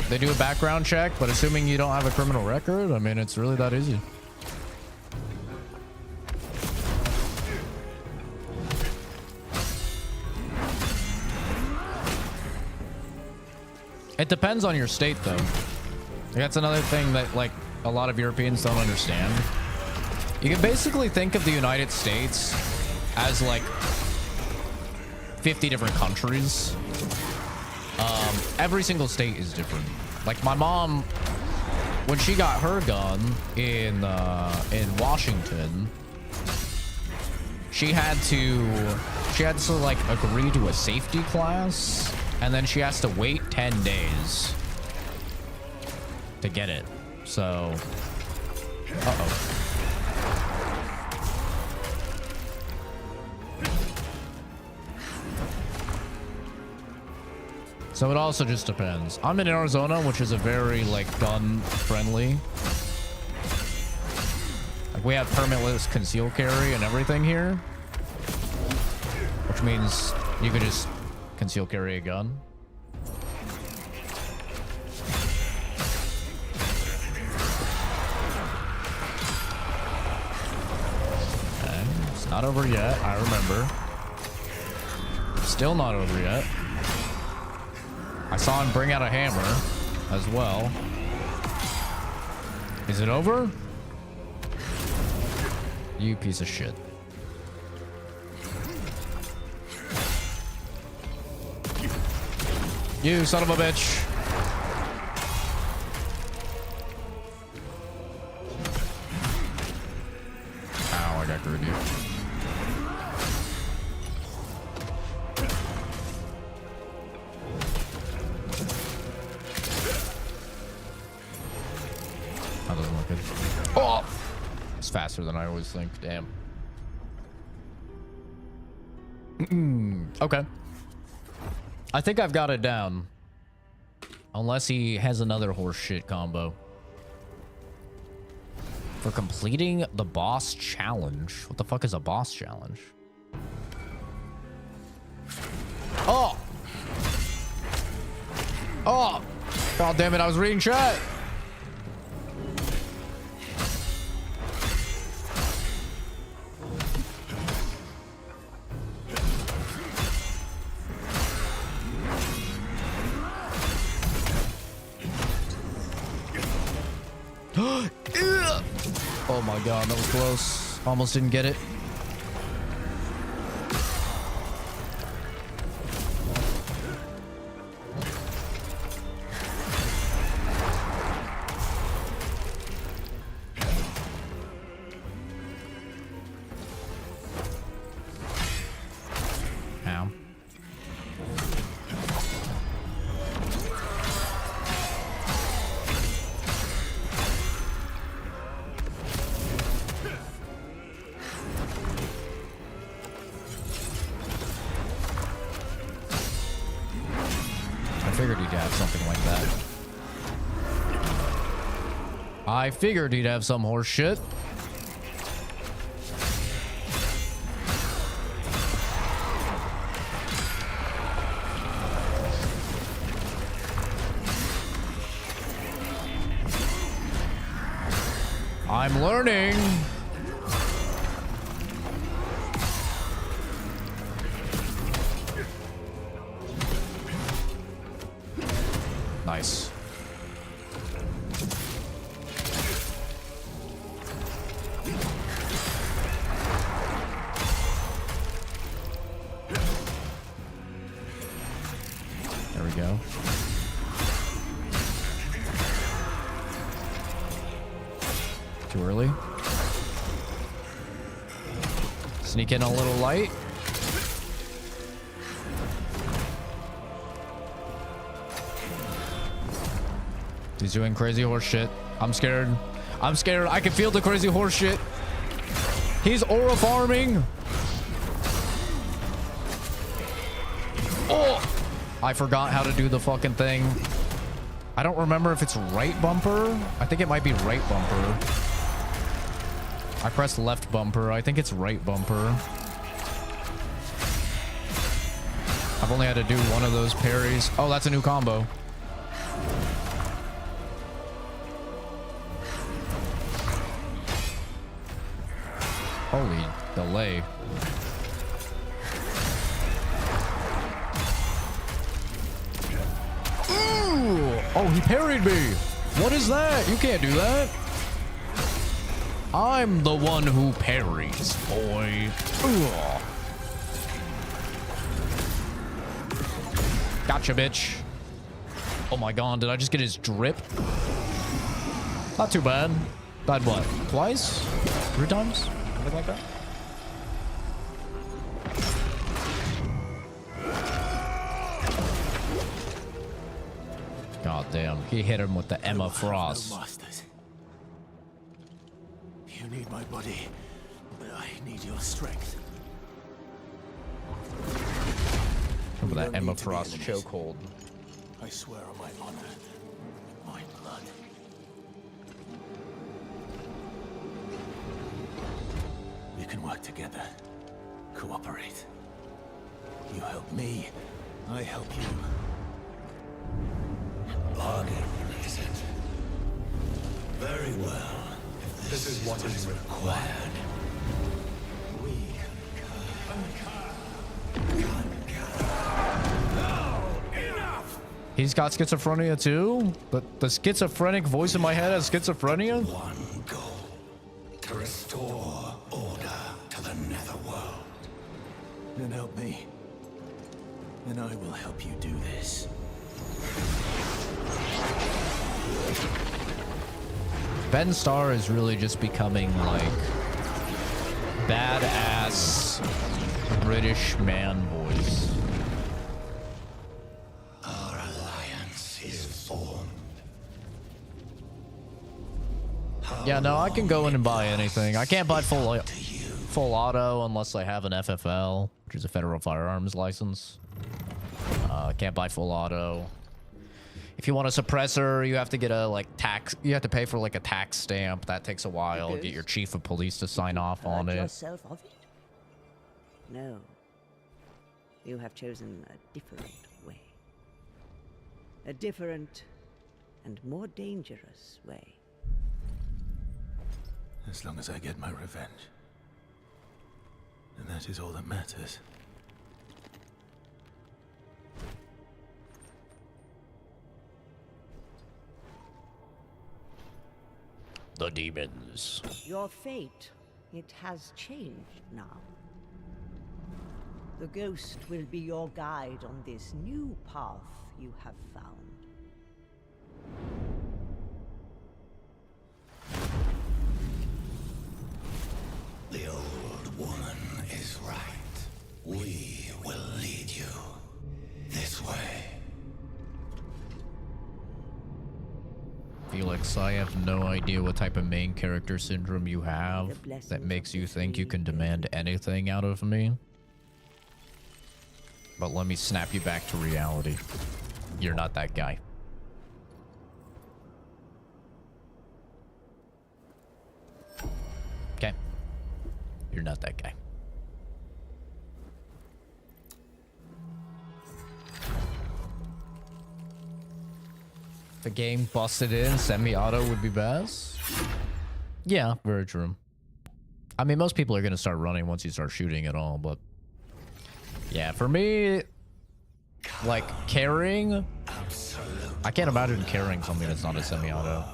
[SPEAKER 1] They do a background check, but assuming you don't have a criminal record, I mean, it's really that easy. It depends on your state, though. That's another thing that, like, a lot of Europeans don't understand. You can basically think of the United States as like 50 different countries. Every single state is different. Like my mom, when she got her gun in Washington, she had to like agree to a safety class, and then she has to wait 10 days to get it. So, uh-oh. So it also just depends. I'm in Arizona, which is a very like gun friendly. Like we have permitless concealed carry and everything here, which means you could just conceal carry a gun. Okay, it's not over yet. I remember. Still not over yet. I saw him bring out a hammer as well. Is it over? You piece of shit. You son of a bitch. Ow, I got greedy. That doesn't look good. Oh! It's faster than I always think. Damn. Okay. I think I've got it down. Unless he has another horse shit combo. For completing the boss challenge. What the fuck is a boss challenge? Oh! Oh! God damn it, I was reading chat. Oh my god, that was close. Almost didn't get it. Ow. I figured he'd have something like that. I figured he'd have some horse shit. I'm learning. Nice. There we go. Too early. Sneak in a little light. He's doing crazy horse shit. I'm scared. I'm scared. I can feel the crazy horse shit. He's aura farming. Oh! I forgot how to do the fucking thing. I don't remember if it's right bumper. I think it might be right bumper. I pressed left bumper. I think it's right bumper. I've only had to do one of those parries. Oh, that's a new combo. Holy delay. Ooh! Oh, he parried me. What is that? You can't do that. I'm the one who parries, boy. Ugh. Gotcha, bitch. Oh my god, did I just get his drip? Not too bad. Died what? Twice? 3 times? Something like that? God damn, he hit him with the Emma Frost.
[SPEAKER 2] No masters. You need my body, but I need your strength.
[SPEAKER 1] Remember that
[SPEAKER 2] don't
[SPEAKER 1] Emma
[SPEAKER 2] need to be
[SPEAKER 1] Frost
[SPEAKER 2] enemies.
[SPEAKER 1] chokehold.
[SPEAKER 2] I swear on my honor, my blood. We can work together, cooperate. You help me, I help you.
[SPEAKER 3] Bargain, is it? Very well. If this is what is required. We
[SPEAKER 1] He's got schizophrenia too? The schizophrenic voice in my head has schizophrenia?
[SPEAKER 3] one goal. To restore order to the netherworld.
[SPEAKER 2] Then help me. And I will help you do this.
[SPEAKER 1] Ben Starr is really just becoming like badass British man voice.
[SPEAKER 3] Our alliance is formed.
[SPEAKER 1] Yeah, no, I can go in and buy anything. I can't buy full auto unless I have an FFL, which is a federal firearms license. Can't buy full auto. If you want a suppressor, you have to get a tax. You have to pay for like a tax stamp. That takes a while. Get your chief of police to sign off on it.
[SPEAKER 5] Yourself of it? No. You have chosen a different way. A different and more dangerous way.
[SPEAKER 2] As long as I get my revenge. And that is all that matters.
[SPEAKER 1] The demons.
[SPEAKER 5] Your fate, it has changed now. The ghost will be your guide on this new path you have found.
[SPEAKER 3] The old woman is right. We will lead you this way.
[SPEAKER 1] Felix, I have no idea what type of main character syndrome you have that makes you think you can demand anything out of me. But let me snap you back to reality. You're not that guy. Okay. You're not that guy. The game busted in, semi-auto would be best. Yeah, very true. I mean, most people are going to start running once you start shooting at all, but... Yeah, for me, like, carrying... I can't imagine carrying something that's not a semi-auto.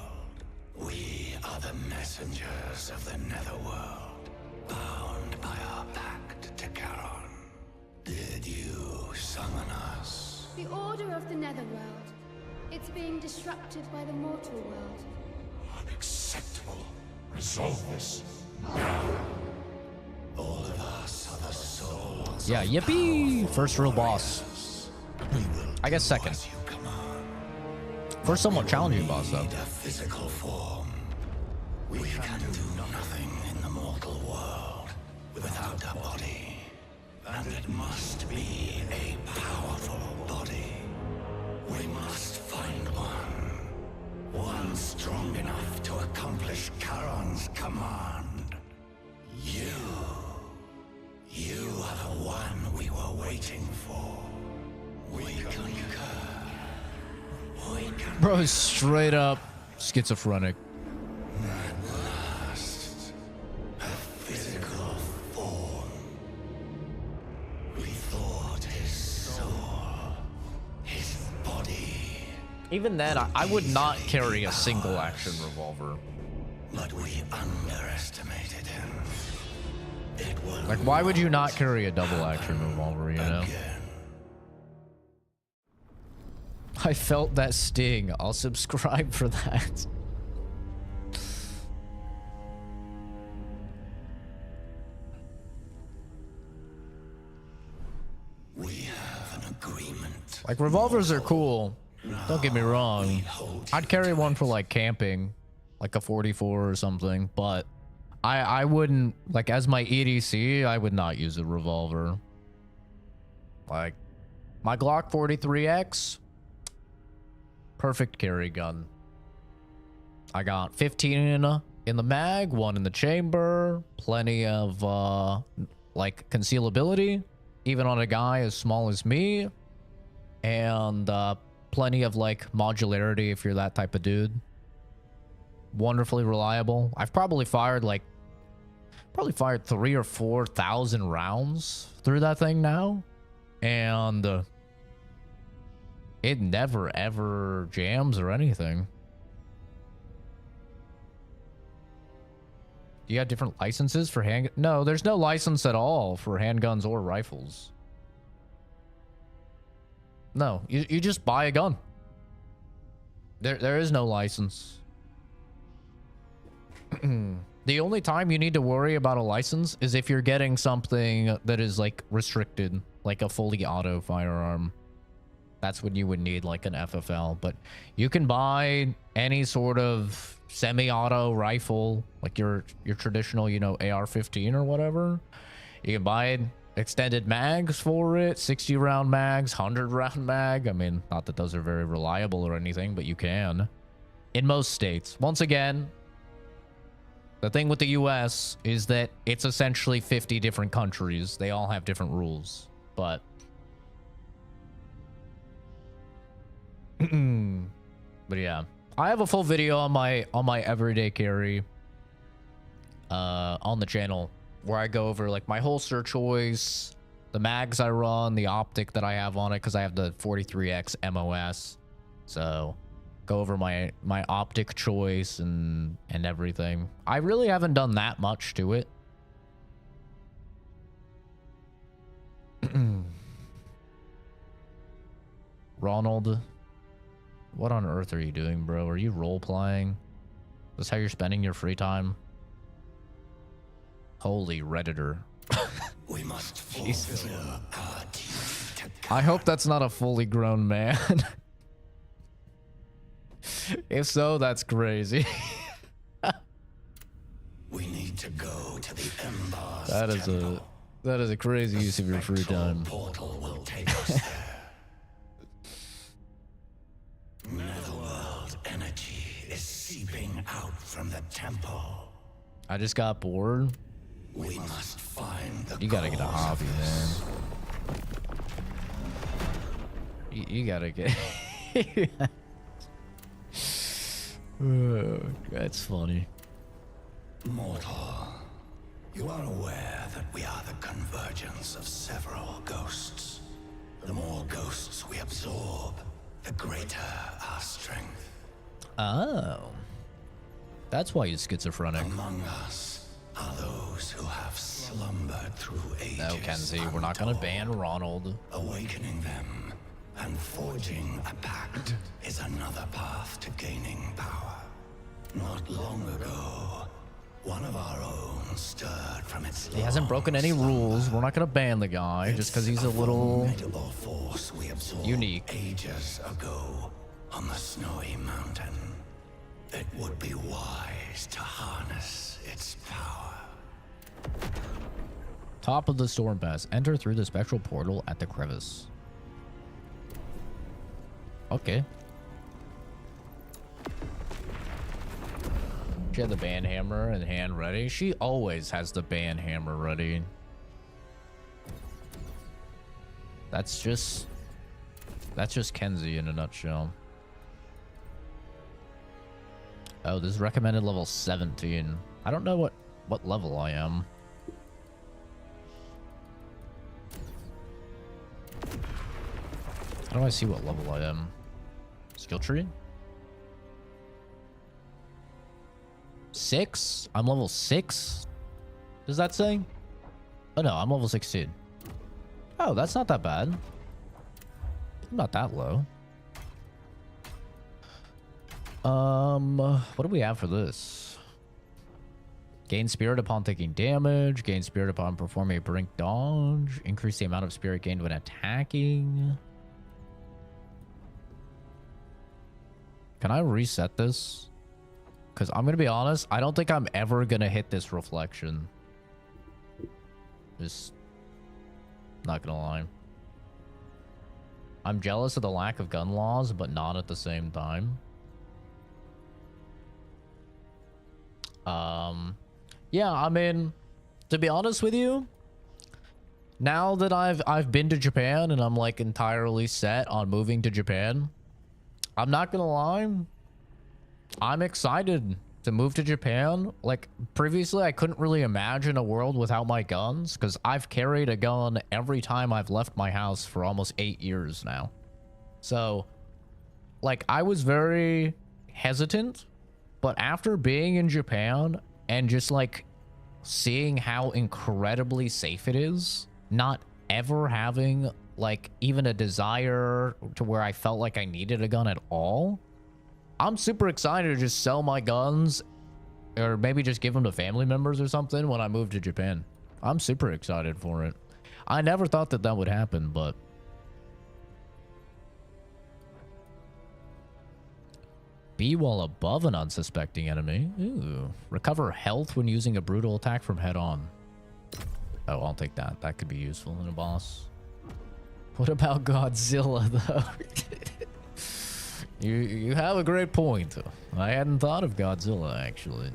[SPEAKER 3] We are the messengers of the netherworld, bound by our pact to Kazan. Did you summon us?
[SPEAKER 6] The order of the netherworld. It's being disrupted by the mortal world.
[SPEAKER 3] Unacceptable. Resolve this now. All of us are the souls.
[SPEAKER 1] Yeah, yippee! First real boss. I guess second. First somewhat challenging boss, though.
[SPEAKER 3] A physical form. We can do nothing in the mortal world without a body. And it must be a powerful body. We must find one. One strong enough to accomplish Charon's command. You are the one we were waiting for. We concur. We can
[SPEAKER 1] Bro is straight up schizophrenic.
[SPEAKER 3] at last a physical form. We thought his soul, his body.
[SPEAKER 1] Even then, I would not carry a single action revolver.
[SPEAKER 3] But we underestimated him. It will
[SPEAKER 1] Like, why would you not carry a double action revolver, you know?
[SPEAKER 3] again.
[SPEAKER 1] I felt that sting. I'll subscribe for that.
[SPEAKER 3] We have an agreement.
[SPEAKER 1] Like, revolvers are cool. Don't get me wrong. I'd carry one for, like, camping. Like a 44 or something. But I wouldn't, like, as my EDC, I would not use a revolver. Like, my Glock 43X, perfect carry gun. I got 15 in the mag, 1 in the chamber, plenty of, like, concealability, even on a guy as small as me, and plenty of, like, modularity if you're that type of dude. Wonderfully reliable. I've probably fired, like, 3,000 or 4,000 rounds through that thing now, and it never ever jams or anything. Do you have different licenses for hand? No, there's no license at all for handguns or rifles. No, you just buy a gun. There is no license. The only time you need to worry about a license is if you're getting something that is, like, restricted, like a fully auto firearm. That's when you would need, like, an FFL. But you can buy any sort of semi-auto rifle, like your traditional, you know, AR-15 or whatever. You can buy extended mags for it, 60-round mags, 100-round mag. I mean, not that those are very reliable or anything, but you can. In most states. Once again, the thing with the US is that it's essentially 50 different countries. They all have different rules, but yeah, I have a full video on my everyday carry on the channel where I go over, like, my holster choice, the mags I run, the optic that I have on it, because I have the 43X MOS. So go over my optic choice and everything. I really haven't done that much to it. Ronald, what on earth are you doing, bro? Are you role-playing? Is this how you're spending your free time? Holy Redditor.
[SPEAKER 3] We must fulfill our duty to
[SPEAKER 1] I hope that's not a fully grown man. If so, that's crazy.
[SPEAKER 3] We need to go to the Ember's
[SPEAKER 1] That is a crazy use of your free time.
[SPEAKER 3] Portal will take us there. Netherworld energy is seeping out from the temple.
[SPEAKER 1] I just got bored.
[SPEAKER 3] We must find the
[SPEAKER 1] You gotta get a
[SPEAKER 3] cause
[SPEAKER 1] hobby,
[SPEAKER 3] of this.
[SPEAKER 1] man. You gotta get... That's funny.
[SPEAKER 3] Mortal, you are aware that we are the convergence of several ghosts. The more ghosts we absorb, the greater our strength.
[SPEAKER 1] Oh. That's why you're schizophrenic.
[SPEAKER 3] Among us are those who have slumbered through ages.
[SPEAKER 1] No, Kenzie, we're not gonna
[SPEAKER 3] untold.
[SPEAKER 1] ban Ronald.
[SPEAKER 3] Awakening them and forging a pact is another path to gaining power. Not long ago, one of our own stirred from its
[SPEAKER 1] He hasn't broken any rules. We're not gonna ban the guy just because he's a little
[SPEAKER 3] force we absorbed
[SPEAKER 1] unique.
[SPEAKER 3] ages ago on the snowy mountain. It would be wise to harness its power.
[SPEAKER 1] Top of the storm pass. Enter through the spectral portal at the crevice. Okay. She had the band hammer in hand ready. She always has the band hammer ready. That's just Kenzie in a nutshell. Oh, this is recommended level 17. I don't know what level I am. How do I see what level I am? Skill tree? 6? I'm level 6? Does that say? Oh no, I'm level 16. Oh, that's not that bad. I'm not that low. What do we have for this? Gain spirit upon taking damage. Gain spirit upon performing a brink dodge. Increase the amount of spirit gained when attacking. Can I reset this? Because I'm going to be honest, I don't think I'm ever going to hit this reflection. Just not going to lie. I'm jealous of the lack of gun laws, but not at the same time. Yeah, I mean, to be honest with you, now that I've been to Japan and I'm like entirely set on moving to Japan, I'm not gonna lie, I'm excited to move to Japan. Like previously, I couldn't really imagine a world without my guns because I've carried a gun every time I've left my house for almost 8 years now. So, like, I was very hesitant, but after being in Japan and just like seeing how incredibly safe it is, not ever having like even a desire to where I felt like I needed a gun at all, I'm super excited to just sell my guns or maybe just give them to family members or something when I move to Japan. I'm super excited for it. I never thought that that would happen, but be while above an unsuspecting enemy. Ooh. Recover health when using a brutal attack from head on. Oh, I'll take that. That could be useful in a boss. What about Godzilla, though? You have a great point. I hadn't thought of Godzilla, actually.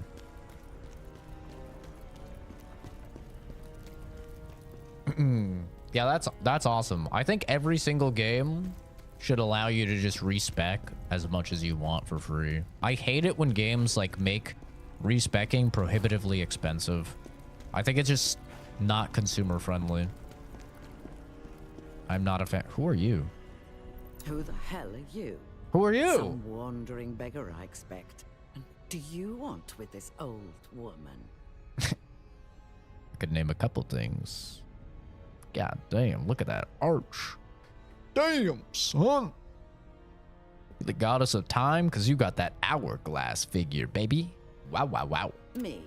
[SPEAKER 1] Yeah, that's awesome. I think every single game should allow you to just respec as much as you want for free. I hate it when games like make respecking prohibitively expensive. I think it's just not consumer friendly. I'm not a fan. Who are you?
[SPEAKER 7] Who the hell are you?
[SPEAKER 1] Who are you?
[SPEAKER 7] Some wandering beggar, I expect. And do you want with this old woman?
[SPEAKER 1] I could name a couple things. God damn, look at that arch. Damn, son. You the goddess of time? Because you got that hourglass figure, baby. Wow, wow, wow.
[SPEAKER 7] Me?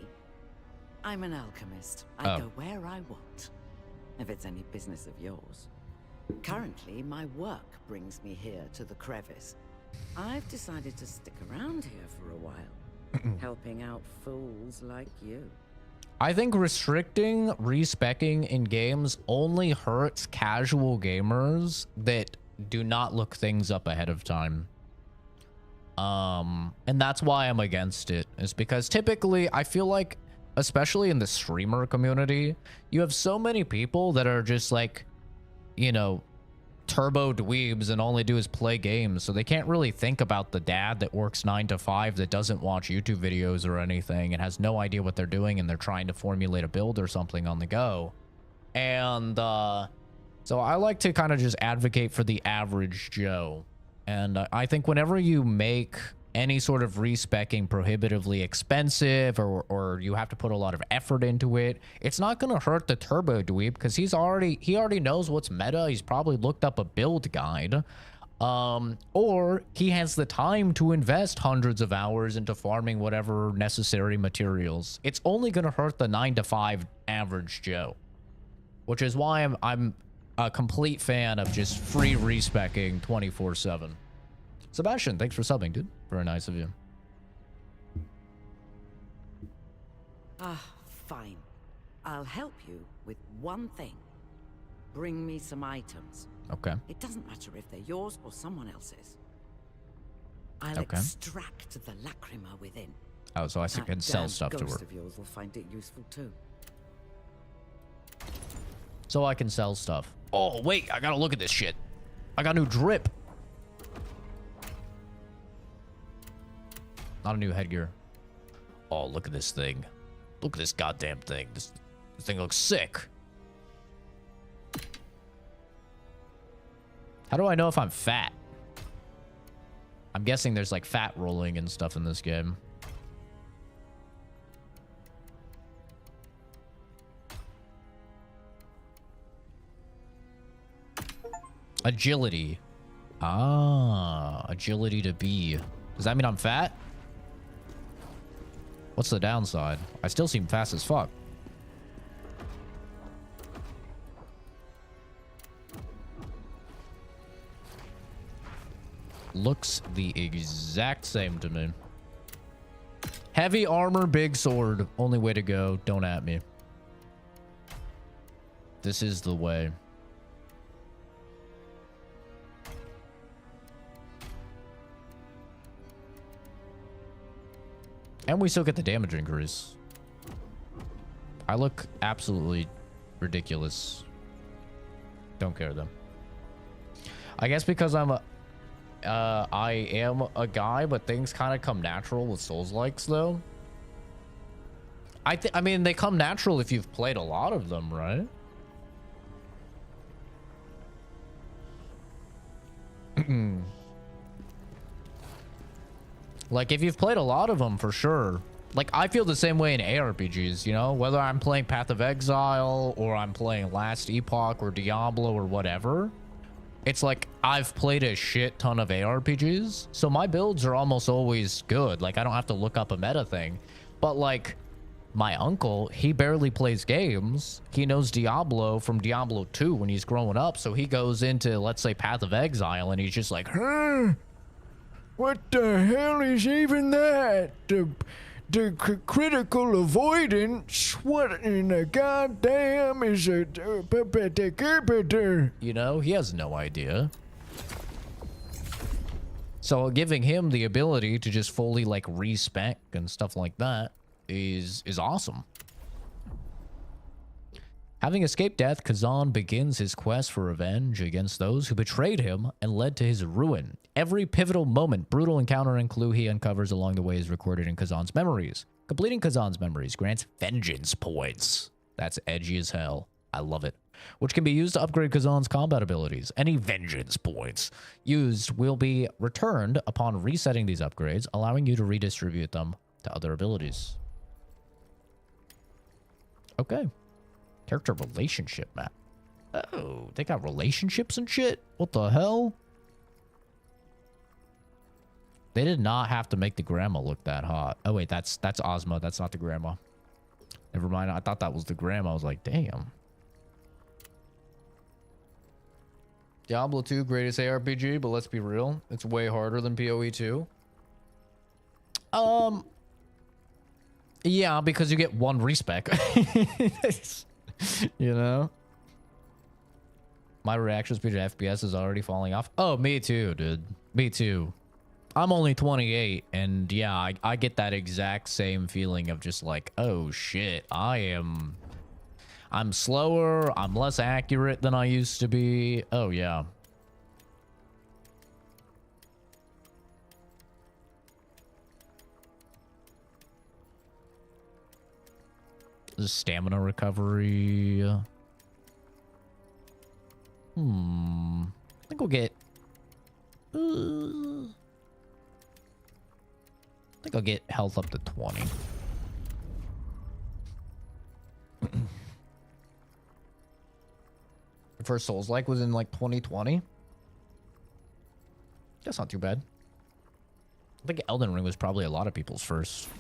[SPEAKER 7] I'm an alchemist. I go where I want. If it's any business of yours. Currently, my work brings me here to the crevice. I've decided to stick around here for a while, helping out fools like you.
[SPEAKER 1] I think restricting respecking in games only hurts casual gamers that do not look things up ahead of time. And that's why I'm against it, is because typically I feel like, especially in the streamer community, you have so many people that are just like, you know, turbo dweebs and only do is play games, so they can't really think about the dad that works 9 to 5 that doesn't watch YouTube videos or anything and has no idea what they're doing, and they're trying to formulate a build or something on the go. And so I like to kind of just advocate for the average Joe. And I think whenever you make any sort of respecking prohibitively expensive, or you have to put a lot of effort into it, it's not going to hurt the turbo dweeb because he already knows what's meta. He's probably looked up a build guide, or he has the time to invest hundreds of hours into farming whatever necessary materials. It's only going to hurt the 9 to 5 average Joe, which is why I'm a complete fan of just free respecking 24/7. Sebastian, thanks for subbing, dude. Very nice of you.
[SPEAKER 7] Fine. I'll help you with one thing. Bring me some items.
[SPEAKER 1] Okay.
[SPEAKER 7] It doesn't matter if they're yours or someone else's. I'll extract the lacrima within.
[SPEAKER 1] Oh, so I can sell stuff to her.
[SPEAKER 7] Ghost of yours will find it useful too.
[SPEAKER 1] So I can sell stuff. Oh, wait, I gotta look at this shit. I got new drip. Not a new headgear. Oh, look at this thing. Look at this goddamn thing. This thing looks sick. How do I know if I'm fat? I'm guessing there's like fat rolling and stuff in this game. Agility. Ah, agility to B. Does that mean I'm fat? What's the downside? I still seem fast as fuck. Looks the exact same to me. Heavy armor, big sword. Only way to go. Don't at me. This is the way. And we still get the damage increase. I look absolutely ridiculous. Don't care though. I guess because I am a guy, but things kind of come natural with Souls-likes though. I mean, they come natural if you've played a lot of them, right? Like, if you've played a lot of them, for sure. Like, I feel the same way in ARPGs, you know? Whether I'm playing Path of Exile, or I'm playing Last Epoch, or Diablo, or whatever. It's like, I've played a shit ton of ARPGs, so my builds are almost always good. Like, I don't have to look up a meta thing. But, like, my uncle, he barely plays games. He knows Diablo from Diablo 2 when he's growing up, so he goes into, let's say, Path of Exile, and he's just like,
[SPEAKER 4] Huh? What the hell is even that? The critical avoidance? What in the goddamn is a...
[SPEAKER 1] You know, he has no idea. So giving him the ability to just fully, like, respec and stuff like that is awesome. Having escaped death, Kazan begins his quest for revenge against those who betrayed him and led to his ruin. Every pivotal moment, brutal encounter, and clue he uncovers along the way is recorded in Kazan's memories. Completing Kazan's memories grants vengeance points. That's edgy as hell. I love it. Which can be used to upgrade Kazan's combat abilities. Any vengeance points used will be returned upon resetting these upgrades, allowing you to redistribute them to other abilities. Okay. Character relationship map. Oh, they got relationships and shit? What the hell? They did not have to make the grandma look that hot. Oh wait, that's Ozma. That's not the grandma. Never mind. I thought that was the grandma. I was like, damn. Diablo 2, greatest ARPG, but let's be real. It's way harder than PoE 2. Yeah, because you get one respec. You know? My reaction speed to FPS is already falling off. Oh, me too, dude. Me too. I'm only 28, and yeah, I get that exact same feeling of just like, oh shit, I'm slower, I'm less accurate than I used to be. Oh yeah. Stamina recovery. I think we'll get... I think I'll get health up to 20. The first Souls-like was in like 2020. That's not too bad. I think Elden Ring was probably a lot of people's first.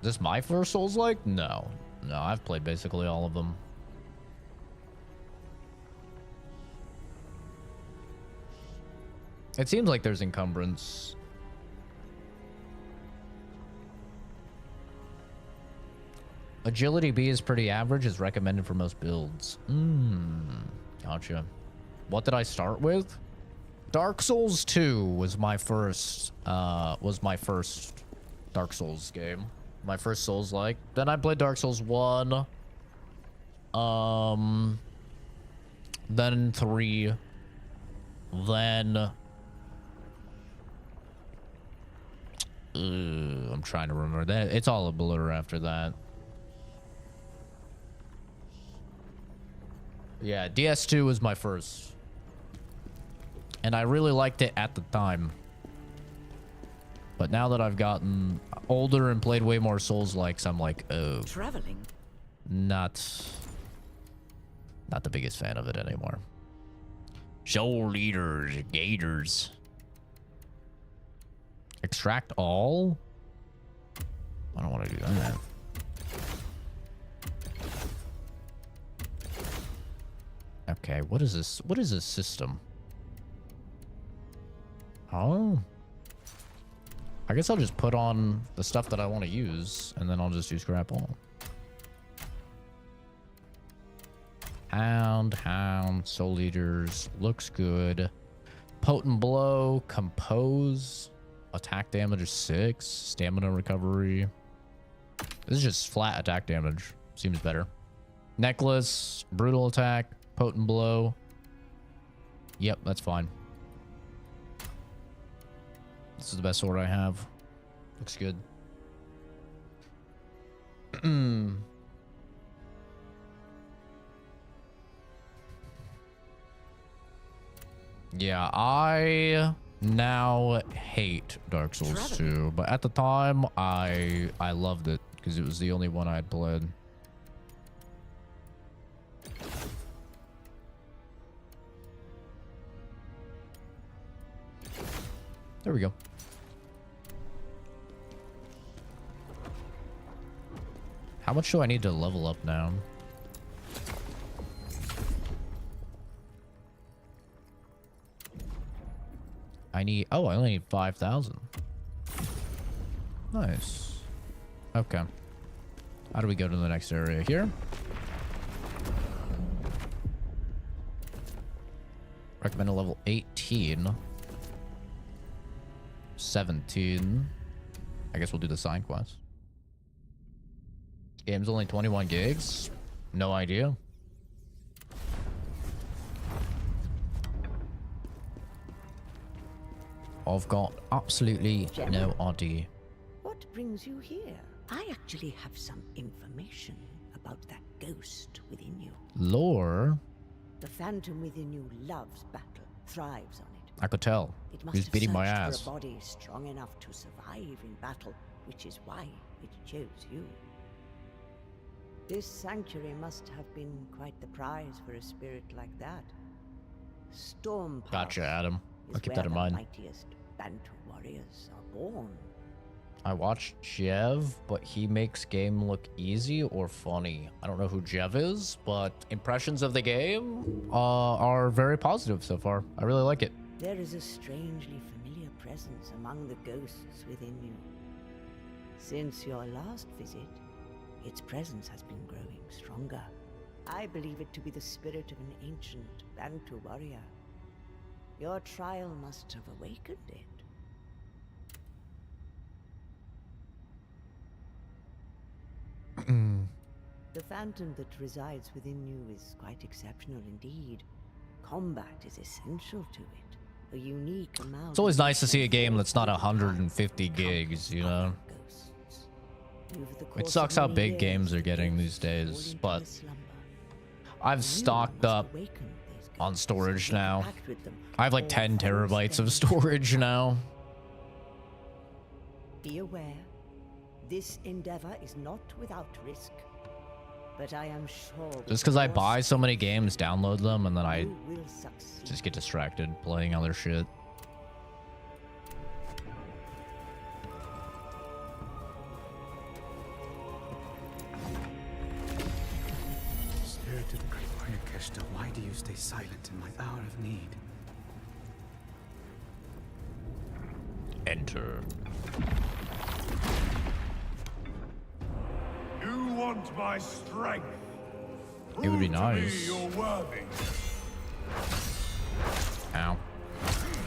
[SPEAKER 1] Is this my first Souls-like? No. No, I've played basically all of them. It seems like there's encumbrance. Agility B is pretty average, is recommended for most builds. Gotcha. What did I start with? Dark Souls 2 was my first Dark Souls game. My first Souls-like. Then I played Dark Souls 1. Then 3. Then... I'm trying to remember that. It's all a blur after that. Yeah, DS2 was my first. And I really liked it at the time. But now that I've gotten older and played way more Souls-likes, I'm like, oh.
[SPEAKER 7] Traveling?
[SPEAKER 1] Not the biggest fan of it anymore. Soul Eaters, Gators. Extract all? I don't want to do that. Okay, what is this? What is this system? Oh. I guess I'll just put on the stuff that I want to use, and then I'll just do scrap all. Hound, Soul Eaters, looks good. Potent Blow, Compose, attack damage is 6, stamina recovery. This is just flat attack damage. Seems better. Necklace, brutal attack, potent blow. Yep, that's fine. This is the best sword I have. Looks good. Yeah, I now hate Dark Souls 2, but at the time I loved it because it was the only one I had played. There we go. How much do I need to level up now? I only need 5,000. Nice. Okay. How do we go to the next area here? Recommend a level 18. 17. I guess we'll do the sign quest. Game's only 21 gigs. No idea. I've got absolutely no idea.
[SPEAKER 5] What brings you here? I actually have some information about that ghost within you.
[SPEAKER 1] Lore?
[SPEAKER 5] The phantom within you loves battle, thrives on it.
[SPEAKER 1] I could tell.
[SPEAKER 5] It must
[SPEAKER 1] He's
[SPEAKER 5] have
[SPEAKER 1] beating my
[SPEAKER 5] searched
[SPEAKER 1] ass.
[SPEAKER 5] for a body strong enough to survive in battle, which is why it chose you. This sanctuary must have been quite the prize for a spirit like that. Storm Pass
[SPEAKER 1] Gotcha, Adam. I'll
[SPEAKER 5] is
[SPEAKER 1] keep
[SPEAKER 5] where
[SPEAKER 1] that in
[SPEAKER 5] the
[SPEAKER 1] mind.
[SPEAKER 5] mightiest Bantu warriors are born.
[SPEAKER 1] I watched Jev, but he makes game look easy or funny. I don't know who Jev is, but impressions of the game are very positive so far. I really like it.
[SPEAKER 5] There is a strangely familiar presence among the ghosts within you. Since your last visit, its presence has been growing stronger. I believe it to be the spirit of an ancient Bantu warrior. Your trial must have awakened it. The phantom that resides within you is quite exceptional indeed. Combat is essential to it. A unique amount.
[SPEAKER 1] It's always nice to see a game that's not 150 gigs, you know? It sucks how big games are getting these days, but I've stocked up on storage now. I have like 10 terabytes of storage now.
[SPEAKER 5] Be aware, this endeavor is not without risk, but I am sure
[SPEAKER 1] Just because I buy so many games, download them, and then I
[SPEAKER 5] you will succeed.
[SPEAKER 1] just get distracted playing other shit.
[SPEAKER 8] Spirit of the Great Warrior Keshta, why do you stay silent in my hour of need?
[SPEAKER 1] Enter.
[SPEAKER 9] You want my strength?
[SPEAKER 1] It would be
[SPEAKER 9] Prove to me
[SPEAKER 1] nice.
[SPEAKER 9] you're worthy.
[SPEAKER 1] Ow.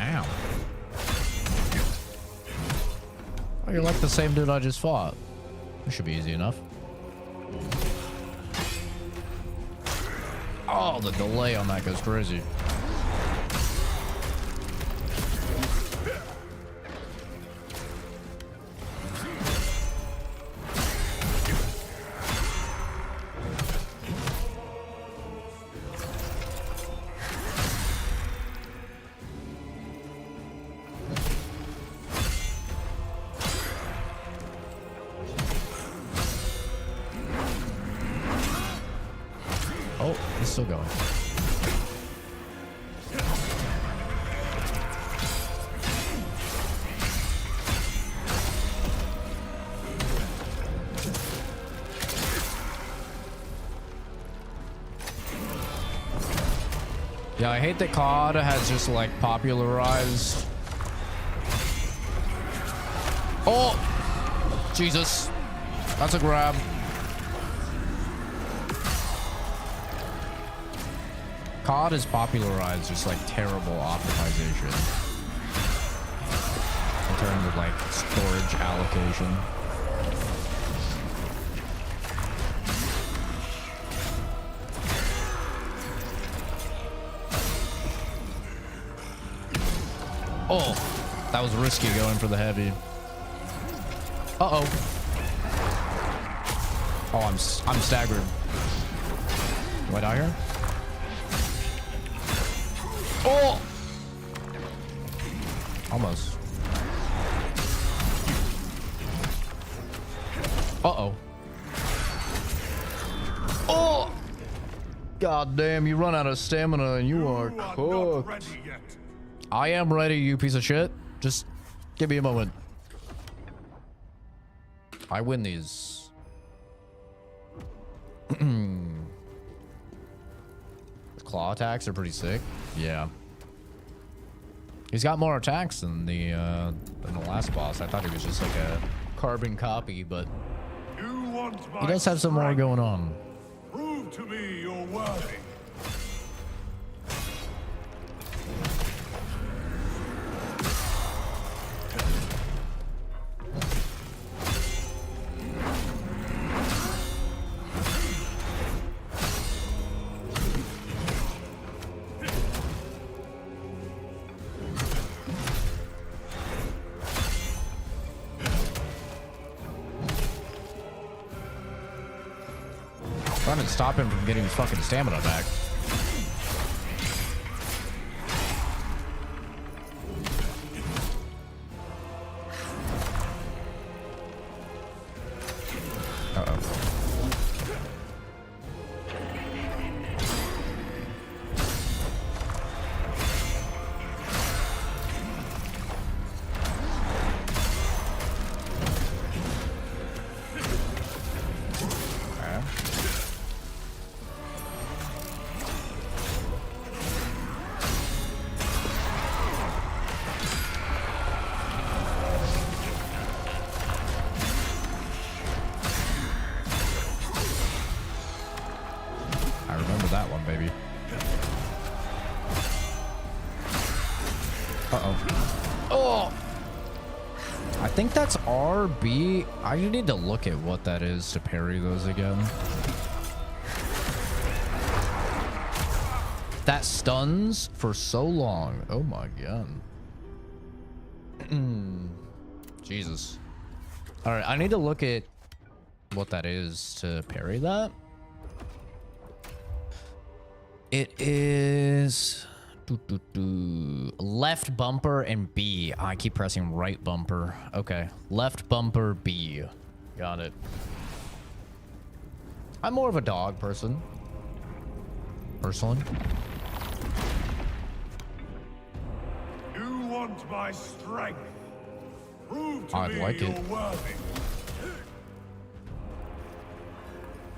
[SPEAKER 1] Ow. Oh, you're like the same dude I just fought. This should be easy enough. Oh, the delay on that goes crazy. Oh, it's still going. Yeah, I hate that COD has just like popularized. Oh, Jesus. That's a grab. COD has popularized just like terrible optimization in terms of like storage allocation. Oh, that was risky going for the heavy. Uh-oh. Oh, I'm staggered. Do I die here? Oh! Almost. Uh-oh. Oh! God damn, you run out of stamina and you are cooked. I am ready, you piece of shit. Just give me a moment. I win these. Claw attacks are pretty sick. Yeah. He's got more attacks than the last boss. I thought he was just like a carbon copy, but he does have some more going on.
[SPEAKER 9] Prove to me you're worthy.
[SPEAKER 1] Trying to stop him from getting his fucking stamina back. I think that's RB. I need to look at what that is to parry those again. That stuns for so long. Oh my god. Jesus. All right, I need to look at what that is to parry that. It is left bumper and B. I keep pressing right bumper. Okay, left bumper B. Got it. I'm more of a dog person. Personally.
[SPEAKER 9] You want my strength? Prove to
[SPEAKER 1] I'd
[SPEAKER 9] me
[SPEAKER 1] like
[SPEAKER 9] you're
[SPEAKER 1] it.
[SPEAKER 9] worthy.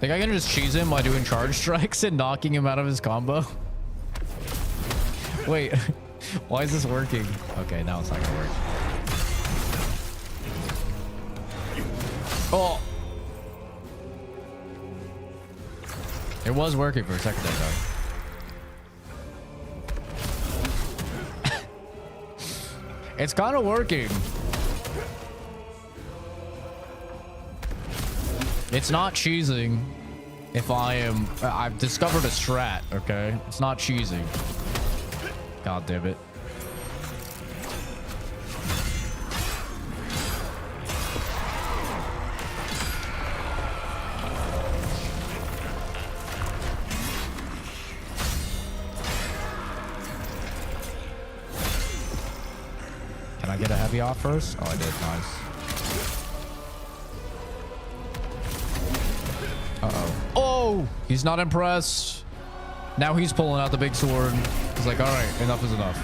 [SPEAKER 1] Think I can just cheese him by doing charge strikes and knocking him out of his combo? Wait, why is this working? Okay, now it's not gonna work. Oh! It was working for a second there, though. It's kind of working. It's not cheesing if I am... I've discovered a strat, okay? It's not cheesing. God damn it. Can I get a heavy off first? Oh, I did. Nice. Uh-oh. Oh! He's not impressed. Now he's pulling out the big sword. He's like, all right, enough is enough.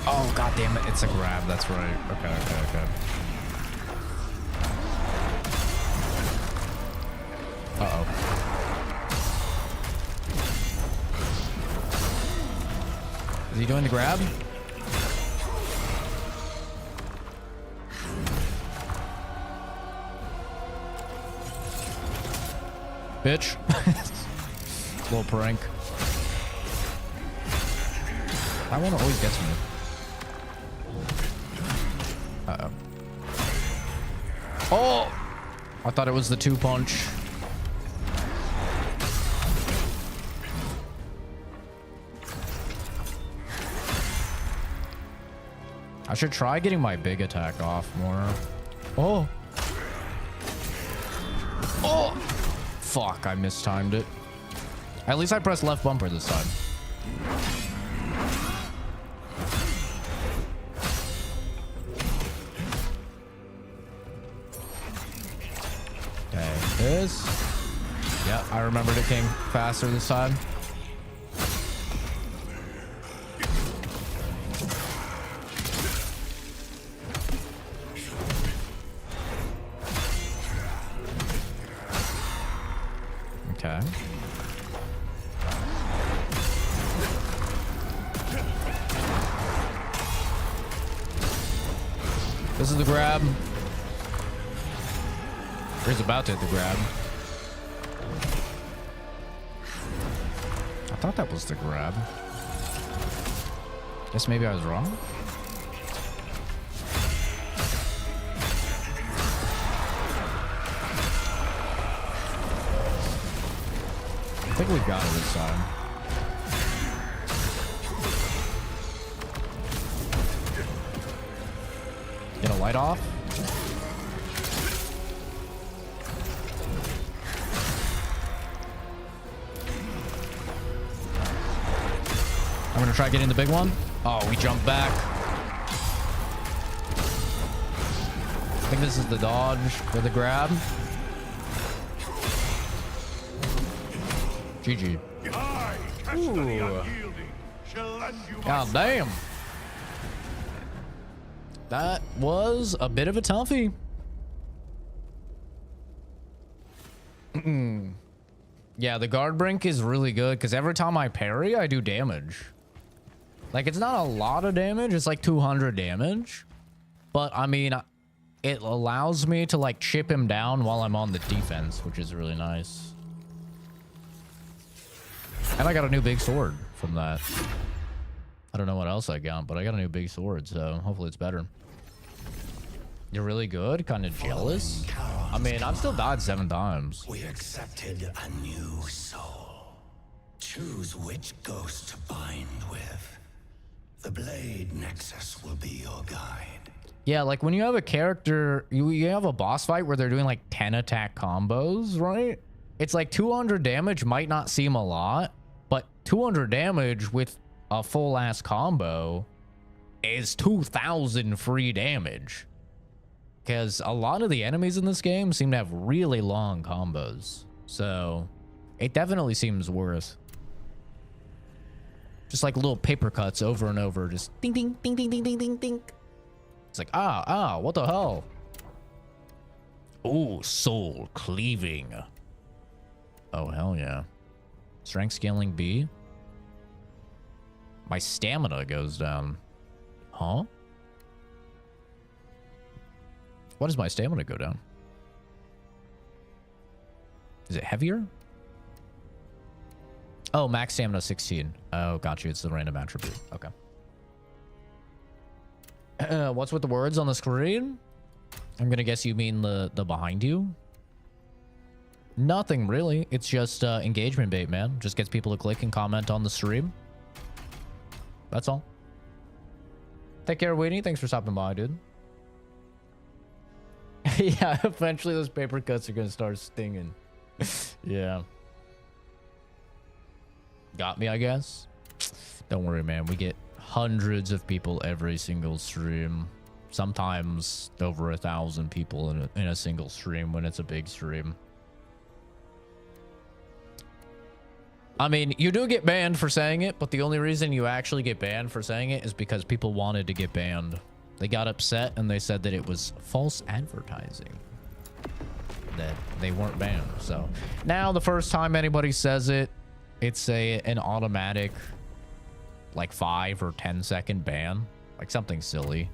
[SPEAKER 1] Oh, god damn it. It's a grab. That's right. Okay, okay, okay. Uh-oh. Is he doing the grab? Bitch. Little prank. That one always gets me. Uh-oh. Oh! I thought it was the 2-punch. I should try getting my big attack off more. Oh! Oh! Fuck, I mistimed it. At least I pressed left bumper this time. Okay, this. Yeah, I remembered it came faster this time. Okay. This is the grab. He's about to hit the grab. I thought that was the grab. Guess maybe I was wrong. I think we got it this time. Get a light off. I'm gonna try getting the big one. Oh, we jumped back. I think this is the dodge for the grab. GG. God damn. That was a bit of a toughie. Yeah, the guard brink is really good because every time I parry, I do damage. Like, it's not a lot of damage. It's like 200 damage. But, I mean, it allows me to, like, chip him down while I'm on the defense, which is really nice. And I got a new big sword from that. I don't know what else I got, but I got a new big sword, so hopefully it's better. You're really good? Kind of jealous? I mean, I've still died 7 times.
[SPEAKER 3] We accepted a new soul. Choose which ghost to bind with. The Blade Nexus will be your guide.
[SPEAKER 1] Yeah, like when you have a character, you have a boss fight where they're doing like 10 attack combos, right? It's like 200 damage might not seem a lot, but 200 damage with a full ass combo is 2,000 free damage. Because a lot of the enemies in this game seem to have really long combos. So it definitely seems worth. Just like little paper cuts over and over. Just ding, ding, ding, ding, ding, ding, ding, ding. It's like, what the hell? Oh, soul cleaving. Oh, hell yeah. Strength scaling B. My stamina goes down. Huh? What does my stamina go down? Is it heavier? Oh, max stamina 16. Oh, got you. It's the random attribute. Okay. What's with the words on the screen? I'm gonna guess you mean the behind you. Nothing really. It's just engagement bait, man. Just gets people to click and comment on the stream. That's all. Take care, Winnie. Thanks for stopping by, dude. Yeah, eventually those paper cuts are gonna start stinging. Yeah. Got me, I guess. Don't worry, man. We get hundreds of people every single stream. Sometimes over 1,000 people in a single stream when it's a big stream. I mean, you do get banned for saying it, but the only reason you actually get banned for saying it is because people wanted to get banned. They got upset and they said that it was false advertising. that they weren't banned. So now the first time anybody says it, it's an automatic like 5 or 10 second ban, like something silly.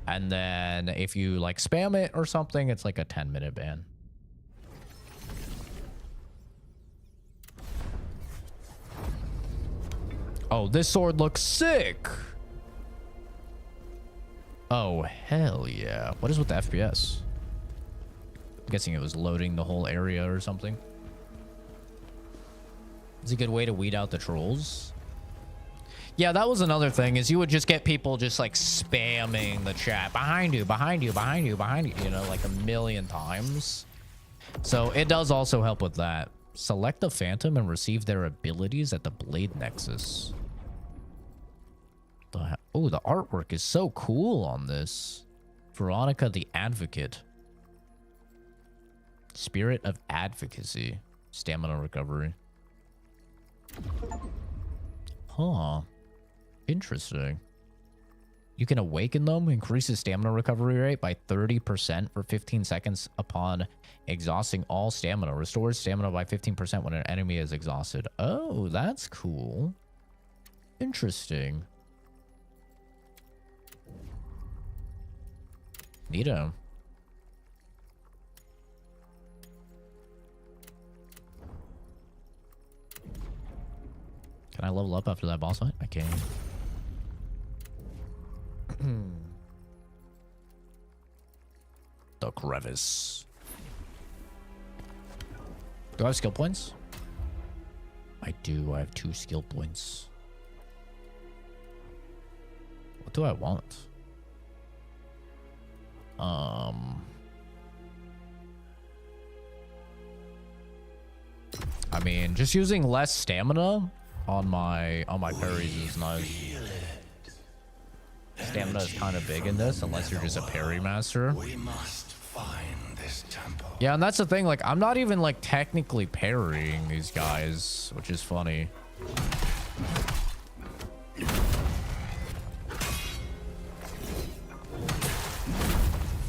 [SPEAKER 1] And then if you like spam it or something, it's like a 10-minute ban. Oh, this sword looks sick. Oh, hell yeah. What is with the FPS? I'm guessing it was loading the whole area or something. It's a good way to weed out the trolls. Yeah, that was another thing, is you would just get people just like spamming the chat. Behind you, behind you, behind you, behind you, you know, like a million times. So it does also help with that. Select the Phantom and receive their abilities at the Blade Nexus. Oh, the artwork is so cool on this. Veronica the Advocate. Spirit of Advocacy. Stamina recovery. Huh. Interesting. You can awaken them, increases stamina recovery rate by 30% for 15 seconds upon exhausting all stamina. Restores stamina by 15% when an enemy is exhausted. Oh, that's cool. Interesting. Neato. Can I level up after that boss fight? I can. The crevice. Do I have skill points? I do. I have 2 skill points. What do I want? I mean, just using less stamina on my parries is nice. Stamina is kind of big in this, unless you're just a parry master.
[SPEAKER 3] We must find this temple.
[SPEAKER 1] Yeah, and that's the thing. Like, I'm not even like technically parrying these guys, which is funny.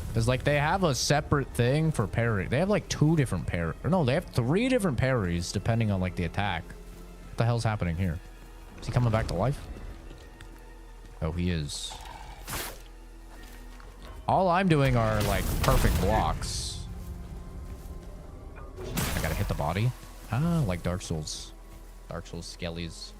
[SPEAKER 1] Because, like, they have a separate thing for parry. They have, like, 2 different parries. Or no, they have 3 different parries, depending on, like, the attack. What the hell's happening here? Is he coming back to life? Oh, he is. All I'm doing are, like, perfect blocks. I gotta hit the body. Ah, like Dark Souls. Dark Souls skellies.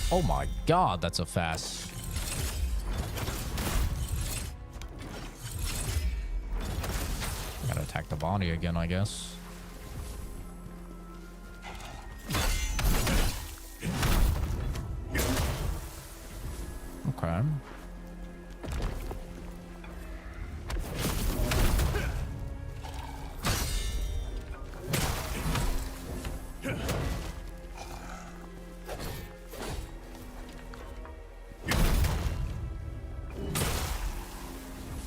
[SPEAKER 1] Oh my god, that's a fast. Gotta attack the body again, I guess. Okay.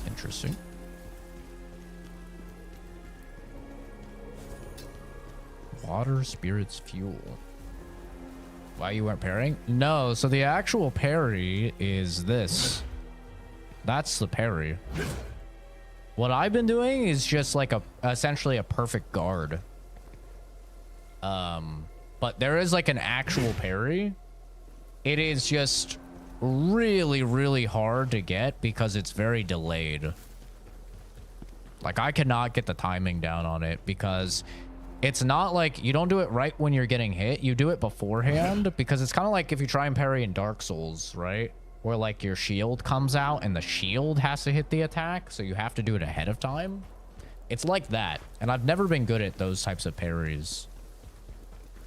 [SPEAKER 1] Interesting. Water, spirits, fuel. Why you weren't parrying? No, so the actual parry is this. That's the parry. What I've been doing is just like essentially a perfect guard. But there is like an actual parry. It is just really, really hard to get because it's very delayed. Like, I cannot get the timing down on it because it's not like you don't do it right when you're getting hit. You do it beforehand because it's kind of like if you try and parry in Dark Souls, right? Where like your shield comes out and the shield has to hit the attack. So you have to do it ahead of time. It's like that. And I've never been good at those types of parries.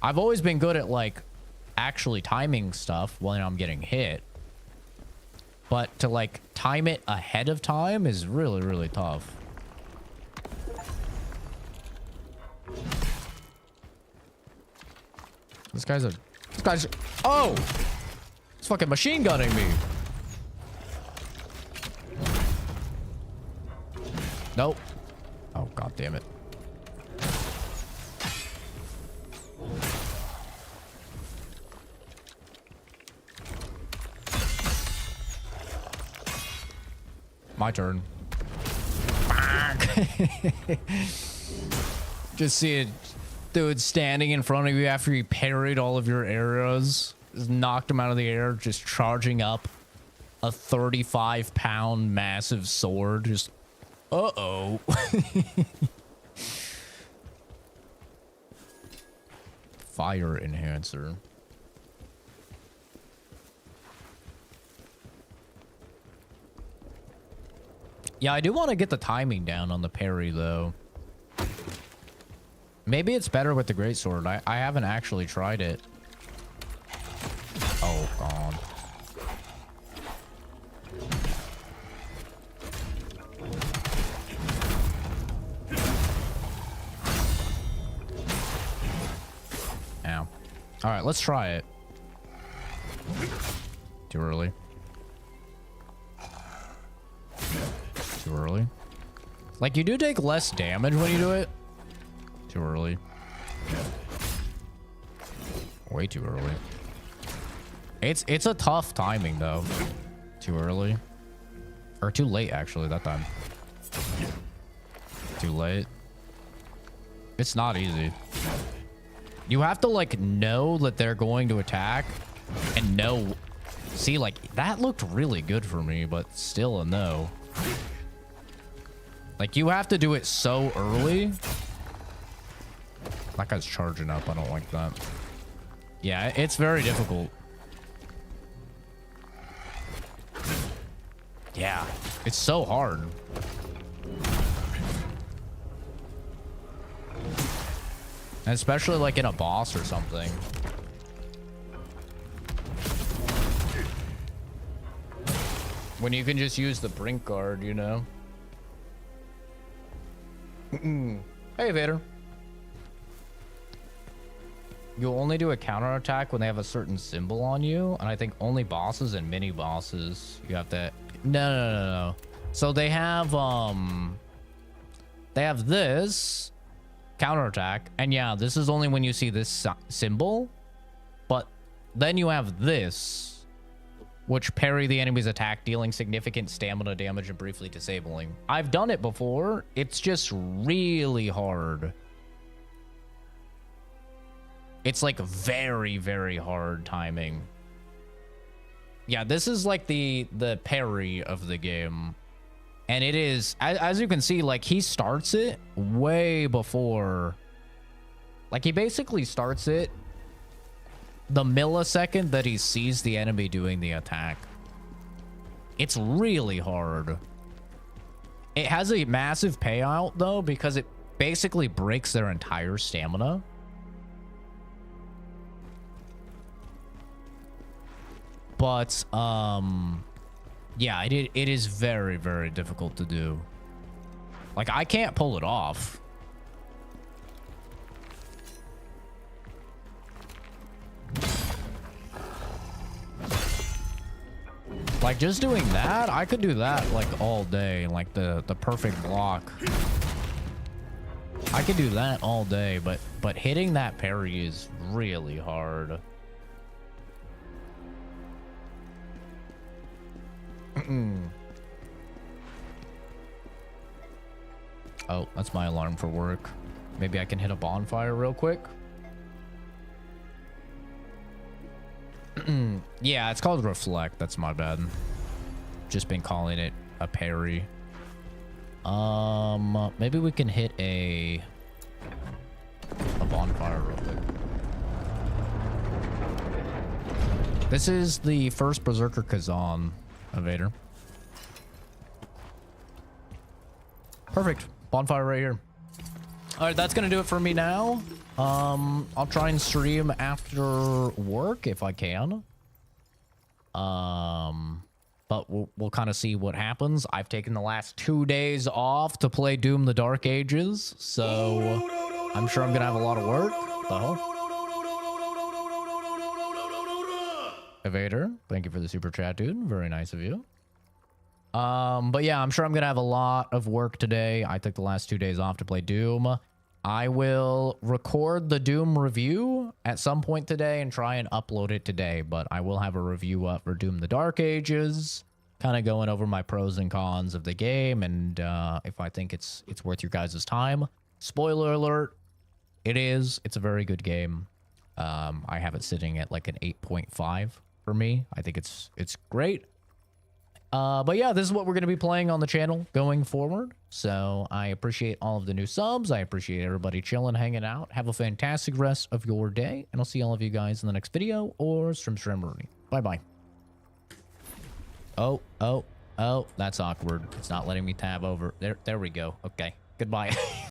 [SPEAKER 1] I've always been good at like actually timing stuff when I'm getting hit. But to like time it ahead of time is really, really tough. This guy's oh! He's fucking machine gunning me. Nope. Oh, god damn it. My turn. Just see a dude standing in front of you after you parried all of your arrows. Just knocked him out of the air, just charging up a 35-pound massive sword. Just, uh-oh. Fire enhancer. Yeah, I do want to get the timing down on the parry, though. Maybe it's better with the greatsword. I haven't actually tried it. Oh, God. Ow. All right, let's try it. Too early. Too early. Like, you do take less damage when you do it. Too early. Way too early. It's a tough timing, though. Too early. Or too late, actually, that time. Too late. It's not easy. You have to, like, know that they're going to attack and know. See, like, that looked really good for me, but still a no. Like, you have to do it so early. That guy's charging up. I don't like that. Yeah, it's very difficult. Yeah, it's so hard. And especially like in a boss or something. When you can just use the brink guard, you know? Hey, Vader. You'll only do a counterattack when they have a certain symbol on you. And I think only bosses and mini bosses. You have to... No. So they have this counterattack. And yeah, this is only when you see this symbol. But then you have this, which parry the enemy's attack, dealing significant stamina damage and briefly disabling. I've done it before. It's just really hard. It's like very, very hard timing. Yeah, this is like the parry of the game. And it is, as you can see, like he starts it way before. Like he basically starts it the millisecond that he sees the enemy doing the attack. It's really hard. It has a massive payout though, because it basically breaks their entire stamina. But yeah, it is very, very difficult to do. Like I can't pull it off. Like just doing that, I could do that like all day, like the perfect block. I could do that all day, but hitting that parry is really hard. Oh, that's my alarm for work. Maybe I can hit a bonfire real quick. Yeah, it's called reflect. That's my bad. Just been calling it a parry. Maybe we can hit a bonfire real quick. This is the first Berserker Kazan Vader. Perfect. Bonfire right here. All right, that's gonna do it for me now. I'll try and stream after work if I can. But we'll kind of see what happens. I've taken the last 2 days off to play Doom: The Dark Ages, so I'm sure I'm gonna have a lot of work. The hell? Vader, thank you for the super chat, dude. Very nice of you. But yeah, I'm sure I'm gonna have a lot of work today. I took the last 2 days off to play Doom. I will record the Doom review at some point today and try and upload it today, but I will have a review up for Doom: The Dark Ages. kind of going over my pros and cons of the game, and if I think it's worth your guys' time. Spoiler alert, it is. It's a very good game. I have it sitting at like an 8.5 for me. I think it's great. But yeah, this is what we're going to be playing on the channel going forward. So I appreciate all of the new subs. I appreciate everybody chilling, hanging out. Have a fantastic rest of your day, and I'll see all of you guys in the next video or stream. Bye-bye. Oh, that's awkward. It's not letting me tab over. There we go. Okay. Goodbye.